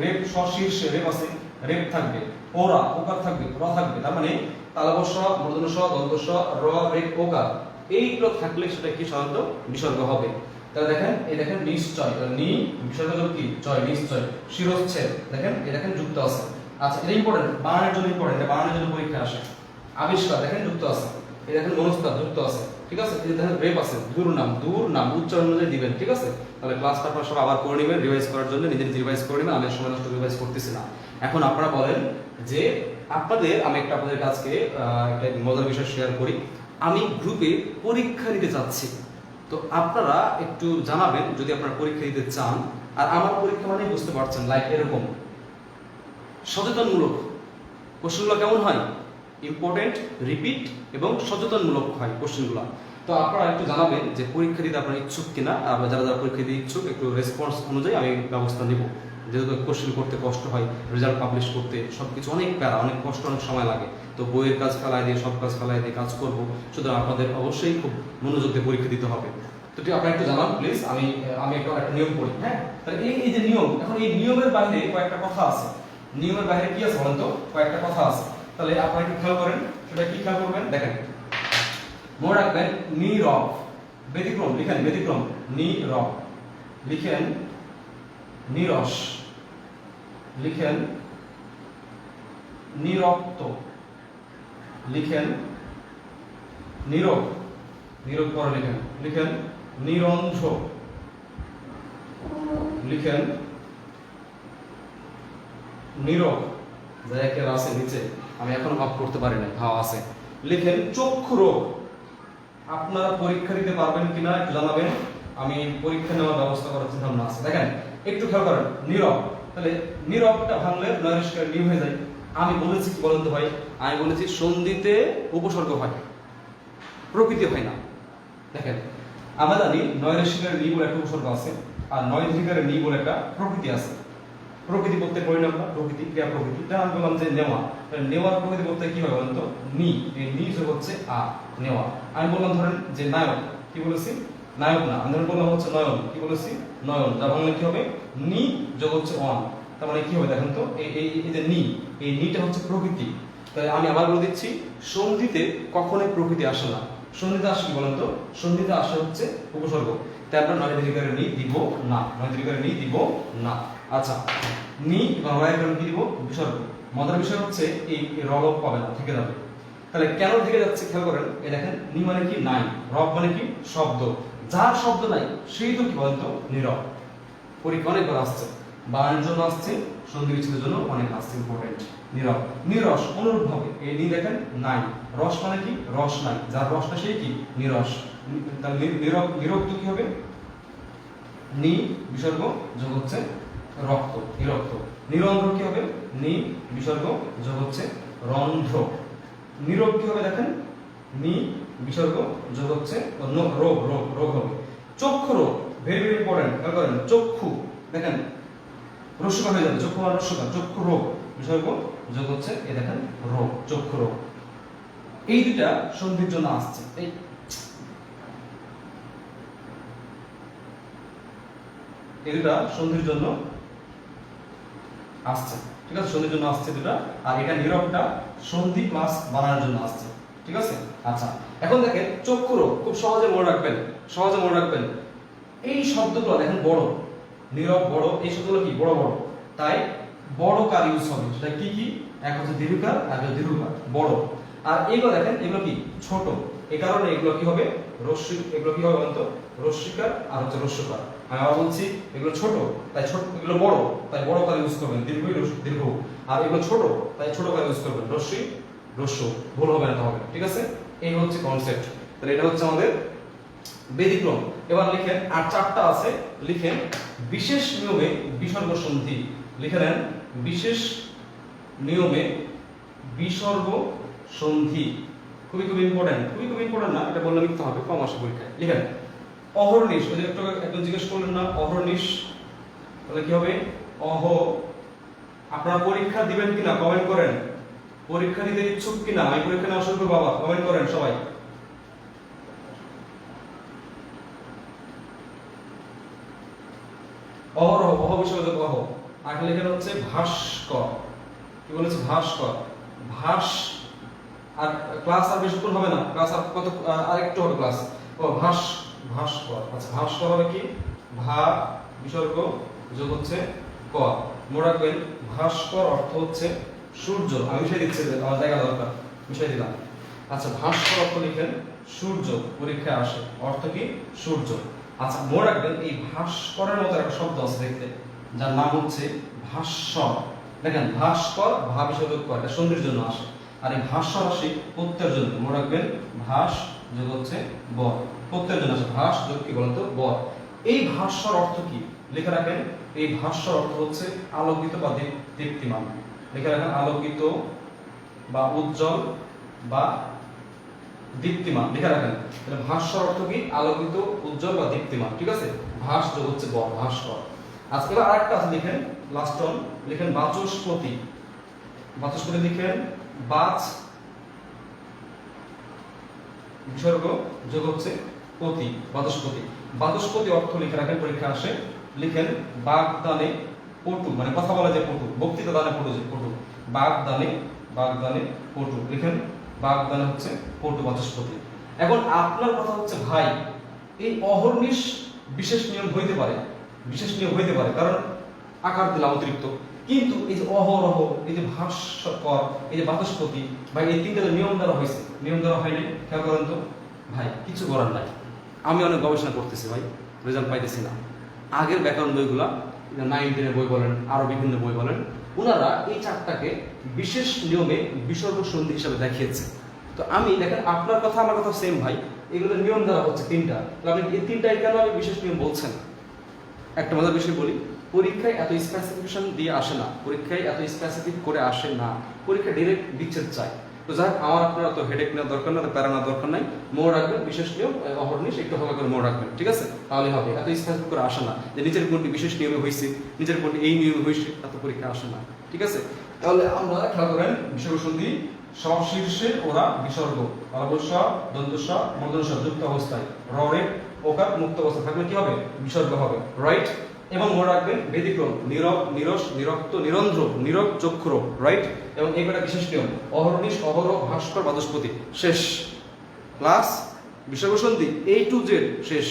রেপ শীর্ষে রেপ আছে, রেপ থাকবে, ওরা ওকার থাকবে, র থাকবে, তার মানে তালব স, মূর্ধন্য স, দন্ত স, র, রেপ, ওকার এইগুলো থাকলে সেটা কি সাধারণত বিসর্গ হবে। তাহলে দেখেন এই দেখেন নিশ্চয়, নি বিসর্গ হলো কি? জয়, নিশ্চয়। শিরচ্ছেদ দেখেন এই দেখেন যুক্ত আছে। আচ্ছা এটা ইম্পর্টেন্ট, বানানের জন্য ইম্পর্টেন্ট, বানানের জন্য পরীক্ষা আসে। আবিষ্কার দেখেন যুক্ত আছে, এই দেখেন মনস্তার যুক্ত আছে, ঠিক আছে। এই দেখেন রেপ আছে, দূর নাম উচ্চারণ অনুযায়ী দিবেন, ঠিক আছে। তাহলে ক্লাসটা আপনারা সব আবার করে নেবেন, রিভাইজ করার জন্য নিজে রিভাইজ করে নেবেন, আমি সময় নষ্ট রিভাইজ করতেছি না। এখন আপনারা বলেন যে আমি আপনাদের কাছে একটা মজার বিষয় শেয়ার করি। আমি গ্রুপে পরীক্ষা নিতে যাচ্ছি, তো আপনারা একটু জানাবেন যদি আপনারা পরীক্ষা দিতে চান। আর আমার পরীক্ষা মানে বুঝতে পারছেন লাইক এরকম সচেতনমূলক কোশ্চেনগুলো কেমন হয়? ইম্পর্টেন্ট, রিপিট এবং সচেতনমূলক হয় কোশ্চেনগুলো। তো আপনারা একটু জানাবেন যে পরীক্ষা দিতে আপনারা ইচ্ছুক কিনা, আর যারা যারা পরীক্ষা দিতে ইচ্ছুক একটু রেসপন্স অনুযায়ী আমি ব্যবস্থা নেব। যেহেতু কোশ্চেন করতে কষ্ট হয়, রেজাল্ট পাবলিশ করতে সবকিছু অনেক প্যারা, অনেক কষ্ট, অনেক সময় লাগে। তো বইয়ের কাজ ফেলায় দিয়ে সব কাজ ফেলায় দিয়ে কাজ করবো, সুতরাং আপনাদের অবশ্যই খুব মনোযোগ দিয়ে পরীক্ষা দিতে হবে। তো আপনারা একটু জানান প্লিজ। আমি একটা নিয়ম পড়ি, হ্যাঁ। তাহলে এই যে নিয়ম, এখন এই নিয়মের বাইরে কয়েকটা কথা আছে। নিয়মের বাইরে কি আছে বলেন তো? কয়েকটা কথা আছে। তাহলে আপনারা একটু খেয়াল করেন, সেটা কি খেয়াল করবেন? দেখেন মনে রাখবেন নীরব, ব্যতিক্রম লিখেন, ব্যতিক্রম নীরব লিখেন, নিরস লিখেন, নিরক্ত লিখেন, নীরব নীরব পরে লিখেন নিরন্ধ্র লিখেন, নীরব জায়গা আছে নিচে, আমি এখনো ভাব করতে পারি না, ভাব আছে, লিখেন চক্ষু রোগ। আপনারা পরীক্ষা দিতে পারবেন কিনা একটু জানাবেন, আমি পরীক্ষা নেওয়ার ব্যবস্থা করার চিন্তা ভাবনা আছে। দেখেন একটু খেয়াল করেন, নীরব, তাহলে নীরবটা ভাঙলে নৈরিষ্কার নি হয়ে যায়। আমি বলেছি কি বলেন তো ভাই? আমি বলেছি সন্ধিতে উপসর্গ হয়, প্রকৃতি হয় না। দেখেন আমরা জানি নৈরিষ্কার নি বলে একটা উপসর্গ আছে, আর নৈরিষ্কার নি বলে একটা প্রকৃতি আছে। প্রকৃতি বলতে পরিণাম না, প্রকৃতি ক্রিয়া প্রকৃতি। আমি বললাম যে নেওয়া, নেওয়ার প্রকৃতি বলতে কি হয় বলেন তো? নি, এই নি যোগ হচ্ছে আ, নেওয়া। আমি বললাম ধরেন যে নায়ক, কি বলেছি? নায়ক না, আমি বললাম হচ্ছে নয়ন, কি বলেছি? নয়ন। যা বাংলা কি হবে? নি যোগ হচ্ছে অন, তার মানে কি হবে দেখেন তো? এই যে নি, এই নিটা হচ্ছে প্রকৃতি। তাহলে আমি আবার বলে দিচ্ছি, সন্ধিতে কখনোই প্রকৃতি আসে না। সন্ধিতে আসে কি বলেন তো? সন্ধিতে আসে হচ্ছে উপসর্গ। তাই আমরা নয় দীর্ঘারে নি দিব না, নয় দীর্ঘারে নি দিব না। আচ্ছা নি এবং রয়ের কি দিব? বিসর্গ। মজার বিষয় হচ্ছে এই রব পাবে না, থেকে যাবে। তাহলে কেন থেকে যাচ্ছে খেয়াল করেন, এই দেখেন নি মানে কি? নাই। রব মানে কি? শব্দ। যার শব্দ নাই সেই তো কি বলতো? নীরব। পরীক্ষা অনেকবার আসছে, বানানের জন্য আসছে, সন্ধি বিচ্ছেদের জন্য অনেক আসছে, ইম্পর্টেন্ট। নীরব, নিরস অনুরূপ ভাবে এই নি দেখেন নাই। রস মানে কি? রস নাই, যার রস না সেই কি? নিরস। তাহলে নীরব, নিরক্ত কি হবে? নি বিসর্গ যোগ হচ্ছে রক্ত, নিরক্ত। নিরন্ধ্র কি হবে? নি বিসর্গ যোগ হচ্ছে রন্ধ্র। নীরব কি হবে দেখেন? নি বিসর্গ যোগ হচ্ছে রোগ, রোগ, রোগ হবে। চক্ষু রোগ, ভেরি ভেরি ইম্পর্টেন্ট, খেয়াল করেন। চক্ষু দেখেন রস্যকার হয়ে যাবে, চক্ষু আর রস্যকার, চক্ষু রোগ। বিসর্গ যোগ হচ্ছে এই দেখেন রোগ, চক্ষু রোগ। এই দুইটা সন্ধির জন্য আসছে। এই দুটা সন্ধির জন্য আসছে, ঠিক আছে, সন্ধির জন্য আসছে দুটা। আর এটা নীরবটা সন্ধি প্লাস বানানোর জন্য আসছে, ঠিক আছে। আচ্ছা, এখন দেখেন চক্ষু রোগ খুব সহজে মনে রাখবেন, সহজে মনে রাখবেন। এই শব্দগুলো দেখেন বড়, নীরব বড়, এই শব্দগুলো কি বড় বড়, তাই বড় কার ইউজ হবে। সেটা কি কি? এক হচ্ছে দীর্ঘকার আর একটা দীর্ঘকার বড়। আর এইগুলো দেখেন এগুলো কি ছোট, এই কারণে এগুলো কি হবে রস্যি, এগুলো কি হবে বলতো রস্যিকার আর হচ্ছে রস্যকার। আমি আবার বলছি এগুলো ছোট তাই ছোট, এগুলো বড় তাই বড় কার ইউজ করবেন দীর্ঘই দীর্ঘ, আর এগুলো ছোট তাই ছোট কার ইউজ করবেন রস্যি রস্য, ভুল হবে না তাহলে, ঠিক আছে। এই হচ্ছে কনসেপ্ট। তাহলে এটা হচ্ছে আমাদের ব্যতিক্রম। এবার লিখেন আর চারটা আছে, লিখেন বিশেষ নিয়মে বিসর্গ সন্ধি। লিখে নেন বিশেষ নিয়মে বিসর্গ সন্ধি। খুবই খুব ইম্পর্টেন্ট, খুবই ইম্পর্টেন্ট না, এটা বললে লিখতে হবে, কম আসে পরীক্ষায়। লিখেন অহর্নিশ, ওই যে একটু জিজ্ঞেস করলেন না অহর্নিশ, তাহলে কি হবে অহ। আপনারা পরীক্ষা দিবেন কিনা কমেন্ট করেন, পরীক্ষা দিতে ইচ্ছুক কিনা, আমি পরীক্ষা নেওয়া শুরু করব, বাবা কমেন্ট করেন সবাই। অহরহ, অহ বিসর্গ অহ। আর লেখা হচ্ছে ভাস্কর, কি বলেছে ভাস্কর, ভাস। আর ক্লাস আর বেশিক্ষণ হবে না, ক্লাস আর কত আরেকটু হবে ক্লাস। ও ভাস, ভাস্কর। আচ্ছা ভাস্কর হবে কি ভা বিসর্গ যোগ হচ্ছে ক। মনে রাখবেন ভাস্কর অর্থ হচ্ছে সূর্য। আমি মিশিয়ে দিচ্ছি, আমার জায়গা দরকার, মিশিয়ে দিলাম। আচ্ছা ভাস্কর অর্থ লিখেন সূর্য, পরীক্ষায় আসে অর্থ কি সূর্য। আচ্ছা মনে রাখবেন এই ভাস্করের মতো একটা শব্দ আছে দেখতে, যার নাম হচ্ছে ভাস্বর। দেখেন ভাস্কর ভা বিসর্গ ক, এটা সন্ধির জন্য আসে। আর এই ভাষ্য রাশি প্রত্যয়ের জন্য, মনে রাখবেন ভাস যোগ হচ্ছে বর, প্রত্যয়ের জন্য আসে ভাস যোগ কি বলতো বর। এই ভাষ্যর অর্থ কি লিখে রাখেন, এই ভাষ্যর অর্থ হচ্ছে আলোকিত বা দীপ্তিমান। লিখে রাখেন আলোকিত বা উজ্জ্বল বা দীপ্তিমান, লিখে রাখেন। তাহলে ভাষ্যর অর্থ কি আলোকিত উজ্জ্বল বা দীপ্তিমান, ঠিক আছে। ভাস যোগ হচ্ছে বর, ভাস্কর। আজকে এবার আরেকটা আছে লিখেন লাস্ট অন, লিখেন বাচস্পতি। বাচস্পতি লিখেন বাচ বিসর্গ যোগ হচ্ছে পতি, বাচস্পতি। বাচস্পতি অর্থ লিখে রাখেন, পরীক্ষা আসে। লিখেন বাগদানে পটু, মানে কথা বলা যে পটু, বক্তৃতা দানে পটু, যে পটু, বাগদানে, বাগদানে পটু। লিখেন বাগদানে হচ্ছে পটু, বাচস্পতি। এখন আপনার কথা হচ্ছে ভাই এই অহর্নিশ বিশেষ নিয়ম হইতে পারে, বিশেষ নিয়ম হইতে পারে, কারণ আকার দিলাম অতিরিক্ত। কিন্তু এই যে অহরহ, এই যে ভাস্কর, এই যে বাচস্পতি, ভাই এই তিনটা নিয়ম দ্বারা হয়েছে, নিয়ম দ্বারা হয়নি, খেয়াল করেন তো ভাই, কিছু করার নাই। আমি অনেক গবেষণা করতেছি ভাই, রেজাল্ট পাইতেছি না। আগের ব্যাকরণ বইগুলা 9, 10 বই বলেন, আরো বিভিন্ন বই বলেন, ওনারা এই চারটাকে বিশেষ নিয়মে বিসর্গ সন্ধি হিসাবে দেখিয়েছে। তো আমি দেখেন আপনার কথা আমার কথা সেম ভাই, এগুলো নিয়ম দ্বারা হচ্ছে তিনটা। তো আপনি এই তিনটাই কেন আমি বিশেষ নিয়ম বলছেন? একটা মজার বিষয় বলি, পরীক্ষায় এত স্পেসিফিকেশন দিয়ে আসে না, পরীক্ষায় এত স্পেসিফিক করে আসে না, পরীক্ষা ডাইরেক্ট বিচ্ছেদ চায়। তো যাই আমার আপনারা তো হেডেক নেওয়ার দরকার না, প্যারা নেওয়ার দরকার নাই, মনে রাখবেন বিশেষ নিয়ম অহর্নিশ একটু হালকা করে মনে রাখবেন, ঠিক আছে, তাহলে হবে। এত স্পেসিফিক করে আসে না যে নিজের কোনটি বিশেষ নিয়মে হয়েছে, নিজের কোনটি এই নিয়মে হয়েছে, এত পরীক্ষা আসে না, ঠিক আছে। তাহলে আমরা খেয়াল করেন বিসর্গ সন্ধি শীর্ষে ওরা বিসর্গ, অবশ্য দন্তস্ব মূর্ধন্য যুক্ত অবস্থায় রে ওকার মুক্ত অবস্থা থাকলে কি হবে বিসর্গ হবে, রাইট। এবং মনে রাখবেন ব্যতিক্রম নীরব, নিরস, নিরক্ত, নিরন্ধ্র, নীরব, চক্ষুর, রাইট। এবং এইটা বিশেষ নিয়ম অহর্নিশ, অহরহ, ভাস্কর, বাচস্পতি, শেষ। প্লাস বিসর্গ সন্ধি A to Z শেষ,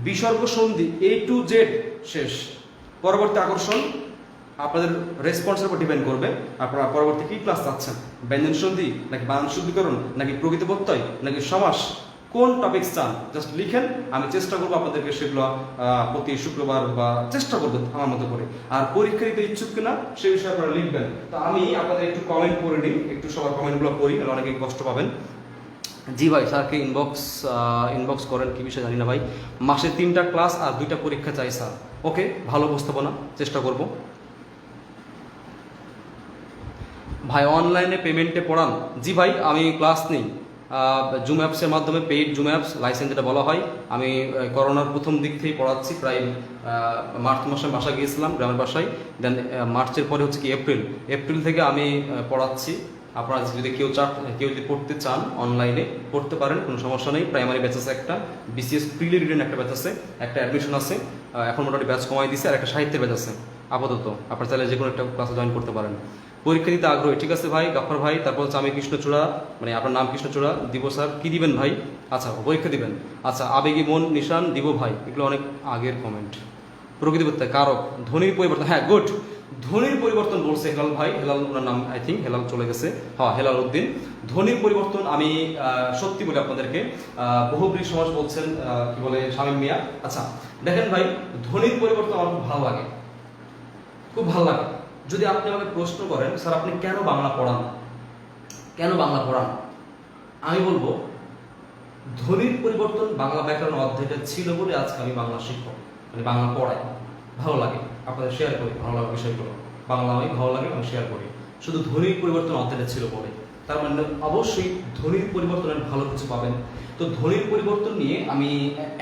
বিসর্গ সন্ধি A to Z শেষ। পরবর্তী আকর্ষণ আপনাদের রেসপন্সের উপর ডিপেন্ড করবে, আপনারা পরবর্তী কি ক্লাস চাচ্ছেন, ব্যঞ্জন সন্ধি নাকি বানান শুদ্ধিকরণ নাকি প্রকৃত প্রত্যয় নাকি সমাস, কোন টপিক চান জাস্ট লিখেন, আমি চেষ্টা করবো আপনাদেরকে সেগুলো প্রতি শুক্রবার বা চেষ্টা করবো আমার মতো করে। আর পরীক্ষা দিতে ইচ্ছুক কিনা সে বিষয়ে আপনারা লিখবেন। তো আমি আপনাদের একটু কমেন্ট করে নিই, একটু সবার কমেন্টগুলো পড়ি, তাহলে অনেকেই কষ্ট পাবেন। জি ভাই স্যারকে ইনবক্স করেন, কি বিষয় জানি না ভাই। মাসে 3টা ক্লাস আর 2টা পরীক্ষা চাই স্যার। ওকে, ভালো উপস্থাপনা চেষ্টা করব ভাই। অনলাইনে পেমেন্টে পড়ান? জি ভাই, আমি ক্লাস নেই, জুম অ্যাপসের মাধ্যমে, পেইড জুম অ্যাপস লাইসেন্স যেটা বলা হয়। আমি করোনার প্রথম দিক থেকেই পড়াচ্ছি, প্রায় মার্চ মাসে আমি বাসা গিয়েছিলাম, গ্রামের বাসায়। দেন মার্চের পরে হচ্ছে কি এপ্রিল থেকে আমি পড়াচ্ছি। আপনারা যদি কেউ যদি পড়তে চান অনলাইনে পড়তে পারেন, কোনো সমস্যা নেই। প্রাইমারি ব্যাচ আছে একটা, বিসিএস প্রিলি রিটেন একটা ব্যাচ আছে, একটা অ্যাডমিশন আছে, এখন মোটামুটি ব্যাচ কমাই দিছে, আর একটা সাহিত্যের ব্যাচ আছে আপাতত। আপনারা চাইলে যে কোনো একটা ক্লাসে জয়েন করতে পারেন। পরীক্ষা দিতে আগ্রহী, ঠিক আছে ভাই, গাফর ভাই। তারপর হচ্ছে আমি কৃষ্ণচূড়া, মানে আপনার নাম কৃষ্ণচূড়া দিব স্যার, কি দিবেন ভাই? আচ্ছা, পরীক্ষা দিবেন। আচ্ছা, আবেগী মন নিশান দিব ভাই, এগুলো অনেক আগের কমেন্ট। প্রকৃতিবত্তা কারক, ধ্বনির পরিবর্তন, হ্যাঁ গুড, ধ্বনির পরিবর্তন বলছে হেলাল ভাই, হেলাল ওনার নাম, আই থিঙ্ক হেলাল চলে গেছে, হ্যাঁ হেলাল উদ্দিন। ধ্বনির পরিবর্তন আমি সত্যি বলি আপনাদেরকে, বহুব্রী সমাজ বলছেন, কি বলে শামীম মিয়া। আচ্ছা দেখেন ভাই, ধ্বনির পরিবর্তন আমার খুব ভালো লাগে, খুব ভালো লাগে। যদি আপনি আমাকে প্রশ্ন করেন স্যার আপনি কেন বাংলা পড়ান, কেন বাংলা পড়ান, আমি বলবো ধ্বনির পরিবর্তন বাংলা ব্যাকরণ অধ্যায়টা ছিল বলে আজকে আমি বাংলা শিক্ষক, মানে বাংলা পড়াই। ভালো লাগে, আপনাদের শেয়ার করি ভালো লাগা বিষয়গুলো, বাংলা আমি ভালো লাগে, আমি শেয়ার করি। শুধু ধ্বনির পরিবর্তন অধ্যায়টা ছিল বলে, তার মানে অবশ্যই ধ্বনির পরিবর্তনের ভালো কিছু পাবেন। তো ধ্বনির পরিবর্তন নিয়ে আমি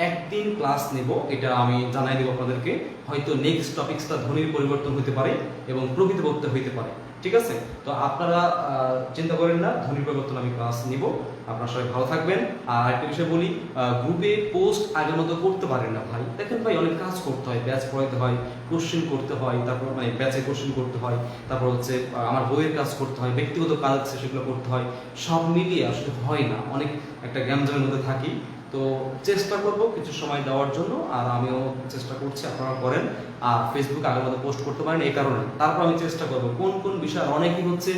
একদিন ক্লাস নেব, এটা আমি জানাই দেবো আপনাদেরকে। হয়তো নেক্সট টপিকসটা ধ্বনির পরিবর্তন হতে পারে এবং প্রকৃতিবত্তা হইতে পারে, ঠিক আছে? তো আপনারা চিন্তা করেন না, ধ্বনির পরিবর্তন আমি ক্লাস নিব। আপনারা সবাই ভালো থাকবেন। আর একটা বিষয় বলি, গ্রুপে পোস্ট আগের মতো করতে পারেন না ভাই। দেখেন ভাই, অনেক কাজ করতে হয়, ব্যাচ পড়াইতে হয়, কোশ্চেন করতে হয়, তারপর মানে ব্যাচে কোশ্চেন করতে হয়, তারপর হচ্ছে আমার বইয়ের কাজ করতে হয়, ব্যক্তিগত কাজ আছে সেগুলো করতে হয়, সব মিলিয়ে আসলে হয় না, অনেক একটা গ্যামজামের মধ্যে থাকি। তো চেষ্টা করব কিছু সময় দেওয়ার জন্য, আর আমিও চেষ্টা করছি, আপনারা করেন। আর ফেসবুকে আগের মতো পোস্ট করতে পারেন এই কারণে। তারপর আমি চেষ্টা করব কোন কোন বিষয়, অনেকেই হচ্ছে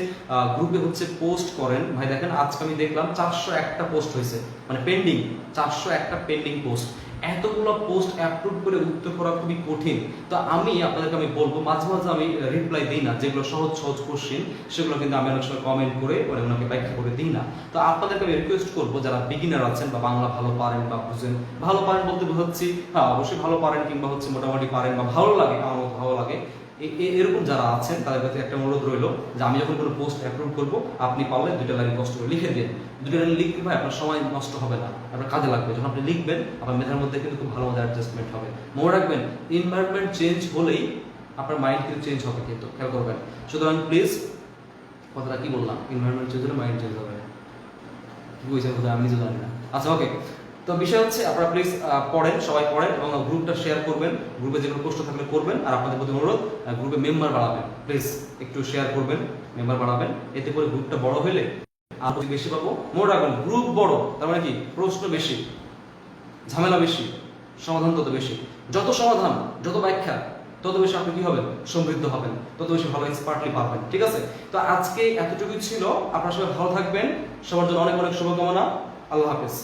গ্রুপে হচ্ছে পোস্ট করেন ভাই। দেখেন আজকে আমি দেখলাম 401টা পোস্ট হয়েছে, মানে পেন্ডিং 401টা পেন্ডিং পোস্ট। এতগুলো পোস্ট অ্যাপ্রুভ করে উত্তর করা খুবই কঠিন। তো আমি আপনাদেরকে আমি বলবো, মাঝে মাঝে আমি রিপ্লাই দিই না, যেগুলো সহজ সহজ কোশ্চেন সেগুলো কিন্তু আমি অনেক সময় কমেন্ট করে মানে ওনাকে ব্যাখ্যা করে দিই না। তো আপনাদেরকে আমি রিকোয়েস্ট করবো, যারা বিগিনার আছেন বা বাংলা ভালো পারেন বা বুঝেন, ভালো পারেন বলতে বোঝাচ্ছি হ্যাঁ অবশ্যই ভালো পারেন, কিংবা হচ্ছে মোটামুটি পারেন বা ভালো লাগে, আমার মতো ভালো লাগে, এরকম যারা আছেন তাদের কাছে একটা অনুরোধ রইলো যে আমি যখন কোনো পোস্ট অ্যাপ্রুভ করবো, আপনি পারলে 2টা লাইন কষ্ট করে লিখে দিন। 2টা লাইন লিখতে ভাই আপনার সময় নষ্ট হবে না, আপনার কাজে লাগবে। যখন আপনি লিখবেন আপনার মেধার মধ্যে কিন্তু খুব ভালো মতো অ্যাডজাস্টমেন্ট হবে। মনে রাখবেন, এনভায়রনমেন্ট চেঞ্জ হলেই আপনার মাইন্ড কিন্তু চেঞ্জ হবে, কিন্তু খেয়াল করবেন। সুতরাং প্লিজ, কথাটা কি বললাম, এনভায়রনমেন্ট চেঞ্জ হলে মাইন্ড চেঞ্জ হবে, কি বুঝছেন কোথায় আমি নিজে জানি না। আচ্ছা ওকে, তো বিষয় হচ্ছে আপনারা প্লিজ পড়েন, সবাই পড়েন এবং গ্রুপটা শেয়ার করবেন। গ্রুপে যেগুলো প্রশ্ন থাকলে করবেন। আর আপনাদের প্রতি অনুরোধ, গ্রুপে মেম্বার বাড়াবেন, প্লিজ একটু শেয়ার করবেন, মেম্বার বাড়াবেন। এতে করে গ্রুপটা বড় হলে আর বেশি পাবো। মনে রাখবেন, গ্রুপ বড় তার মানে কি, প্রশ্ন বেশি, ঝামেলা বেশি, সমাধান তত বেশি। যত সমাধান, যত ব্যাখ্যা, তত বেশি আপনি কি হবেন, সমৃদ্ধ হবেন, তত বেশি ভালো এক্সপার্টলি পারবেন, ঠিক আছে? তো আজকে এতটুকুই ছিল। আপনারা সবাই ভালো থাকবেন, সবার জন্য অনেক অনেক শুভকামনা। আল্লাহ হাফেজ।